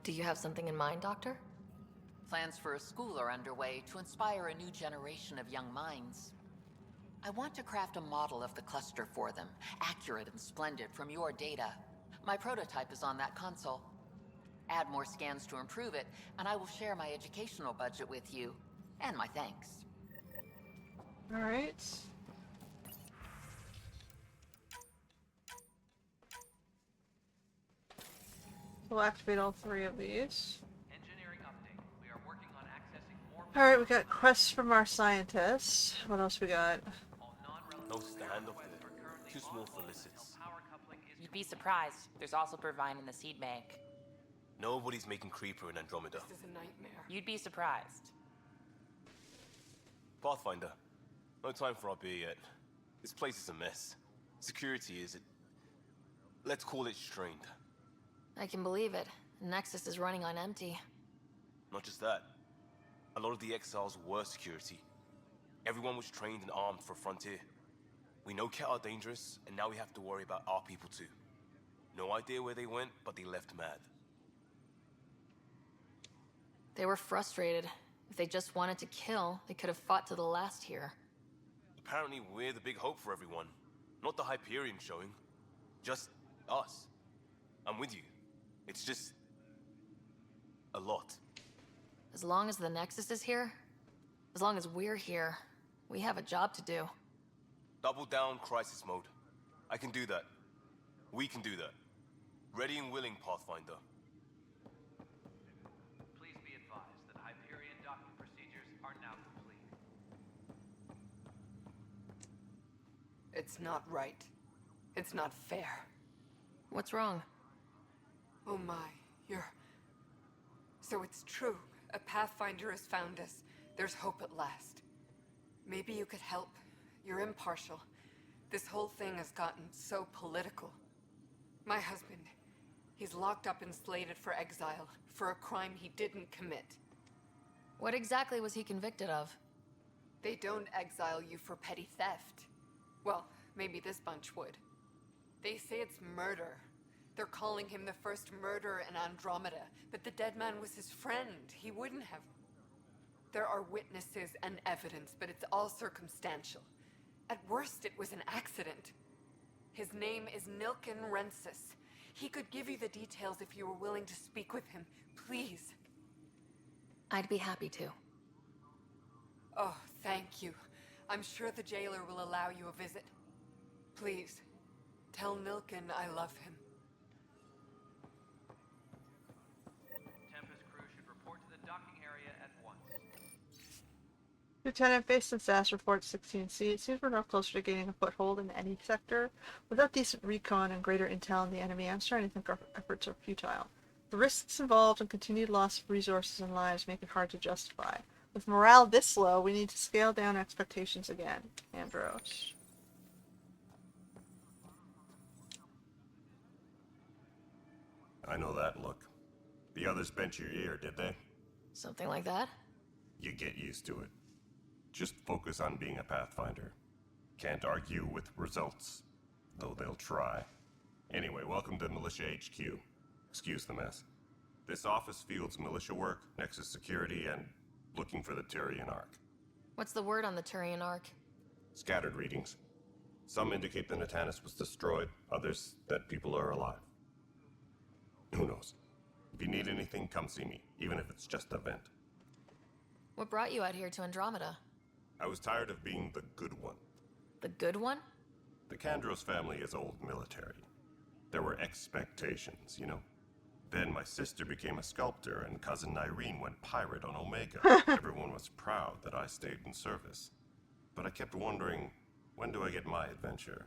Do you have something in mind, Doctor? Plans for a school are underway to inspire a new generation of young minds. I want to craft a model of the cluster for them, accurate and splendid from your data. My prototype is on that console. Add more scans to improve it, and I will share my educational budget with you. And my thanks. Alright. We'll activate all three of these. Engineering update. We are working on accessing more. Alright, we got quests from our scientists. What else we got? No stand up there. Too small for lizards. You'd be surprised. There's also Purvine in the seed bank. Nobody's making Creeper in Andromeda. This is a nightmare. You'd be surprised. Pathfinder, no time for our beer yet. This place is a mess. Security is it. Let's call it strained. I can believe it. Nexus is running on empty. Not just that. A lot of the exiles were security. Everyone was trained and armed for Frontier. We know Cat are dangerous, and now we have to worry about our people too. No idea where they went, but they left mad. They were frustrated. If they just wanted to kill, they could have fought to the last here. Apparently we're the big hope for everyone. Not the Hyperion showing. Just us. I'm with you. It's just... a lot. As long as the Nexus is here, as long as we're here, we have a job to do. Double down crisis mode. I can do that. We can do that. Ready and willing, Pathfinder. Please be advised that Hyperion docking procedures are now complete. It's not right. It's not fair. What's wrong? Oh my, you're... So it's true. A Pathfinder has found us. There's hope at last. Maybe you could help. You're impartial. This whole thing has gotten so political. My husband, he's locked up and slated for exile for a crime he didn't commit. What exactly was he convicted of? They don't exile you for petty theft. Well, maybe this bunch would. They say it's murder. They're calling him the first murderer in Andromeda, but the dead man was his friend. He wouldn't have. There are witnesses and evidence, but it's all circumstantial. At worst, it was an accident. His name is Nilken Rensis. He could give you the details if you were willing to speak with him. Please. I'd be happy to. Oh, thank you. I'm sure the jailer will allow you a visit. Please, tell Nilken I love him. Tempest crew should report to the docking area at once. Lieutenant, based on SAS report 16C, it seems we're no closer to gaining a foothold in any sector. Without decent recon and greater intel on the enemy, I'm starting to think our efforts are futile. The risks involved and continued loss of resources and lives make it hard to justify. With morale this low, we need to scale down expectations again. Andros. I know that look. The others bent your ear, did they? Something like that? You get used to it. Just focus on being a Pathfinder. Can't argue with results, though they'll try. Anyway, welcome to Militia HQ. Excuse the mess. This office fields militia work, Nexus security, and looking for the Turian Ark. What's the word on the Turian Ark? Scattered readings. Some indicate the Natanus was destroyed, others that people are alive. Who knows? If you need anything, come see me, even if it's just a vent. What brought you out here to Andromeda? I was tired of being the good one. The good one? The Kandros family is old military. There were expectations, you know? Then my sister became a sculptor and cousin Native-Rin went pirate on Omega. Everyone was proud that I stayed in service. But I kept wondering, when do I get my adventure?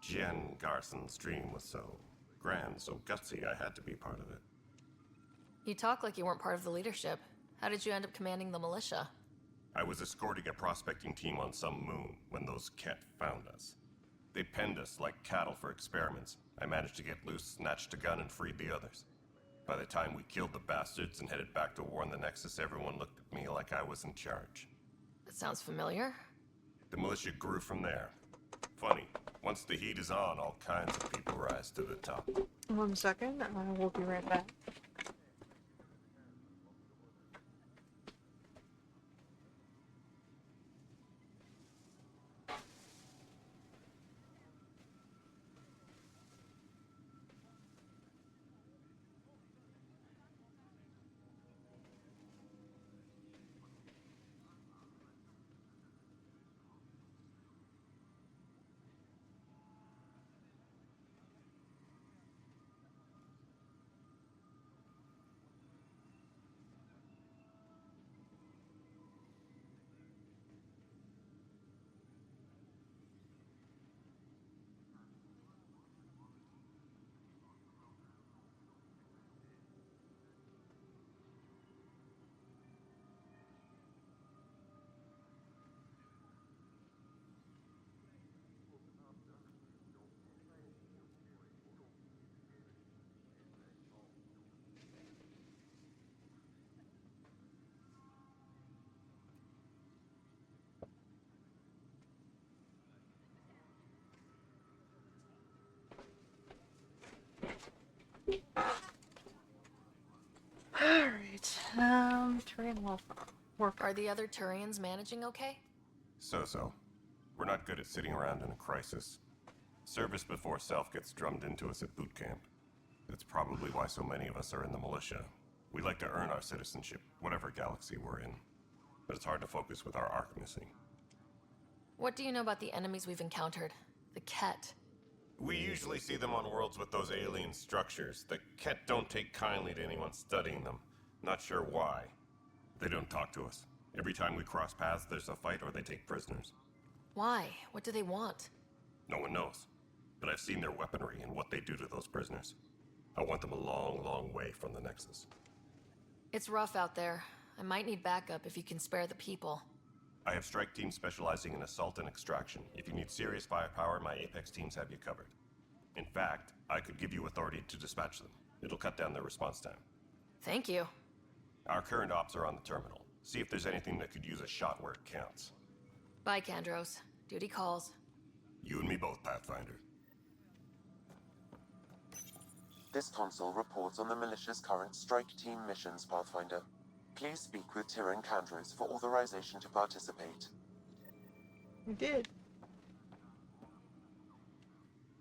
Jian Garson's dream was so grand, so gutsy, I had to be part of it. You talk like you weren't part of the leadership. How did you end up commanding the militia? I was escorting a prospecting team on some moon when those Ket found us. They penned us like cattle for experiments. I managed to get loose, snatched a gun, and freed the others. By the time we killed the bastards and headed back to warn the Nexus, everyone looked at me like I was in charge. That sounds familiar. The militia grew from there. Funny, once the heat is on, all kinds of people rise to the top. 1 second, I will be right back. Alright, Turian work. Are the other Turians managing okay? So-so. We're not good at sitting around in a crisis. Service before self gets drummed into us at boot camp. That's probably why so many of us are in the militia. We like to earn our citizenship, whatever galaxy we're in. But it's hard to focus with our arc missing. What do you know about the enemies we've encountered? The Ket? We usually see them on worlds with those alien structures. The Ket don't take kindly to anyone studying them. Not sure why. They don't talk to us. Every time we cross paths, there's a fight or they take prisoners. Why? What do they want? No one knows. But I've seen their weaponry and what they do to those prisoners. I want them a long, long way from the Nexus. It's rough out there. I might need backup if you can spare the people. I have strike teams specializing in assault and extraction. If you need serious firepower, my Apex teams have you covered. In fact, I could give you authority to dispatch them. It'll cut down their response time. Thank you. Our current ops are on the terminal. See if there's anything that could use a shot where it counts. Bye, Kandros. Duty calls. You and me both, Pathfinder. This console reports on the militia's current strike team missions, Pathfinder. Please speak with Tyrion Kandros for authorization to participate. We did.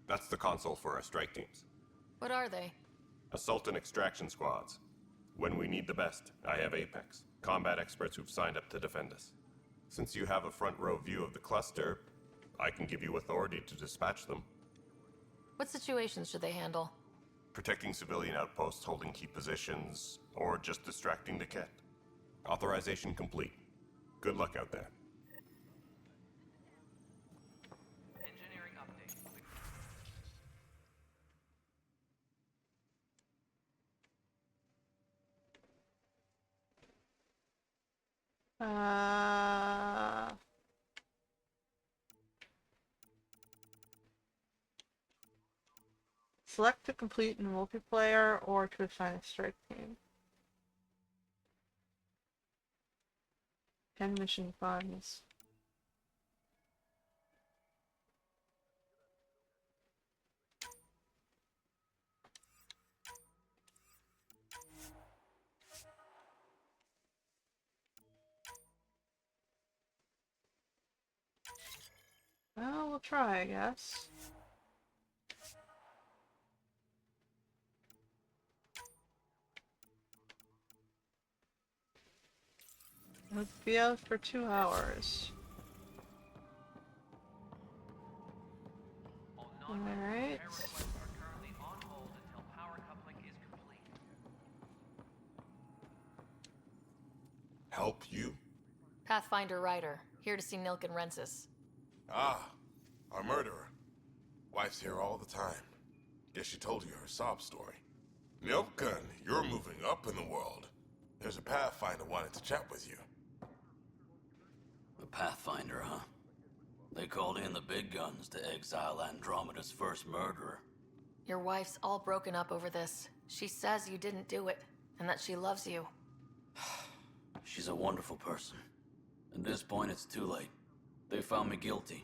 That's the console for our strike teams. What are they? Assault and extraction squads. When we need the best, I have Apex, combat experts who've signed up to defend us. Since you have a front row view of the cluster, I can give you authority to dispatch them. What situations should they handle? Protecting civilian outposts, holding key positions, or just distracting the Ket. Authorization complete. Good luck out there. Engineering update. Select to complete in multiplayer or to assign a strike team. 10 mission funds. Well, we'll try, I guess. Let's be out for 2 hours. Alright. Help you? Pathfinder Ryder, here to see Nilken Rensis. Ah, our murderer. Wife's here all the time. Guess she told you her sob story. Nilken, you're moving up in the world. There's a Pathfinder wanted to chat with you. The Pathfinder, huh? They called in the big guns to exile Andromeda's first murderer. Your wife's all broken up over this. She says you didn't do it, and that she loves you. She's a wonderful person. At this point, it's too late. They found me guilty.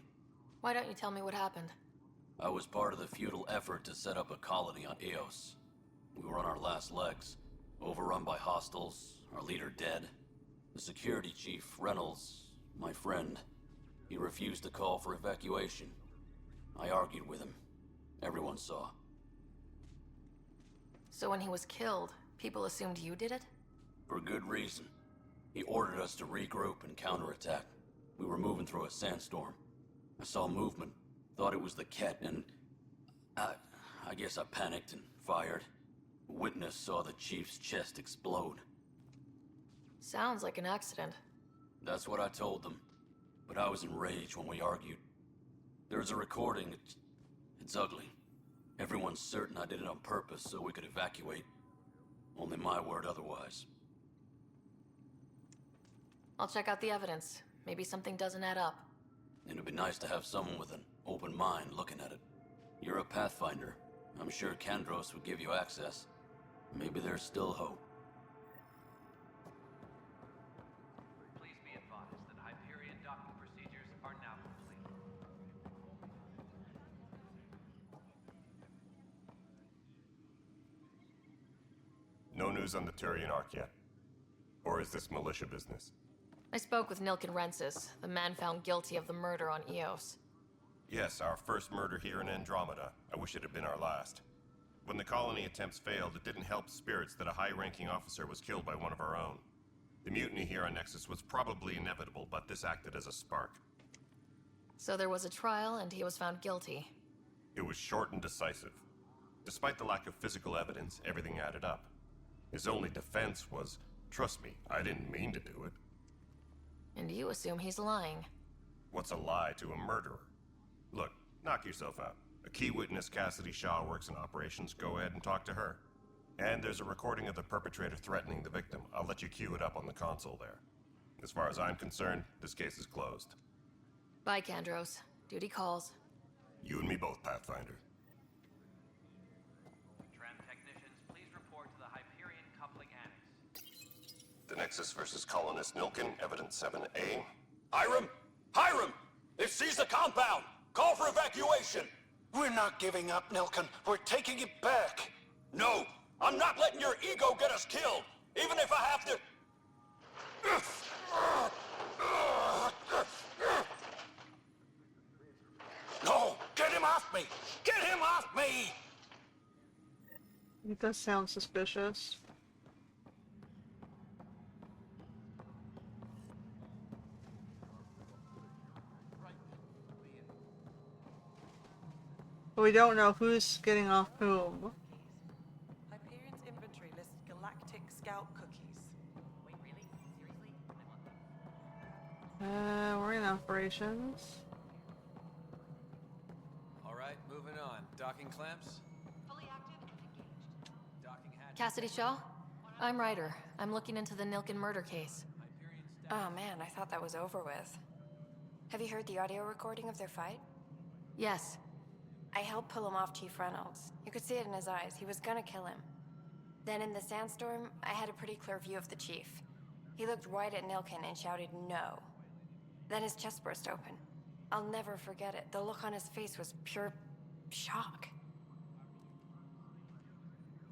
Why don't you tell me what happened? I was part of the futile effort to set up a colony on Eos. We were on our last legs, overrun by hostiles, our leader dead. The security chief, Reynolds, my friend, he refused to call for evacuation. I argued with him. Everyone saw. So when he was killed, people assumed you did it? For good reason. He ordered us to regroup and counterattack. We were moving through a sandstorm. I saw movement, thought it was the Ket, and I guess I panicked and fired. A witness saw the chief's chest explode. Sounds like an accident. That's what I told them. But I was enraged when we argued. There's a recording. It's ugly. Everyone's certain I did it on purpose so we could evacuate. Only my word otherwise. I'll check out the evidence. Maybe something doesn't add up. It'd be nice to have someone with an open mind looking at it. You're a Pathfinder. I'm sure Kandros would give you access. Maybe there's still hope. Please be advised that Hyperion docking procedures are now complete. No news on the Turian Ark yet? Or is this militia business? I spoke with Nilken Rensis, the man found guilty of the murder on Eos. Yes, our first murder here in Andromeda. I wish it had been our last. When the colony attempts failed, it didn't help spirits that a high-ranking officer was killed by one of our own. The mutiny here on Nexus was probably inevitable, but this acted as a spark. So there was a trial, and he was found guilty. It was short and decisive. Despite the lack of physical evidence, everything added up. His only defense was, trust me, I didn't mean to do it. And you assume he's lying. What's a lie to a murderer? Look, knock yourself out. A key witness, Cassidy Shaw, works in operations. Go ahead and talk to her. And there's a recording of the perpetrator threatening the victim. I'll let you cue it up on the console there. As far as I'm concerned, this case is closed. Bye, Kandros. Duty calls. You and me both, Pathfinder. Tram technicians, please report to the Hyperion coupling annex. The Nexus versus colonist Nilken, evidence 7A. Hiram! Hiram! They've seized the compound! Call for evacuation! We're not giving up, Nilken. We're taking it back. No! I'm not letting your ego get us killed! Even if I have to... No! Get him off me! Get him off me! It does sound suspicious. But we don't know who's getting off whom. Hyperion's inventory lists galactic scout cookies. Wait, really? Seriously? I want them. We're in operations. Alright, moving on. Docking clamps? Fully active and engaged. Docking hatch. Cassidy Shaw? I'm Ryder. I'm looking into the Nilken murder case. Oh man, I thought that was over with. Have you heard the audio recording of their fight? Yes. I helped pull him off Chief Reynolds. You could see it in his eyes. He was gonna kill him. Then in the sandstorm, I had a pretty clear view of the Chief. He looked right at Nilken and shouted no. Then his chest burst open. I'll never forget it. The look on his face was pure shock.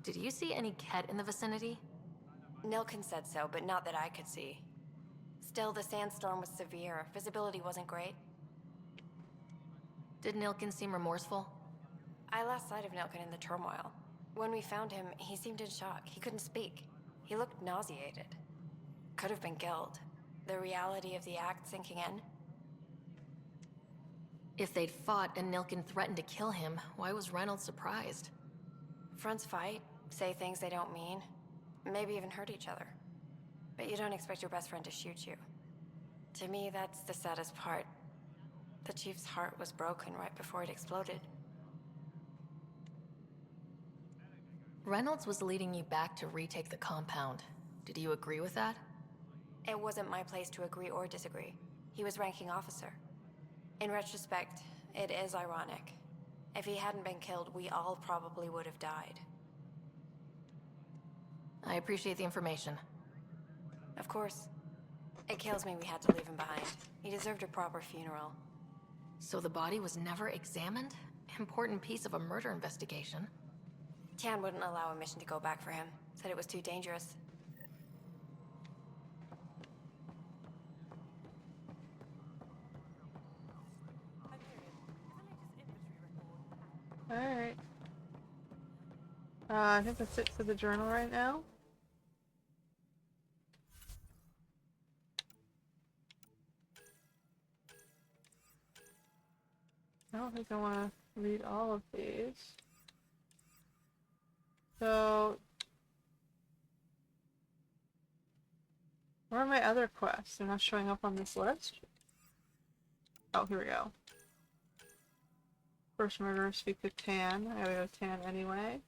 Did you see any Ket in the vicinity? Nilken said so, but not that I could see. Still, the sandstorm was severe. Visibility wasn't great. Did Nilken seem remorseful? I lost sight of Nilken in the turmoil. When we found him, he seemed in shock. He couldn't speak. He looked nauseated. Could have been guilt. The reality of the act sinking in. If they'd fought and Nilken threatened to kill him, why was Reynolds surprised? Fronts fight, say things they don't mean, maybe even hurt each other. But you don't expect your best friend to shoot you. To me, that's the saddest part. The Chief's heart was broken right before it exploded. Reynolds was leading you back to retake the compound. Did you agree with that? It wasn't my place to agree or disagree. He was ranking officer. In retrospect, it is ironic. If he hadn't been killed, we all probably would have died. I appreciate the information. Of course. It kills me we had to leave him behind. He deserved a proper funeral. So the body was never examined? Important piece of a murder investigation. Tian wouldn't allow a mission to go back for him. Said it was too dangerous. Alright. I think that's it for the journal right now. I don't think I want to read all of these. So, where are my other quests? They're not showing up on this list. Oh, here we go. First murder, speak with Tan. I gotta go to Tan anyway.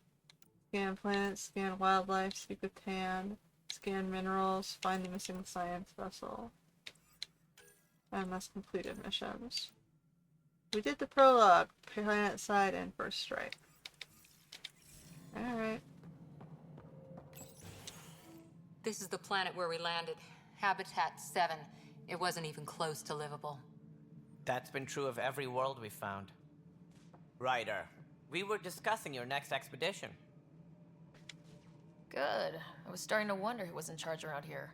Scan planets, scan wildlife, speak with Tan. Scan minerals, find the missing science vessel. And that's completed missions. We did the prologue, planet side, and first strike. Alright. This is the planet where we landed. Habitat 7. It wasn't even close to livable. That's been true of every world we found. Ryder, we were discussing your next expedition. Good. I was starting to wonder who was in charge around here.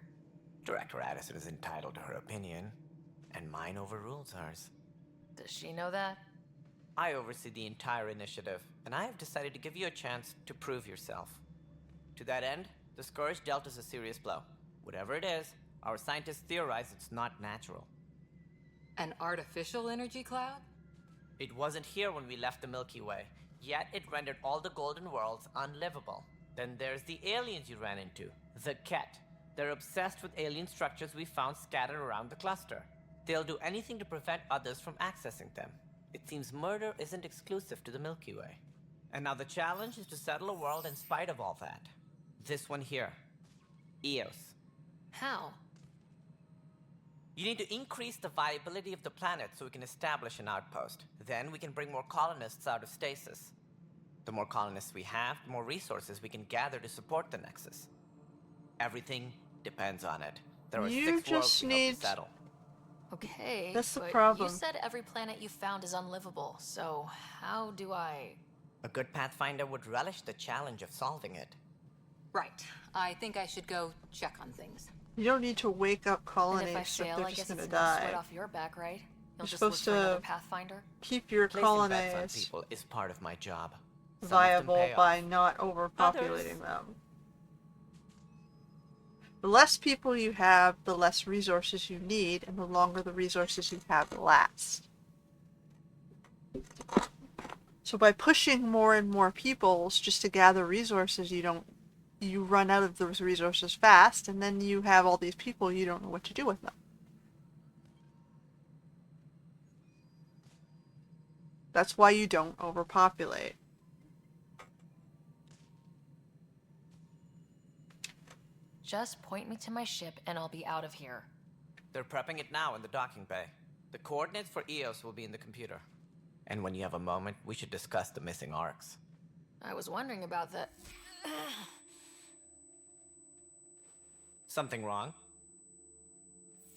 Director Addison is entitled to her opinion, and mine overrules hers. Does she know that? I oversee the entire initiative, and I have decided to give you a chance to prove yourself. To that end, the Scourge dealt us a serious blow. Whatever it is, our scientists theorize it's not natural. An artificial energy cloud? It wasn't here when we left the Milky Way, yet it rendered all the Golden Worlds unlivable. Then there's the aliens you ran into, the Ket. They're obsessed with alien structures we found scattered around the cluster. They'll do anything to prevent others from accessing them. It seems murder isn't exclusive to the Milky Way. And now the challenge is to settle a world in spite of all that. This one here. Eos. How? You need to increase the viability of the planet so we can establish an outpost. Then we can bring more colonists out of stasis. The more colonists we have, the more resources we can gather to support the Nexus. Everything depends on it. There are 6 worlds we hope to settle. Okay, that's the but problem. You said every planet you found is unlivable, so how do I... A good Pathfinder would relish the challenge of solving it. Right. I think I should go check on things. You don't need to wake up And colonies if I if fail, they're I just guess gonna it's no sweat die. off your back, right? You'll You're just look supposed for another to Pathfinder? keep your Placing bets on colonies people is part of my job. Some of them viable pay by off. not overpopulating Others- them. The less people you have, the less resources you need, and the longer the resources you have last. So by pushing more and more peoples just to gather resources, you run out of those resources fast, and then you have all these people, you don't know what to do with them. That's why you don't overpopulate. Just point me to my ship and I'll be out of here. They're prepping it now in the docking bay. The coordinates for EOS will be in the computer. And when you have a moment, we should discuss the missing arcs. I was wondering about that. Something wrong?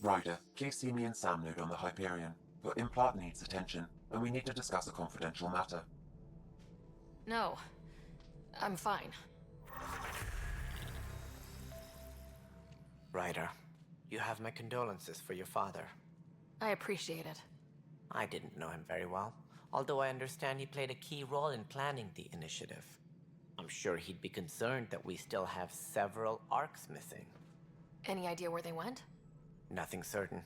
Ryder, please see me and Sam node on the Hyperion. Your implant needs attention, and we need to discuss a confidential matter. No. I'm fine. Ryder, you have my condolences for your father. I appreciate it. I didn't know him very well, although I understand he played a key role in planning the initiative. I'm sure he'd be concerned that we still have several arcs missing. Any idea where they went? Nothing certain,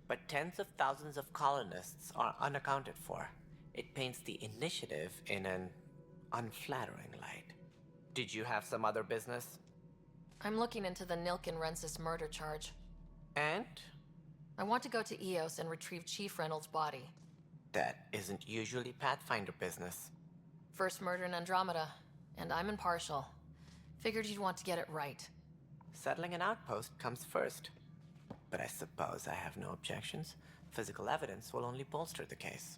but tens of thousands of colonists are unaccounted for. It paints the initiative in an unflattering light. Did you have some other business? I'm looking into the Nilken-Rensis murder charge. And? I want to go to EOS and retrieve Chief Reynolds' body. That isn't usually Pathfinder business. First murder in Andromeda, and I'm impartial. Figured you'd want to get it right. Settling an outpost comes first. But I suppose I have no objections. Physical evidence will only bolster the case.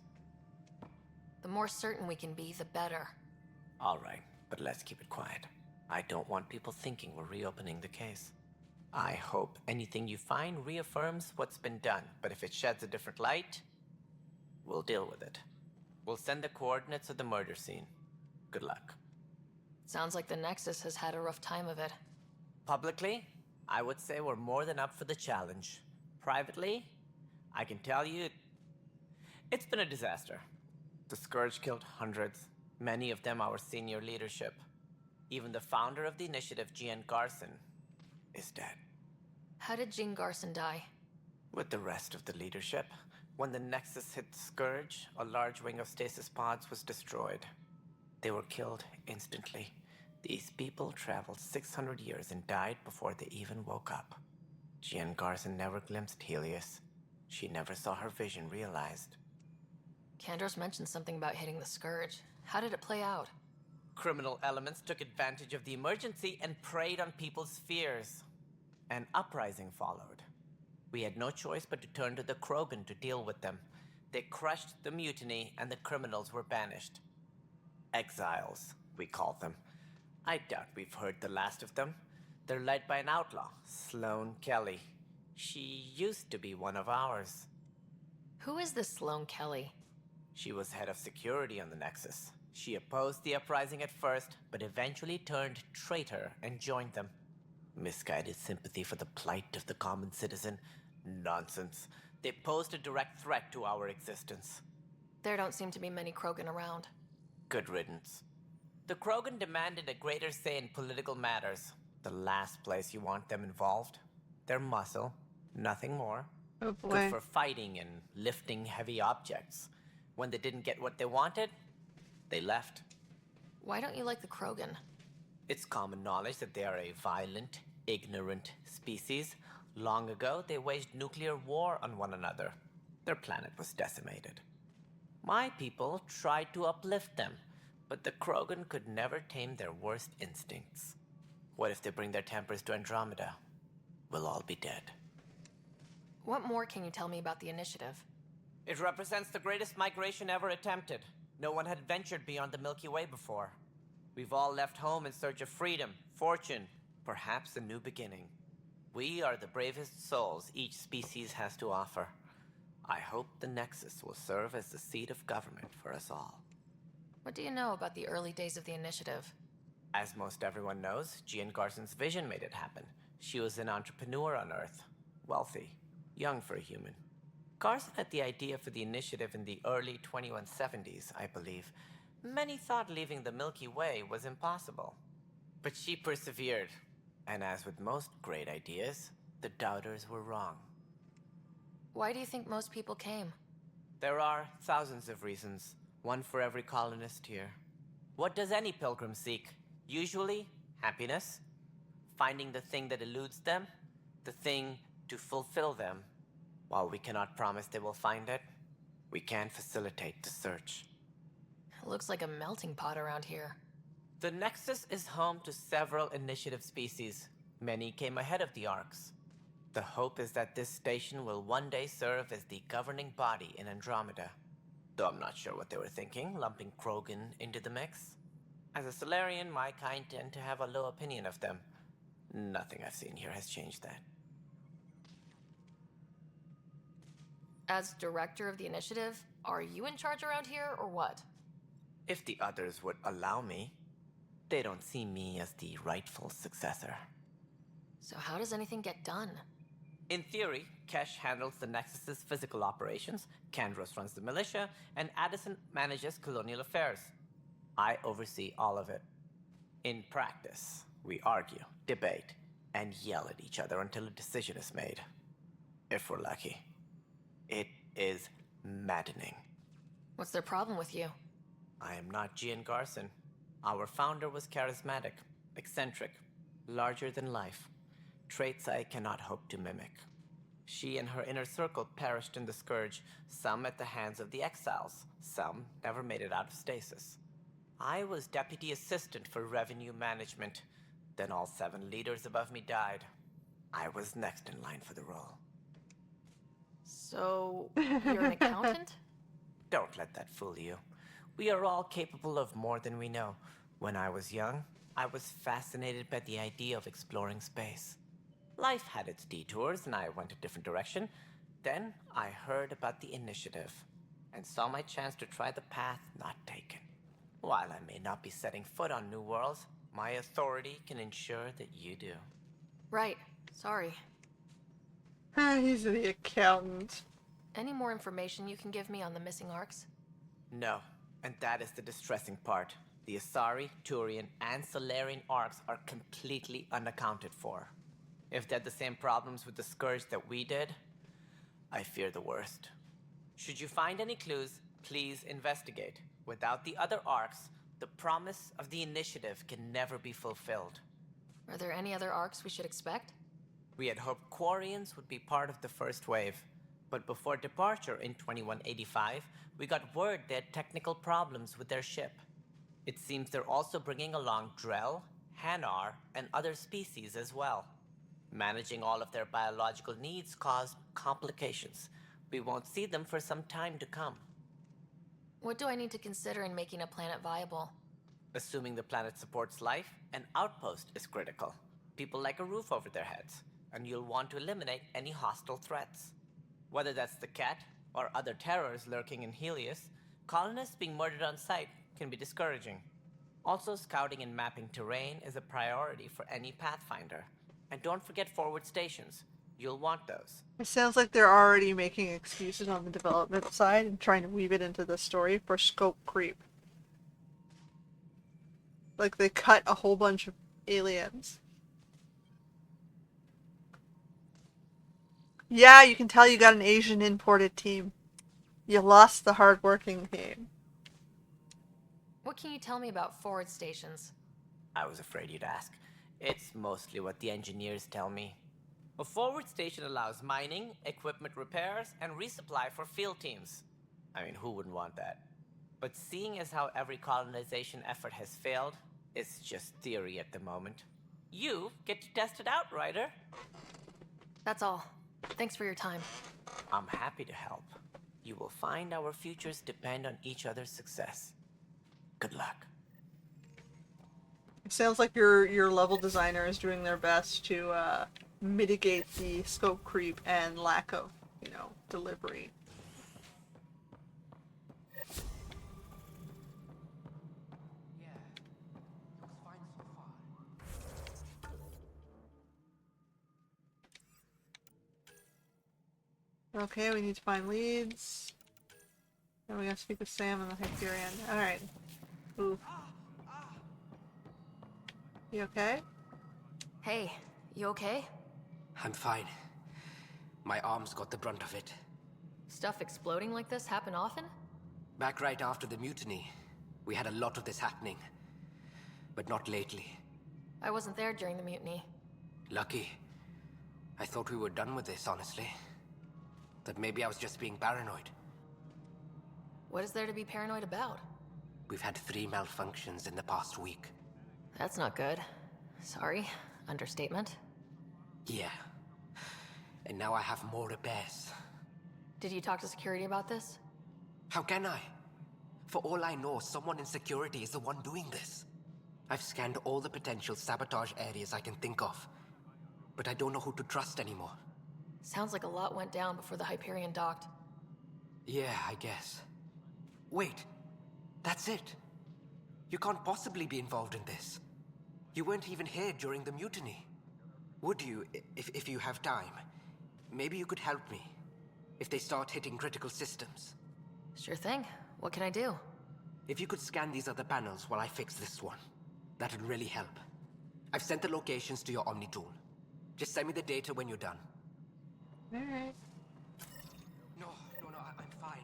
The more certain we can be, the better. All right, but let's keep it quiet. I don't want people thinking we're reopening the case. I hope anything you find reaffirms what's been done, but if it sheds a different light, we'll deal with it. We'll send the coordinates of the murder scene. Good luck. Sounds like the Nexus has had a rough time of it. Publicly, I would say we're more than up for the challenge. Privately, I can tell you it's been a disaster. The Scourge killed hundreds, many of them our senior leadership. Even the founder of the initiative, Gian Garson, is dead. How did Jean Garson die? With the rest of the leadership, when the Nexus hit Scourge, a large wing of stasis pods was destroyed. They were killed instantly. These people traveled 600 years and died before they even woke up. Jean Garson never glimpsed Helios. She never saw her vision realized. Kandros mentioned something about hitting the Scourge. How did it play out? Criminal elements took advantage of the emergency and preyed on people's fears. An uprising followed. We had no choice but to turn to the Krogan to deal with them. They crushed the mutiny and the criminals were banished. Exiles, we called them. I doubt we've heard the last of them. They're led by an outlaw, Sloane Kelly. She used to be one of ours. Who is this Sloane Kelly? She was head of security on the Nexus. She opposed the uprising at first, but eventually turned traitor and joined them. Misguided sympathy for the plight of the common citizen? Nonsense. They posed a direct threat to our existence. There don't seem to be many Krogan around. Good riddance. The Krogan demanded a greater say in political matters. The last place you want them involved. Their muscle, nothing more. Oh boy. Good for fighting and lifting heavy objects. When they didn't get what they wanted, they left. Why don't you like the Krogan? It's common knowledge that they are a violent, ignorant species. Long ago, they waged nuclear war on one another. Their planet was decimated. My people tried to uplift them, but the Krogan could never tame their worst instincts. What if they bring their tempers to Andromeda? We'll all be dead. What more can you tell me about the initiative? It represents the greatest migration ever attempted. No one had ventured beyond the Milky Way before. We've all left home in search of freedom, fortune, perhaps a new beginning. We are the bravest souls each species has to offer. I hope the Nexus will serve as the seat of government for us all. What do you know about the early days of the initiative? As most everyone knows, Jean Garson's vision made it happen. She was an entrepreneur on Earth. Wealthy. Young for a human. Garson had the idea for the initiative in the early 2170s, I believe. Many thought leaving the Milky Way was impossible. But she persevered. And as with most great ideas, the doubters were wrong. Why do you think most people came? There are thousands of reasons, one for every colonist here. What does any pilgrim seek? Usually, happiness, finding the thing that eludes them, the thing to fulfill them. While we cannot promise they will find it, we can facilitate the search. It looks like a melting pot around here. The Nexus is home to several initiative species. Many came ahead of the Arks. The hope is that this station will one day serve as the governing body in Andromeda. Though I'm not sure what they were thinking, lumping Krogan into the mix. As a Solarian, my kind tend to have a low opinion of them. Nothing I've seen here has changed that. As director of the initiative, are you in charge around here, or what? If the others would allow me, they don't see me as the rightful successor. So how does anything get done? In theory, Kesh handles the Nexus's physical operations, Kandros runs the militia, and Addison manages colonial affairs. I oversee all of it. In practice, we argue, debate, and yell at each other until a decision is made. If we're lucky. It is maddening. What's their problem with you? I am not Jean Garson. Our founder was charismatic, eccentric, larger than life. Traits I cannot hope to mimic. She and her inner circle perished in the Scourge, some at the hands of the Exiles, some never made it out of stasis. I was deputy assistant for revenue management. Then all 7 leaders above me died. I was next in line for the role. So, you're an accountant? Don't let that fool you. We are all capable of more than we know. When I was young, I was fascinated by the idea of exploring space. Life had its detours, and I went a different direction. Then I heard about the initiative, and saw my chance to try the path not taken. While I may not be setting foot on New Worlds, my authority can ensure that you do. Right. Sorry. He's the accountant. Any more information you can give me on the missing Arks? No, and that is the distressing part. The Asari, Turian, and Solarian Arks are completely unaccounted for. If they had the same problems with the Scourge that we did, I fear the worst. Should you find any clues, please investigate. Without the other Arks, the promise of the initiative can never be fulfilled. Are there any other Arks we should expect? We had hoped Quarians would be part of the first wave, but before departure in 2185, we got word they had technical problems with their ship. It seems they're also bringing along Drell, Hanar, and other species as well. Managing all of their biological needs caused complications. We won't see them for some time to come. What do I need to consider in making a planet viable? Assuming the planet supports life, an outpost is critical. People like a roof over their heads, and you'll want to eliminate any hostile threats. Whether that's the Cat or other terrors lurking in Helios, colonists being murdered on sight can be discouraging. Also, scouting and mapping terrain is a priority for any Pathfinder. And don't forget forward stations. You'll want those. It sounds like they're already making excuses on the development side and trying to weave it into the story for scope creep. Like they cut a whole bunch of aliens. Yeah, you can tell you got an Asian imported team. You lost the hard-working team. What can you tell me about forward stations? I was afraid you'd ask. It's mostly what the engineers tell me. A forward station allows mining, equipment repairs, and resupply for field teams. I mean, who wouldn't want that? But seeing as how every colonization effort has failed, it's just theory at the moment. You get to test it out, Ryder. That's all. Thanks for your time. I'm happy to help. You will find our futures depend on each other's success. Good luck. It sounds like your level designer is doing their best to mitigate the scope creep and lack of, delivery. Okay, we need to find leads. And we gotta speak with Sam and the Hyperion. Alright. Ooh. You okay? Hey, you okay? I'm fine. My arms got the brunt of it. Stuff exploding like this happen often? Back right after the mutiny, we had a lot of this happening. But not lately. I wasn't there during the mutiny. Lucky. I thought we were done with this, honestly. That maybe I was just being paranoid. What is there to be paranoid about? We've had 3 malfunctions in the past week. That's not good. Sorry. Understatement. Yeah. And now I have more repairs. Did you talk to security about this? How can I? For all I know, someone in security is the one doing this. I've scanned all the potential sabotage areas I can think of. But I don't know who to trust anymore. Sounds like a lot went down before the Hyperion docked. Yeah, I guess. Wait. That's it. You can't possibly be involved in this. You weren't even here during the mutiny. Would you, if you have time? Maybe you could help me. If they start hitting critical systems. Sure thing. What can I do? If you could scan these other panels while I fix this one, that'd really help. I've sent the locations to your Omni tool. Just send me the data when you're done. Alright. No, I'm fine.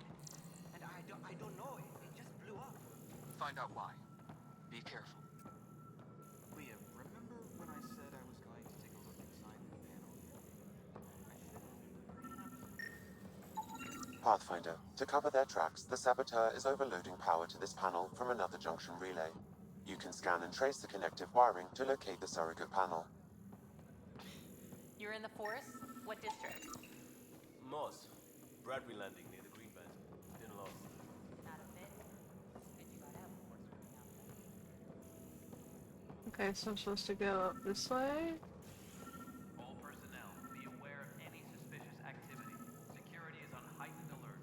And I don't know, it just blew up. Find out why. Be careful. Liam, remember when I said I was going to take a look inside the panel? Pathfinder, to cover their tracks, the saboteur is overloading power to this panel from another junction relay. You can scan and trace the connective wiring to locate the surrogate panel. You're in the forest? What district? Moss. Bradbury Landing near the Green Belt. Been lost. Not a bit. Good you got out before screwing up. Okay, so I'm supposed to go up this way. All personnel, be aware of any suspicious activity. Security is on heightened alert.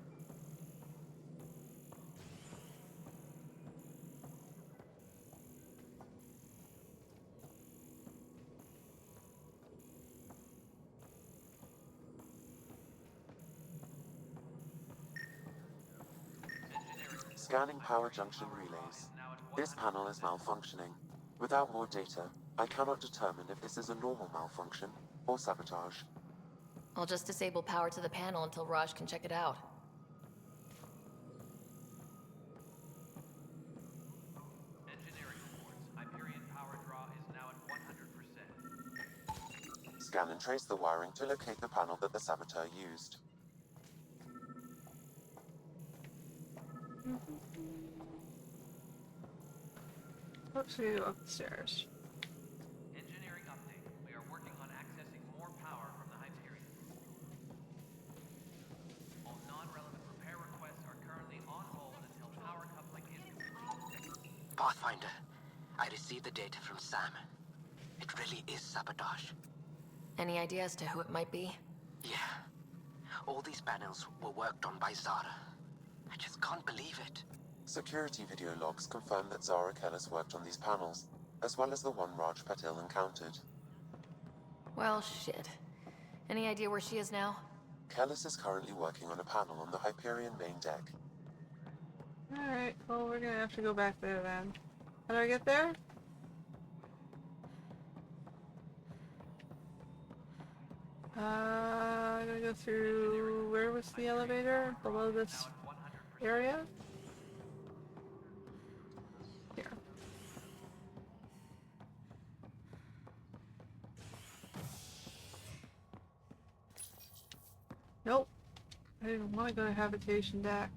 Scanning power junction relays. This panel is malfunctioning. Without more data, I cannot determine if this is a normal malfunction or sabotage. I'll just disable power to the panel until Raj can check it out. Engineering reports. Hyperion power draw is now at 100%. Scan and trace the wiring to locate the panel that the saboteur used. Oops, we go upstairs. Engineering update. We are working on accessing more power from the Hyperion. All non-relevant repair requests are currently on hold until power coupling is complete. Pathfinder, I received the data from Sam. It really is sabotage. Any idea as to who it might be? Yeah. All these panels were worked on by Zara. I just can't believe it. Security video logs confirm that Zara Kellis worked on these panels, as well as the one Raj Patil encountered. Well, shit. Any idea where she is now? Kellis is currently working on a panel on the Hyperion main deck. Alright, well we're gonna have to go back there then. How do I get there? I'm gonna go through... where was the elevator? Below this area? Here. Nope. I didn't want to go to habitation deck.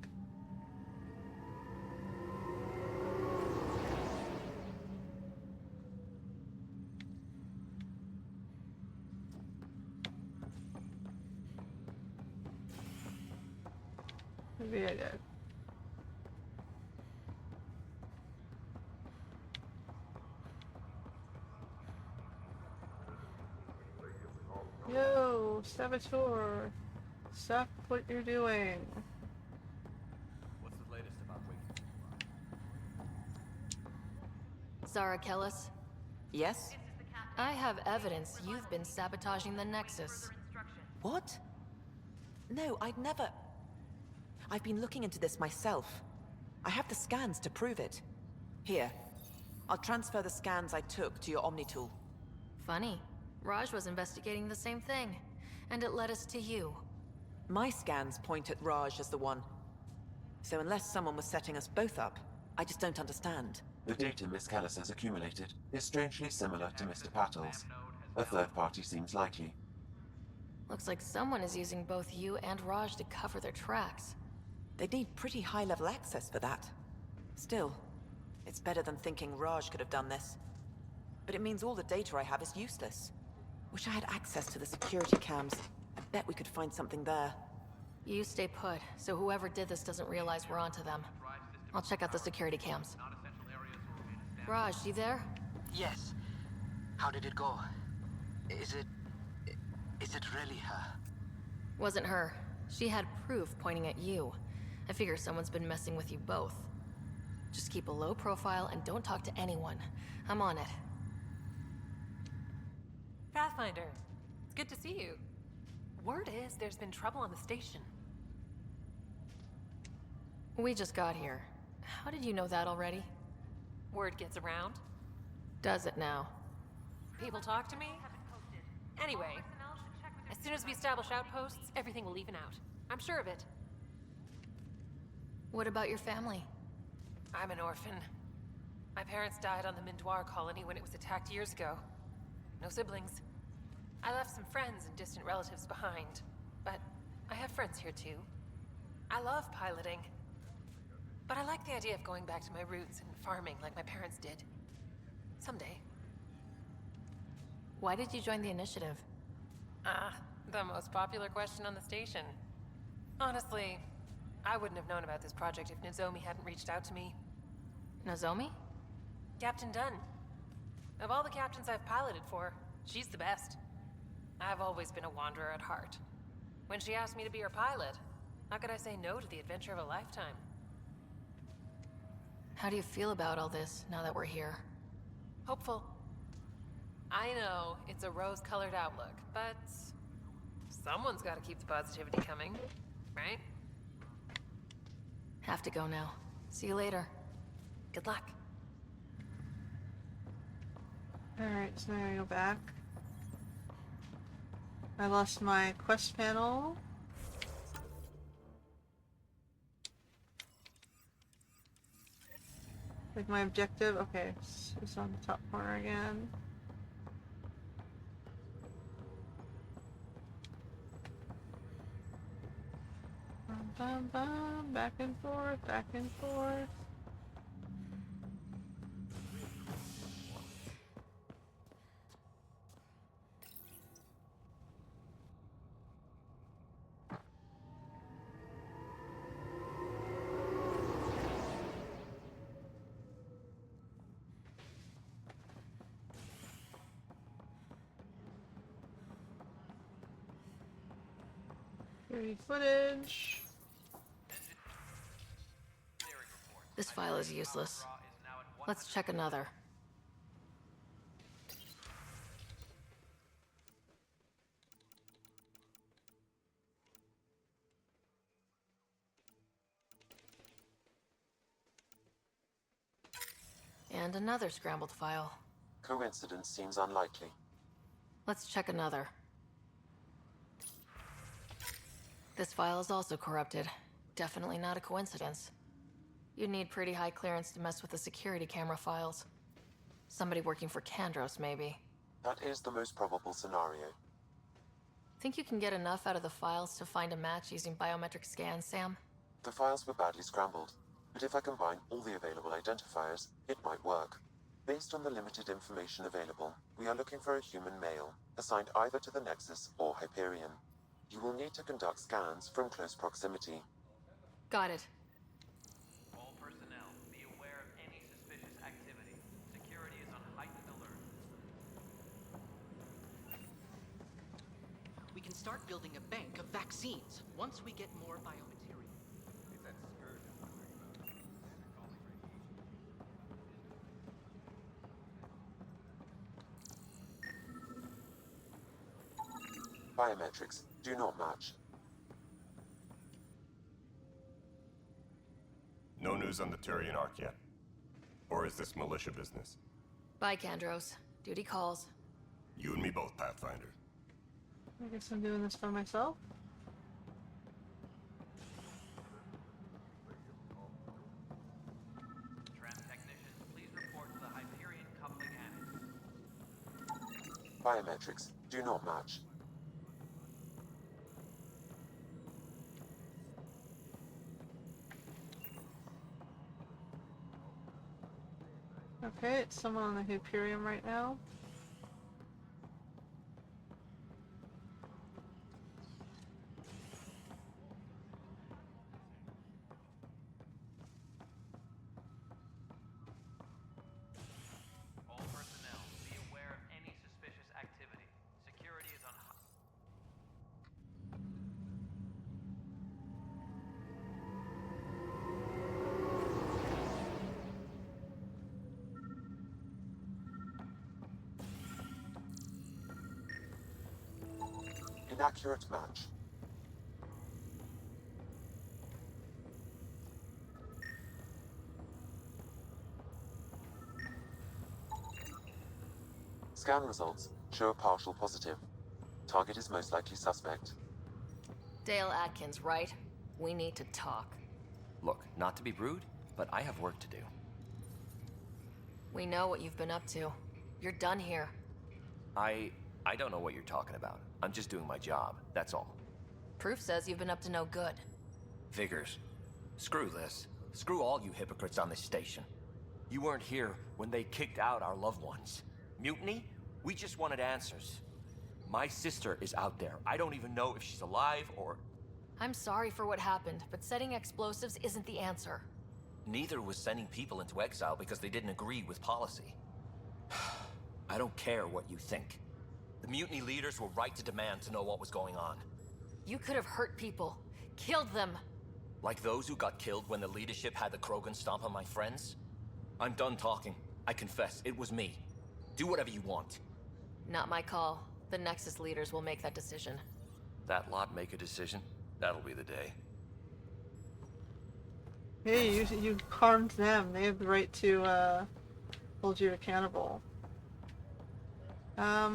Maybe I did. Yo, saboteur. Stop what you're doing. What's the latest about Wing? Zara Kellis? Yes? I have evidence you've been sabotaging the Nexus. What? No, I'd never... I've been looking into this myself. I have the scans to prove it. Here. I'll transfer the scans I took to your Omni tool. Funny. Raj was investigating the same thing, and it led us to you. My scans point at Raj as the one. So unless someone was setting us both up, I just don't understand. The data Miss Kellis has accumulated is strangely similar to Mr. Patel's. A third party seems likely. Looks like someone is using both you and Raj to cover their tracks. They need pretty high-level access for that. Still, it's better than thinking Raj could have done this. But it means all the data I have is useless. Wish I had access to the security cams. I bet we could find something there. You stay put, so whoever did this doesn't realize we're onto them. I'll check out the security cams. Raj, you there? Yes. How did it go? Is it really her? Wasn't her. She had proof pointing at you. I figure someone's been messing with you both. Just keep a low profile and don't talk to anyone. I'm on it. Pathfinder, it's good to see you. Word is there's been trouble on the station. We just got here. How did you know that already? Word gets around. Does it now? People talk to me. Anyway, as soon as we establish outposts, everything will even out. I'm sure of it. What about your family? I'm an orphan. My parents died on the Mindoir colony when it was attacked years ago. No siblings. I left some friends and distant relatives behind, but I have friends here too. I love piloting, but I like the idea of going back to my roots and farming like my parents did. Someday. Why did you join the initiative? The most popular question on the station. Honestly, I wouldn't have known about this project if Nozomi hadn't reached out to me. Nozomi? Captain Dunn. Of all the captains I've piloted for, she's the best. I've always been a wanderer at heart. When she asked me to be her pilot, how could I say no to the adventure of a lifetime? How do you feel about all this, now that we're here? Hopeful. I know it's a rose-colored outlook, but someone's got to keep the positivity coming, right? Have to go now. See you later. Good luck. Alright, so now I go back. I lost my quest panel. Like my objective, okay, it's on the top corner again. Bum, bum, bum, back and forth, back and forth. Security footage. This file is useless. Let's check another. And another scrambled file. Coincidence seems unlikely. Let's check another. This file is also corrupted. Definitely not a coincidence. You'd need pretty high clearance to mess with the security camera files. Somebody working for Kandros, maybe. That is the most probable scenario. Think you can get enough out of the files to find a match using biometric scans, Sam? The files were badly scrambled, but if I combine all the available identifiers, it might work. Based on the limited information available, we are looking for a human male, assigned either to the Nexus or Hyperion. You will need to conduct scans from close proximity. Got it. All personnel, be aware of any suspicious activity. Security is on heightened alert. We can start building a bank of vaccines once we get more biomaterial. It's that scourge I'm wondering Biometrics do not match. news on the Turian Ark yet? Or is this militia business? Bye, Kandros. Duty calls. You and me both, Pathfinder. I guess I'm doing this for myself. Tram technicians, please report to the Hyperion coupling annex. Biometrics do not match. Okay, it's someone on the Hyperion right now. All personnel, be aware of any suspicious activity. Security is on high. Inaccurate match. Scan results show a partial positive. Target is most likely suspect. Dale Atkins, right? We need to talk. Look, not to be rude, but I have work to do. We know what you've been up to. You're done here. I don't know what you're talking about. I'm just doing my job, that's all. Proof says you've been up to no good. Figures. Screw this. Screw all you hypocrites on this station. You weren't here when they kicked out our loved ones. Mutiny? We just wanted answers. My sister is out there. I don't even know if she's alive or... I'm sorry for what happened, but setting explosives isn't the answer. Neither was sending people into exile because they didn't agree with policy. I don't care what you think. The mutiny leaders were right to demand to know what was going on. You could have hurt people. Killed them. Like those who got killed when the leadership had the Krogan stomp on my friends? I'm done talking. I confess, it was me. Do whatever you want. Not my call. The Nexus leaders will make that decision. That lot make a decision? That'll be the day. Hey, you harmed them. They have the right to hold you accountable. I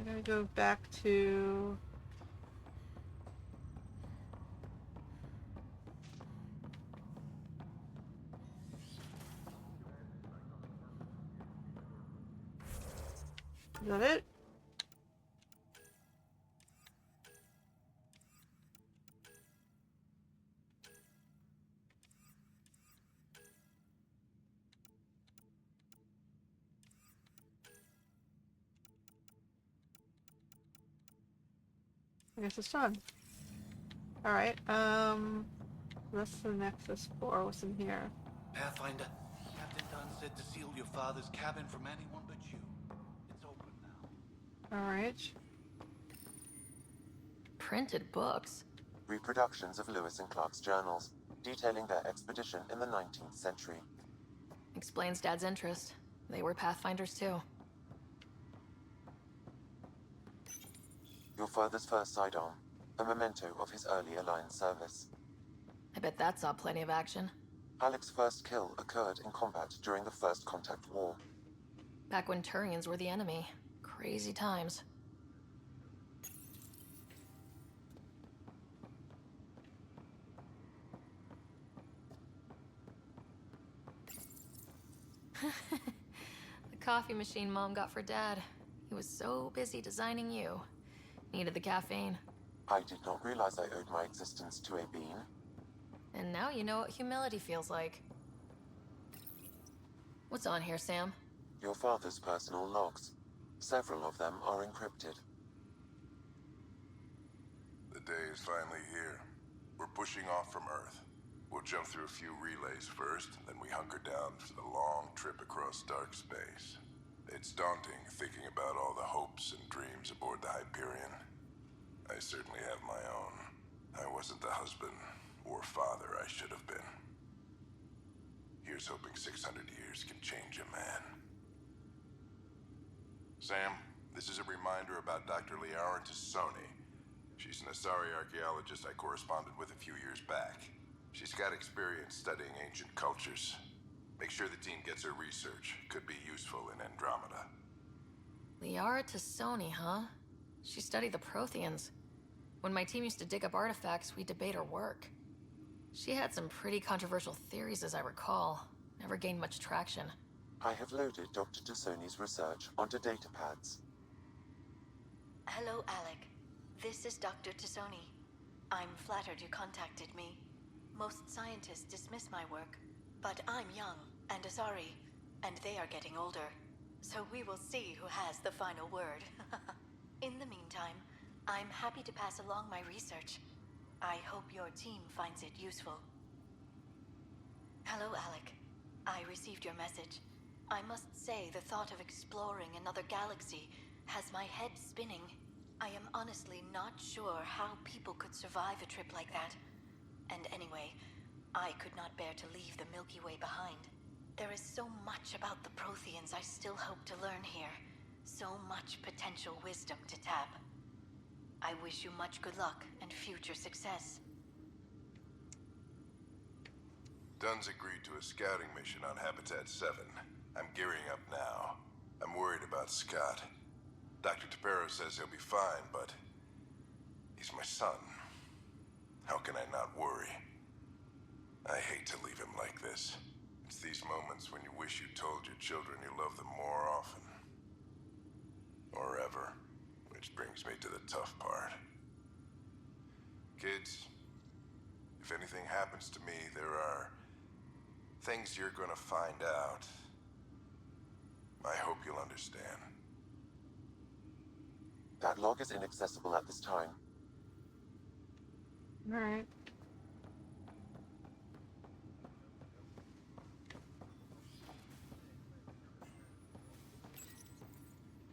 gotta go back to... Is that it? I guess it's done. Alright, that's the Nexus 4. What's in here? Pathfinder, Captain Dunn said to seal your father's cabin from anyone but you. It's open now. Alright. Printed books? Reproductions of Lewis and Clark's journals, detailing their expedition in the 19th century. Explains Dad's interest. They were Pathfinders too. Your father's first sidearm, a memento of his early Alliance service. I bet that saw plenty of action. Alec's first kill occurred in combat during the First Contact War. Back when Turians were the enemy. Crazy times. The coffee machine Mom got for Dad. He was so busy designing you. Needed the caffeine. I did not realize I owed my existence to a bean. And now you know what humility feels like. What's on here, Sam? Your father's personal logs. Several of them are encrypted. The day is finally here. We're pushing off from Earth. We'll jump through a few relays first, then we hunker down for the long trip across dark space. It's daunting thinking about all the hopes and dreams aboard the Hyperion. I certainly have my own. I wasn't the husband or father I should have been. Here's hoping 600 years can change a man. Sam, This is a reminder about Dr. Liara Tassoni. She's an Asari archaeologist I corresponded with a few years back. She's got experience studying ancient cultures. Make sure the team gets her research. Could be useful in Andromeda. Liara Tassoni, huh? She studied the Protheans. When my team used to dig up artifacts, we'd debate her work. She had some pretty controversial theories, as I recall. Never gained much traction. I have loaded Dr. Tassoni's research onto datapads. Hello, Alec. This is Dr. Tassoni. I'm flattered you contacted me. Most scientists dismiss my work, but I'm young and Asari, and they are getting older. So we will see who has the final word. In the meantime, I'm happy to pass along my research. I hope your team finds it useful. Hello, Alec. I received your message. I must say the thought of exploring another galaxy has my head spinning. I am honestly not sure how people could survive a trip like that. And anyway, I could not bear to leave the Milky Way behind. There is so much about the Protheans I still hope to learn here. So much potential wisdom to tap. I wish you much good luck and future success. Dunn's agreed to a scouting mission on Habitat 7. I'm gearing up now. I'm worried about Scott. Dr. Tapero says he'll be fine, but he's my son. How can I not worry? I hate to leave him like this. It's these moments when you wish you told your children you love them more often. Or ever. Which brings me to the tough part. Kids, if anything happens to me, there are things you're gonna find out. I hope you'll understand. That log is inaccessible at this time. Alright.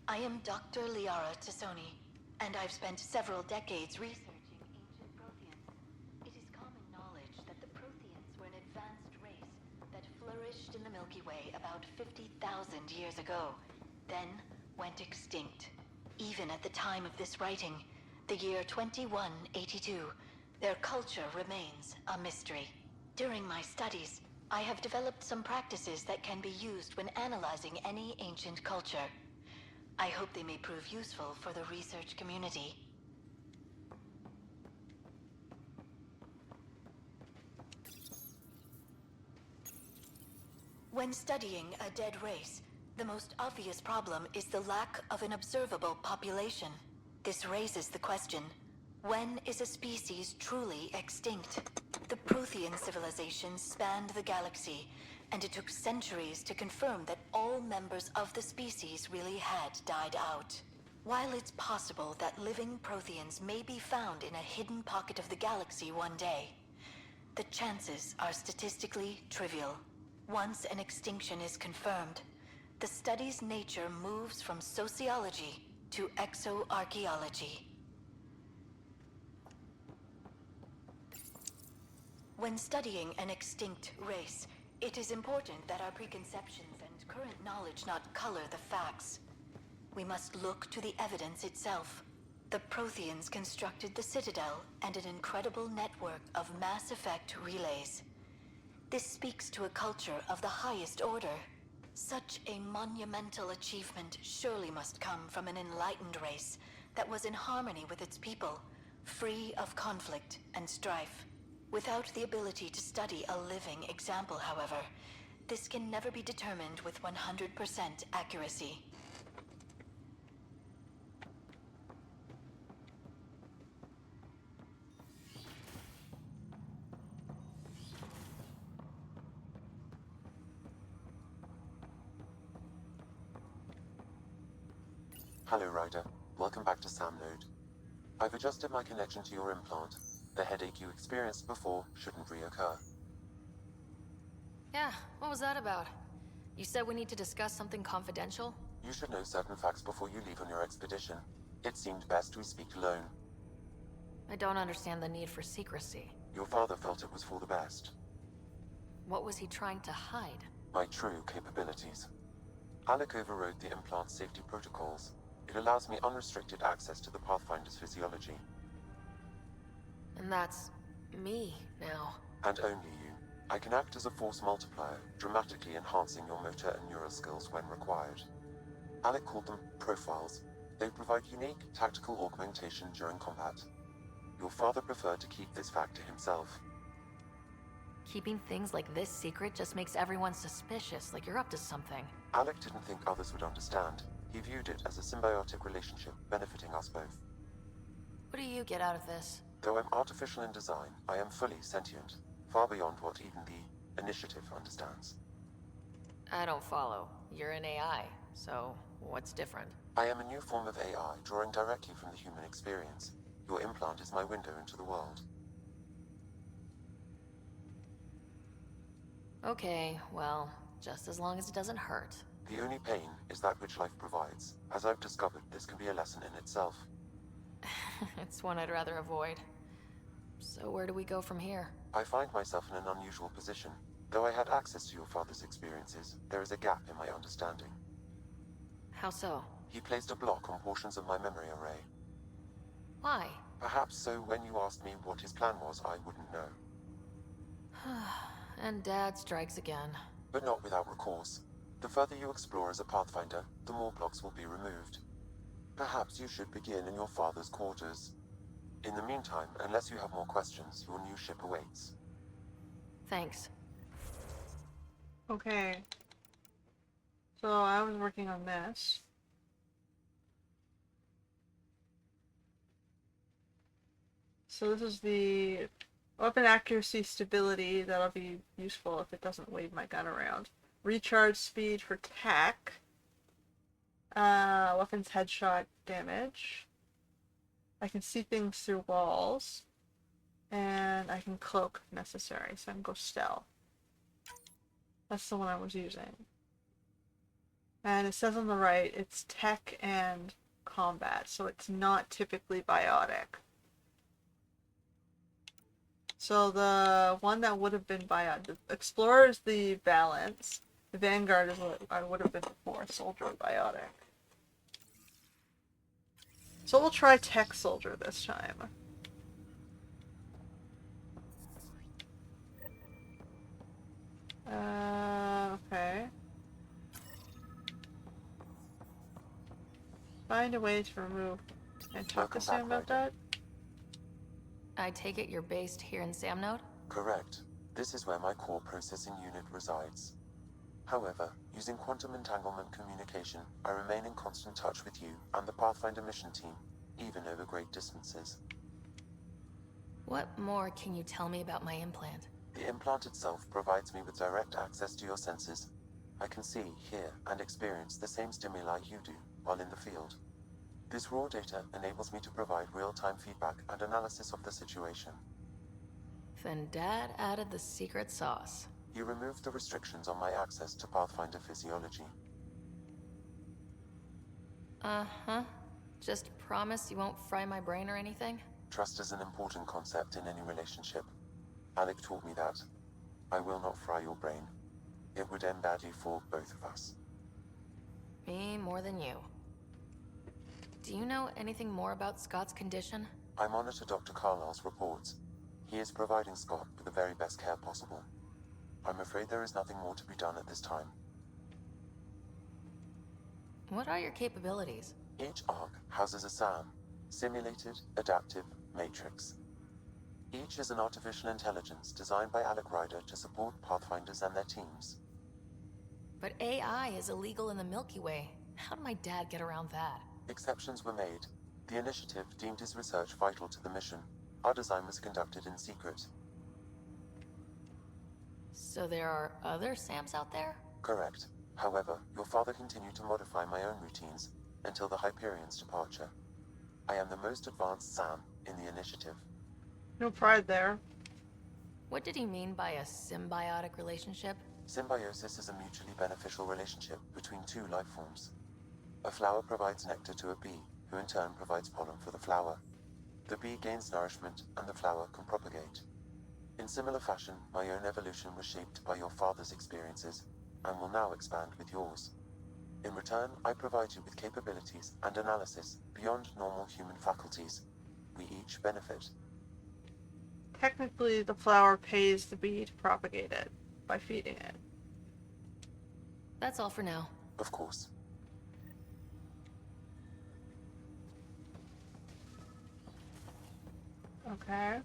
I am Dr. Liara Tassoni, and I've spent several decades researching ancient Protheans. It is common knowledge that the Protheans were an advanced race that flourished in the Milky Way about 50,000 years ago, then went extinct. Even at the time of this writing, the year 2182, their culture remains a mystery. During my studies, I have developed some practices that can be used when analyzing any ancient culture. I hope they may prove useful for the research community. When studying a dead race, the most obvious problem is the lack of an observable population. This raises the question, when is a species truly extinct? The Prothean civilization spanned the galaxy, and it took centuries to confirm that all members of the species really had died out. While it's possible that living Protheans may be found in a hidden pocket of the galaxy one day, the chances are statistically trivial. Once an extinction is confirmed, the study's nature moves from sociology to exoarchaeology. When studying an extinct race, it is important that our preconceptions and current knowledge not color the facts. We must look to the evidence itself. The Protheans constructed the Citadel and an incredible network of Mass Effect relays. This speaks to a culture of the highest order. Such a monumental achievement surely must come from an enlightened race that was in harmony with its people, free of conflict and strife. Without the ability to study a living example, however, this can never be determined with 100% accuracy. Hello, Ryder. Welcome back to Sam Node. I've adjusted my connection to your implant. The headache you experienced before shouldn't reoccur. Yeah, what was that about? You said we need to discuss something confidential? You should know certain facts before you leave on your expedition. It seemed best we speak alone. I don't understand the need for secrecy. Your father felt it was for the best. What was he trying to hide? My true capabilities. Alec overrode the implant's safety protocols. It allows me unrestricted access to the Pathfinder's physiology. And that's me now. And only you. I can act as a force multiplier, dramatically enhancing your motor and neural skills when required. Alec called them profiles. They provide unique tactical augmentation during combat. Your father preferred to keep this fact to himself. Keeping things like this secret just makes everyone suspicious, like you're up to something. Alec didn't think others would understand. He viewed it as a symbiotic relationship benefiting us both. What do you get out of this? Though I'm artificial in design, I am fully sentient, far beyond what even the Initiative understands. I don't follow. You're an AI, so what's different? I am a new form of AI, drawing directly from the human experience. Your implant is my window into the world. Okay, well, just as long as it doesn't hurt. The only pain is that which life provides. As I've discovered, this can be a lesson in itself. It's one I'd rather avoid. So where do we go from here? I find myself in an unusual position. Though I had access to your father's experiences, there is a gap in my understanding. How so? He placed a block on portions of my memory array. Why? Perhaps so when you asked me what his plan was, I wouldn't know. And Dad strikes again. But not without recourse. The further you explore as a Pathfinder, the more blocks will be removed. Perhaps you should begin in your father's quarters. In the meantime, unless you have more questions, your new ship awaits. Thanks. Okay. So I was working on this. So this is the weapon accuracy stability. That'll be useful if it doesn't wave my gun around. Recharge speed for tech. Weapons headshot damage. I can see things through walls. And I can cloak if necessary, so I can go stealth. That's the one I was using. And it says on the right, it's tech and combat, so it's not typically biotic. So the one that would have been biotic, the Explorer is the balance, the Vanguard is what I would have been before, Soldier biotic. So we'll try Tech Soldier this time. Okay. Find a way to remove and talk to Sam about that. I take it you're based here in Samnode? Correct. This is where my core processing unit resides. However, using quantum entanglement communication, I remain in constant touch with you and the Pathfinder mission team, even over great distances. What more can you tell me about my implant? The implant itself provides me with direct access to your senses. I can see, hear, and experience the same stimuli you do while in the field. This raw data enables me to provide real-time feedback and analysis of the situation. Then Dad added the secret sauce. He removed the restrictions on my access to Pathfinder physiology. Uh-huh. Just promise you won't fry my brain or anything? Trust is an important concept in any relationship. Alec taught me that. I will not fry your brain. It would end badly for both of us. Me more than you. Do you know anything more about Scott's condition? I monitor Dr. Carlisle's reports. He is providing Scott with the very best care possible. I'm afraid there is nothing more to be done at this time. What are your capabilities? Each arc houses a SAM, Simulated Adaptive Matrix. Each is an artificial intelligence designed by Alec Ryder to support Pathfinders and their teams. But AI is illegal in the Milky Way. How did my dad get around that? Exceptions were made. The Initiative deemed his research vital to the mission. Our design was conducted in secret. So there are other SAMs out there? Correct. However, your father continued to modify my own routines until the Hyperion's departure. I am the most advanced SAM in the Initiative. No pride there. What did he mean by a symbiotic relationship? Symbiosis is a mutually beneficial relationship between two life forms. A flower provides nectar to a bee, who in turn provides pollen for the flower. The bee gains nourishment, and the flower can propagate. In similar fashion, my own evolution was shaped by your father's experiences, and will now expand with yours. In return, I provide you with capabilities and analysis beyond normal human faculties. We each benefit. Technically, the flower pays the bee to propagate it by feeding it. That's all for now. Of course. Okay.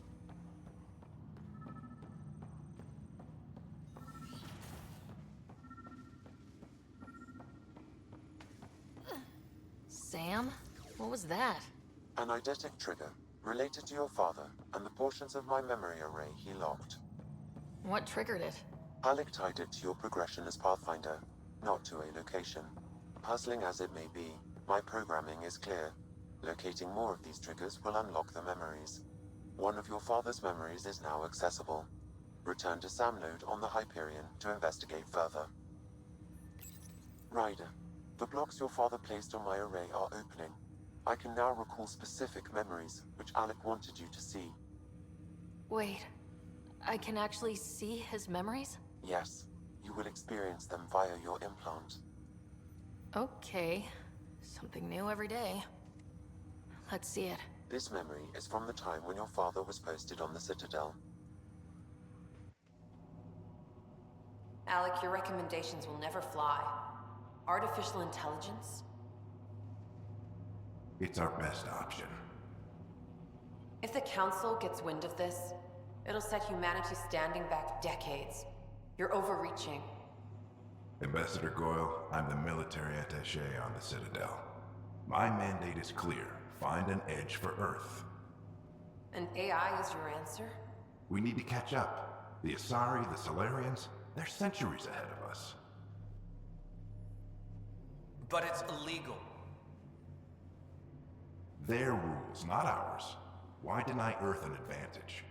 Sam? What was that? An eidetic trigger, related to your father and the portions of my memory array he locked. What triggered it? Alec tied it to your progression as Pathfinder, not to a location. Puzzling as it may be, my programming is clear. Locating more of these triggers will unlock the memories. One of your father's memories is now accessible. Return to Sam node on the Hyperion to investigate further. Ryder, the blocks your father placed on my array are opening. I can now recall specific memories, which Alec wanted you to see. Wait, I can actually see his memories? Yes, you will experience them via your implant. Okay, something new every day. Let's see it. This memory is from the time when your father was posted on the Citadel. Alec, your recommendations will never fly. Artificial intelligence? It's our best option. If the Council gets wind of this, it'll set humanity standing back decades. You're overreaching. Ambassador Goyle, I'm the military attaché on the Citadel. My mandate is clear. Find an edge for Earth. And AI is your answer? We need to catch up. The Asari, the Solarians, they're centuries ahead of us. But it's illegal. Their rules, not ours. Why deny Earth an advantage?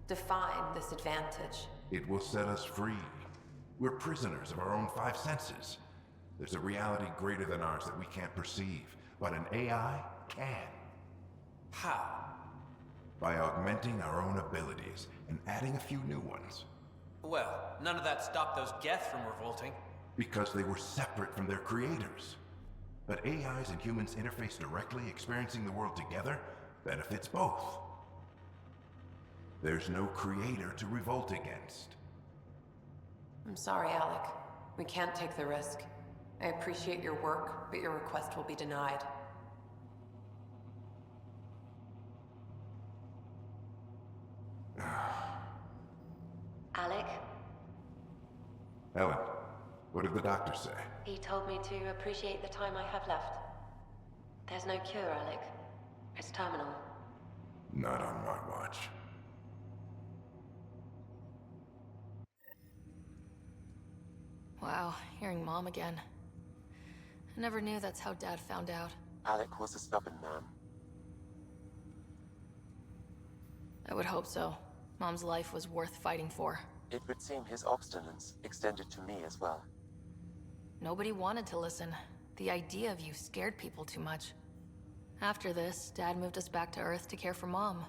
Define this advantage. It will set us free. We're prisoners of our own five senses. There's a reality greater than ours that we can't perceive, but an AI can. How? By augmenting our own abilities and adding a few new ones. Well, none of that stopped those Geth from revolting. Because they were separate from their creators. But AIs and humans interface directly, experiencing the world together, benefits both. There's no creator to revolt against. I'm sorry, Alec. We can't take the risk. I appreciate your work, but your request will be denied. Alec? Ellen, what did the doctor say? He told me to appreciate the time I have left. There's no cure, Alec. It's terminal. Not on my watch. Wow, hearing Mom again. I never knew that's how Dad found out. Alec was a stubborn man. I would hope so. Mom's life was worth fighting for. It would seem his obstinance extended to me as well. Nobody wanted to listen. The idea of you scared people too much. After this, Dad moved us back to Earth to care for Mom.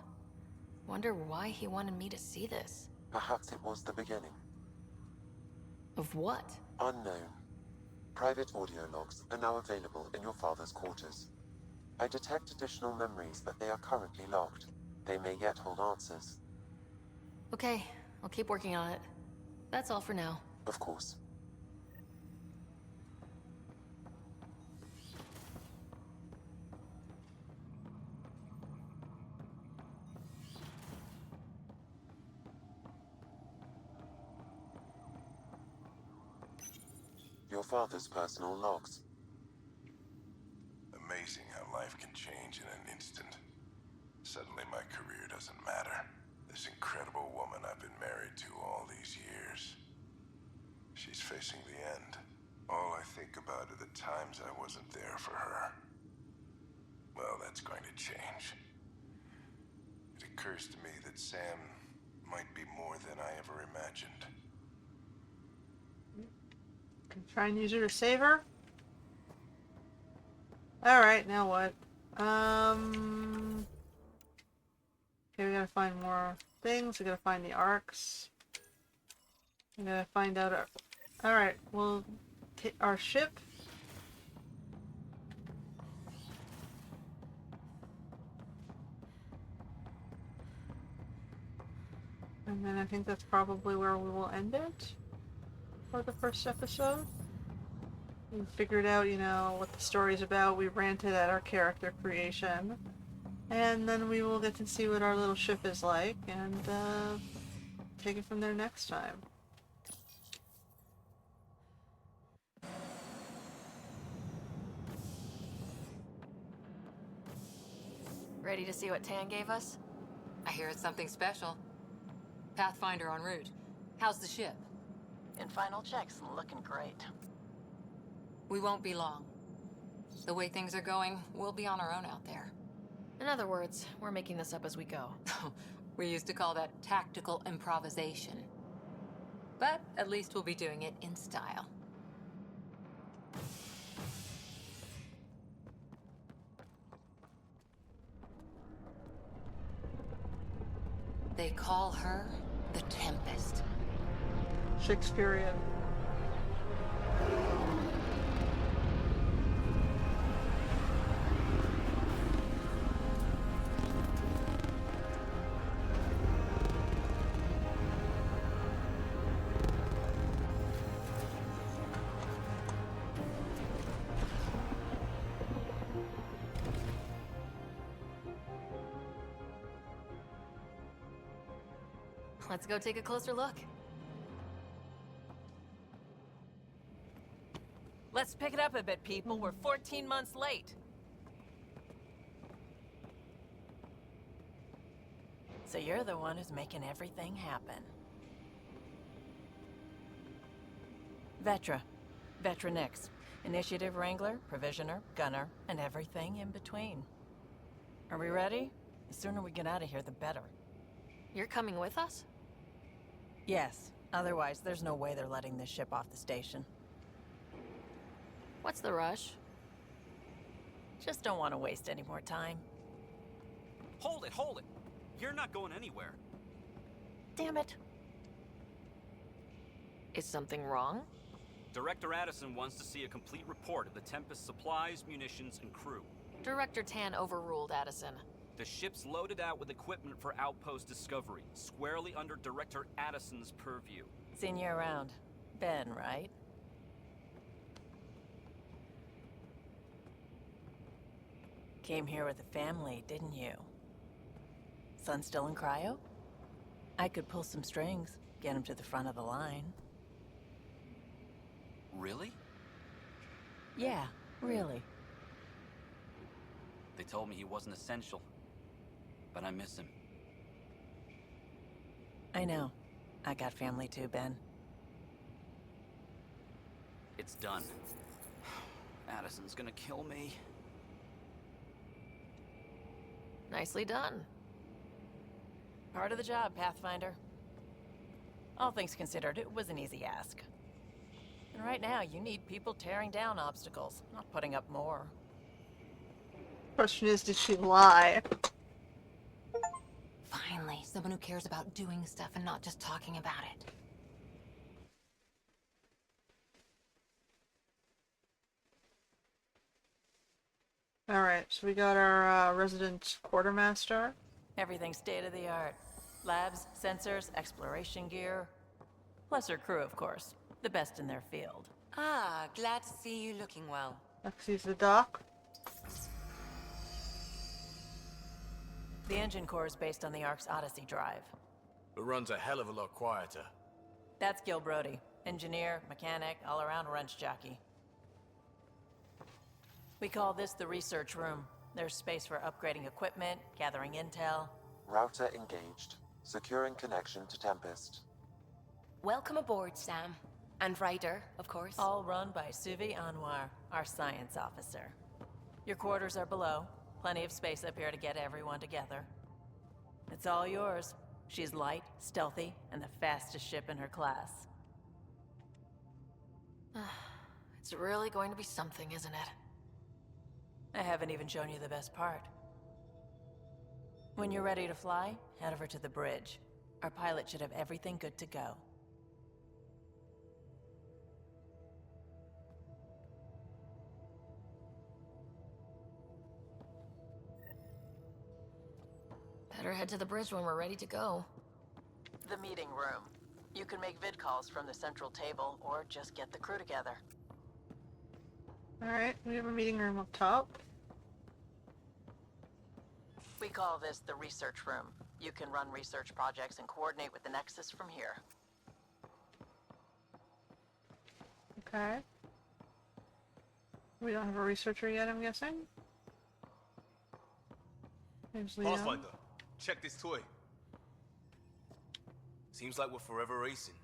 Wonder why he wanted me to see this. Perhaps it was the beginning. Of what? Unknown. Private audio logs are now available in your father's quarters. I detect additional memories, but they are currently locked. They may yet hold answers. Okay, I'll keep working on it. That's all for now. Of course. Your father's personal logs. Amazing how life can change in an instant. Suddenly my career doesn't matter. This incredible woman I've been married to all these years. She's facing the end. All I think about are the times I wasn't there for her. Well, that's going to change. It occurs to me that Sam might be more than I ever imagined. Can try and use her to save her. Alright, now what? Okay, we gotta find more things. We gotta find the arcs. We gotta find out our... Alright, well, our ship And then I think that's probably where we will end it for the first episode. We figured out, you know, what the story's about. We ranted at our character creation. And then we will get to see what our little ship is like and take it from there next time. Ready to see what Tan gave us? I hear it's something special. Pathfinder en route. How's the ship? In final checks, looking great. We won't be long. The way things are going, we'll be on our own out there. In other words, we're making this up as we go. We used to call that tactical improvisation. But at least we'll be doing it in style. They call her the Tempest. Shakespearean. Let's go take a closer look. Let's pick it up a bit, people. We're 14 months late. So you're the one who's making everything happen. Vetra. Vetra Nix. Initiative Wrangler, Provisioner, Gunner, and everything in between. Are we ready? The sooner we get out of here, the better. You're coming with us? Yes. Otherwise, there's no way they're letting this ship off the station. What's the rush? Just don't want to waste any more time. Hold it, hold it! You're not going anywhere. Damn it. Is something wrong? Director Addison wants to see a complete report of the Tempest's supplies, munitions, and crew. Director Tan overruled Addison. The ship's loaded out with equipment for outpost discovery, squarely under Director Addison's purview. Seen you around. Ben, right? Came here with a family, didn't you? Son still in cryo? I could pull some strings, get him to the front of the line. Really? Yeah, really. They told me he wasn't essential, but I miss him. I know. I got family too, Ben. It's done. Addison's gonna kill me. Nicely done. Part of the job, Pathfinder. All things considered, it was an easy ask. And right now, you need people tearing down obstacles, not putting up more. Question is, did she lie? Finally, someone who cares about doing stuff and not just talking about it. Alright, so we got our resident quartermaster. Everything state-of-the-art. Labs, sensors, exploration gear. Plus her crew, of course. The best in their field. Ah, glad to see you looking well. Lexi's the doc. The engine core is based on the Ark's Odyssey drive. It runs a hell of a lot quieter. That's Gil Brody. Engineer, mechanic, all-around wrench jockey. We call this the research room. There's space for upgrading equipment, gathering intel. Router engaged. Securing connection to Tempest. Welcome aboard, Sam. And Ryder, of course. All run by Suvi Anwar, our science officer. Your quarters are below. Plenty of space up here to get everyone together. It's all yours. She's light, stealthy, and the fastest ship in her class. It's really going to be something, isn't it? I haven't even shown you the best part. When you're ready to fly, head over to the bridge. Our pilot should have everything good to go. Better head to the bridge when we're ready to go. The meeting room. You can make vid calls from the central table, or just get the crew together. Alright, we have a meeting room up top. We call this the research room. You can run research projects and coordinate with the Nexus from here. Okay. We don't have a researcher yet, I'm guessing? There's Leon. Pathfinder, check this toy. Seems like we're forever racing,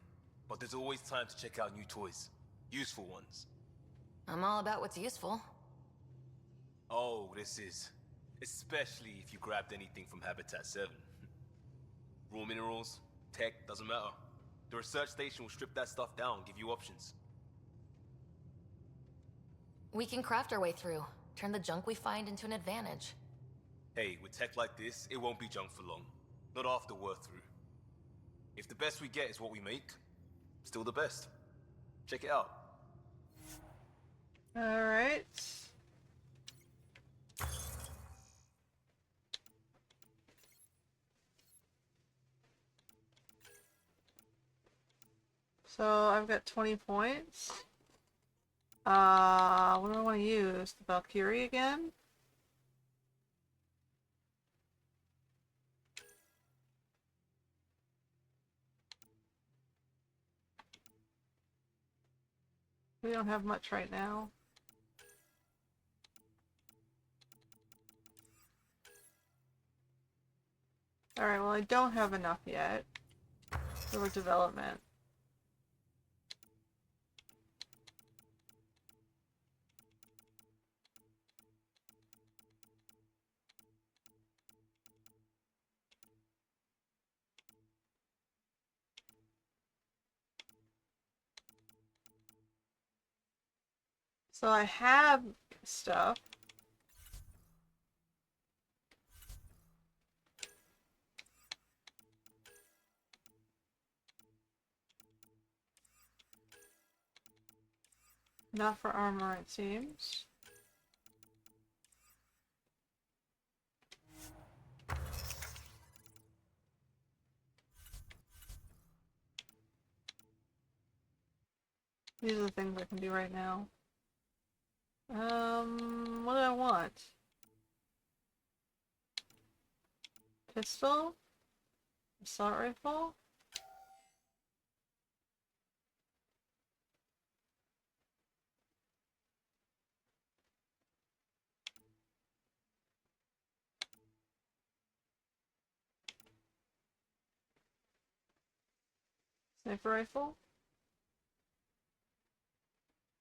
but there's always time to check out new toys. Useful ones. I'm all about what's useful. Oh, this is. Especially if you grabbed anything from Habitat 7. Raw minerals, tech, doesn't matter. The research station will strip that stuff down, give you options. We can craft our way through, turn the junk we find into an advantage. Hey, with tech like this, it won't be junk for long. Not after we're through. If the best we get is what we make, still the best. Check it out. Alright. So I've got 20 points. What do I want to use? The Valkyrie again? We don't have much right now. Alright, well I don't have enough yet for development. So I have stuff. Not for armor, it seems. These are the things I can do right now. What do I want? Pistol? Assault rifle? Sniper rifle?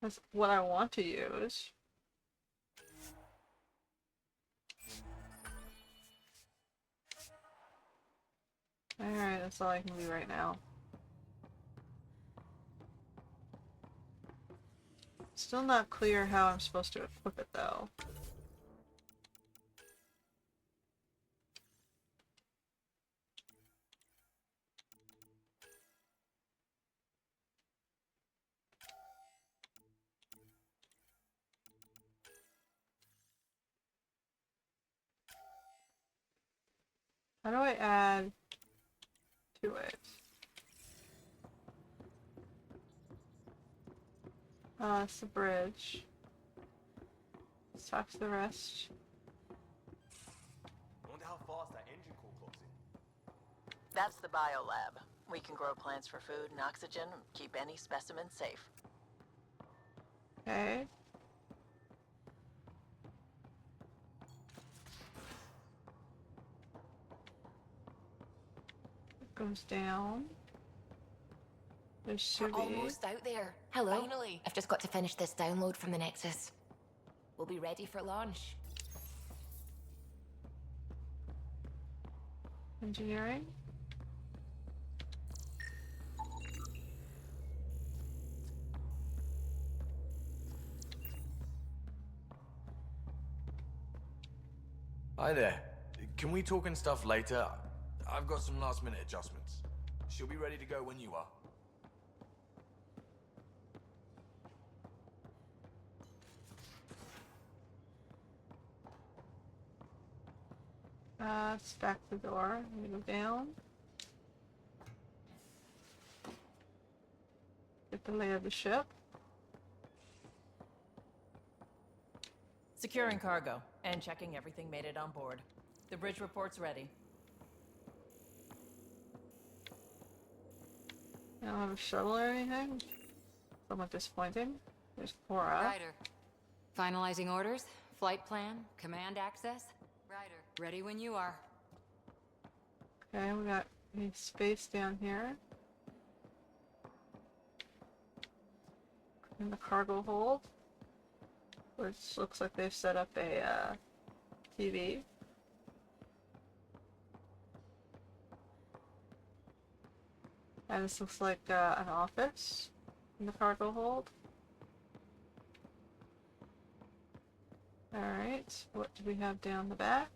That's what I want to use. Alright, that's all I can do right now. Still not clear how I'm supposed to equip it though. How do I add to it? It's the bridge. Let's talk to the rest. Wonder how fast that engine core clocks in. That's the biolab. We can grow plants for food and oxygen, and keep any specimen safe. Okay. It goes down. There should be. Almost out there. Hello. Finally. I've just got to finish this download from the Nexus. We'll be ready for launch. Engineering. Hi there. Can we talk and stuff later? I've got some last minute adjustments. She'll be ready to go when you are. Stack the door. I'm gonna go down. the lay of the ship. Securing cargo and checking everything made it on board. The bridge report's ready. I don't have a shuttle or anything. Somewhat disappointing. There's Cora. Ryder. Finalizing orders, flight plan, command access. Ryder, ready when you are. Okay, we got any space down here. In the cargo hold. Which looks like they've set up a TV. And this looks like an office in the cargo hold. Alright, what do we have down the back?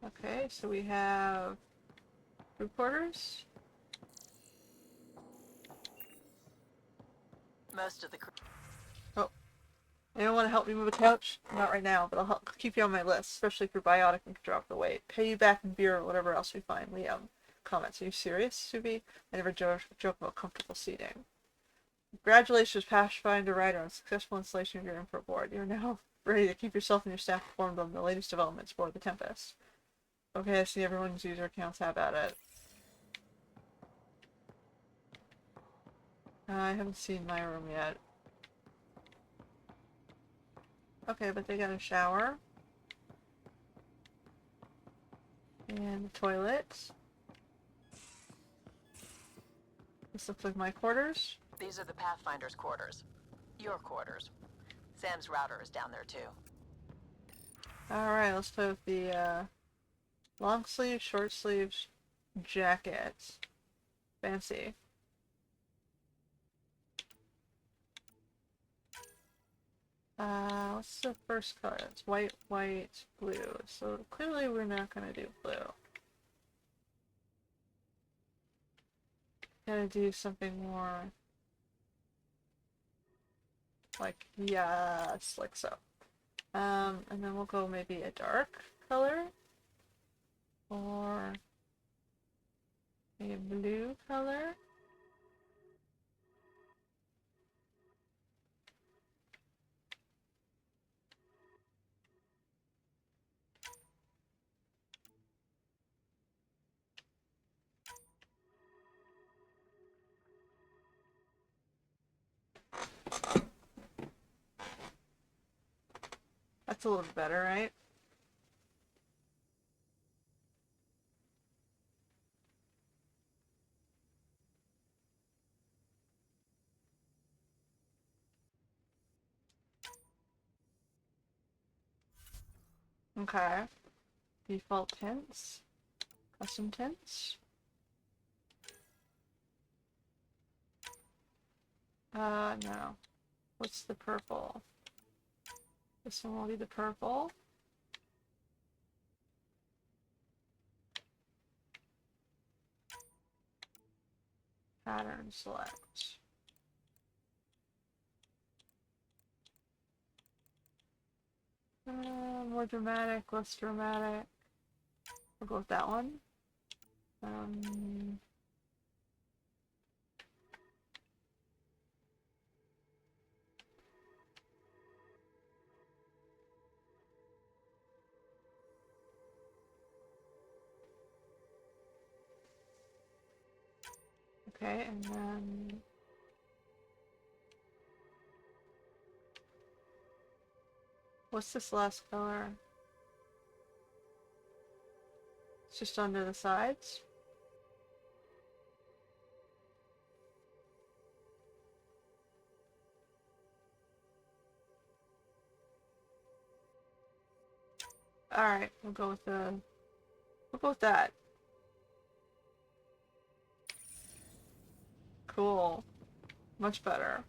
Okay, so we have crew quarters. Most of the crew. Oh. Anyone want to help me move a couch? Not right now, but I'll keep you on my list, especially if you're biotic and can drop the weight. Pay you back in beer or whatever else we find. Liam comments, are you serious, Subi? I never joke about comfortable seating. Congratulations, Pathfinder Rider, on successful installation of your info board. You're now ready to keep yourself and your staff informed on the latest developments aboard the Tempest. Okay, I see everyone's user accounts have at it. I haven't seen my room yet. Okay, but they got a shower. And a toilet. This looks like my quarters. These are the Pathfinder's quarters. Your quarters. Sam's router is down there too. Alright, let's play with the long sleeve, short sleeves, jackets. Fancy. What's the first color? It's white, white, blue. So clearly we're not gonna do blue. Gotta do something more like, yes, like so. And then we'll go maybe a dark color or a blue color. That's a little bit better, right? Okay. Default tints. Custom tints. No. What's the purple? This one will be the purple. Pattern select. More dramatic, less dramatic. We'll go with that one. Okay, and then what's this last color? It's just under the sides. Alright, we'll go with that. Cool. Much better.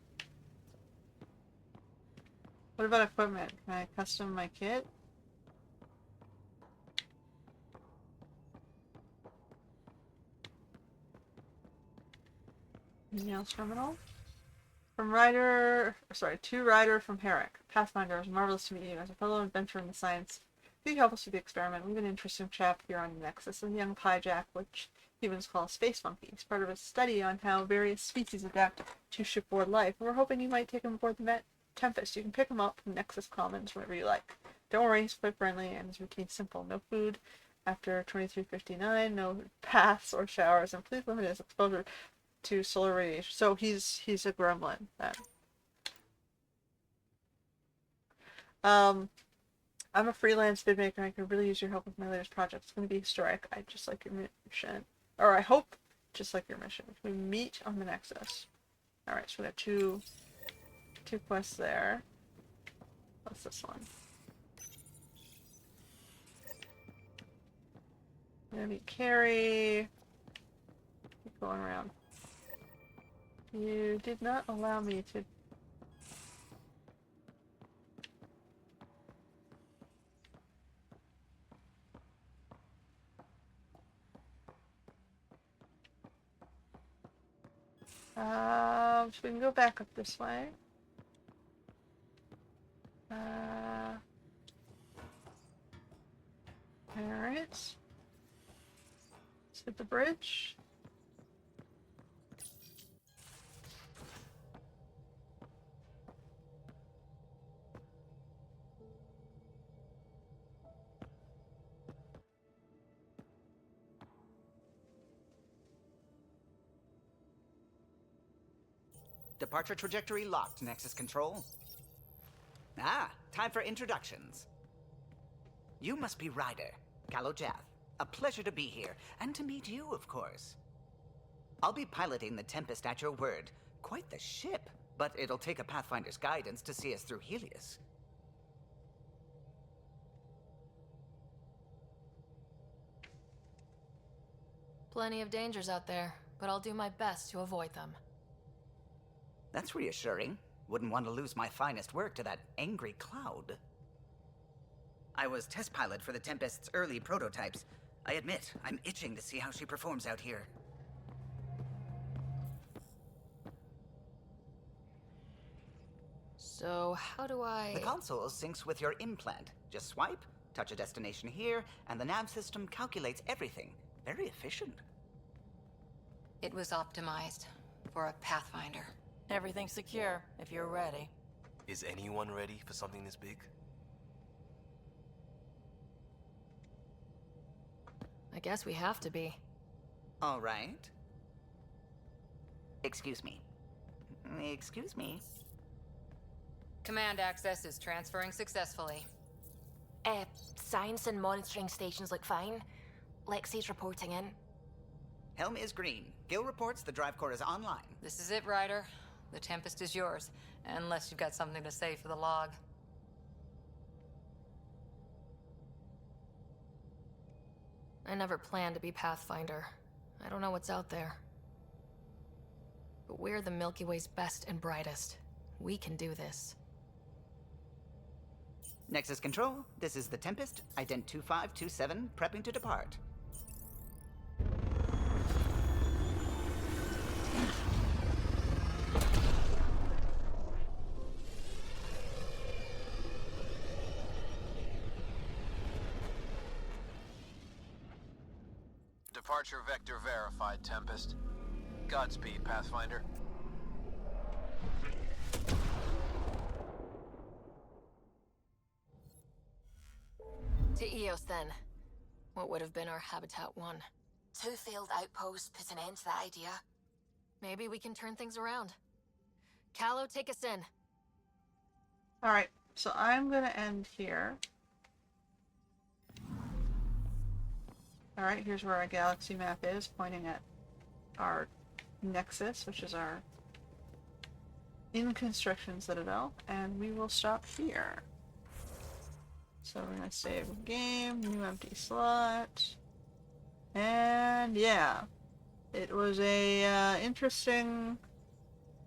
What about equipment? Can I custom my kit? Emails terminal. From Ryder, sorry, to Ryder from Herrick. Pathfinder, it was marvelous to meet you. As a fellow adventurer in the science Could you help us with the experiment? We have an interesting chap here on Nexus, a young hijack, which humans call a space monkey. He's part of a study on how various species adapt to shipboard life. We're hoping you might take him aboard the Tempest. You can pick him up from Nexus Commons whenever you like. Don't worry, he's quite friendly and his routine's simple. No food after 23:59, no baths or showers, and please limit his exposure to solar radiation. So he's a gremlin then. I'm a freelance vid maker and I could really use your help with my latest project. It's going to be historic. I just like your mission. Or I hope just like your mission. We meet on the Nexus. Alright, so we got two quests there. What's this one? I'm gonna meet Carrie. Keep going around. You did not allow me to... so we can go back up this way. Alright. Let's hit the bridge. Departure trajectory locked, Nexus Control. Ah, time for introductions. You must be Ryder, Calo Jath. A pleasure to be here, and to meet you, of course. I'll be piloting the Tempest at your word. Quite the ship, but it'll take a Pathfinder's guidance to see us through Helios. Plenty of dangers out there, but I'll do my best to avoid them. That's reassuring. Wouldn't want to lose my finest work to that angry cloud. I was test pilot for the Tempest's early prototypes. I admit, I'm itching to see how she performs out here. So, how do I... The console syncs with your implant. Just swipe, touch a destination here, and the nav system calculates everything. Very efficient. It was optimized for a Pathfinder. Everything's secure, if you're ready. Is anyone ready for something this big? I guess we have to be. All right. Excuse me. Excuse me. Command access is transferring successfully. Science and monitoring stations look fine. Lexi's reporting in. Helm is green. Gil reports the drive core is online. This is it, Ryder. The Tempest is yours, unless you've got something to say for the log. I never planned to be Pathfinder. I don't know what's out there. But we're the Milky Way's best and brightest. We can do this. Nexus Control, this is the Tempest, Ident 2527, prepping to depart. Departure vector verified, Tempest. Godspeed, Pathfinder. To Eos, then. What would have been our Habitat 1? 2 failed outposts put an end to that idea. Maybe we can turn things around. Calo, take us in. Alright, so I'm gonna end here. Alright, here's where our galaxy map is, pointing at our Nexus, which is our in-construction citadel, and we will stop here. So we're gonna save game, new empty slot, and yeah, it was a interesting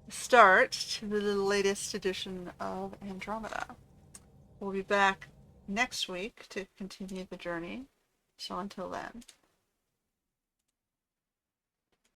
start to the latest edition of Andromeda. We'll be back next week to continue the journey. So until then.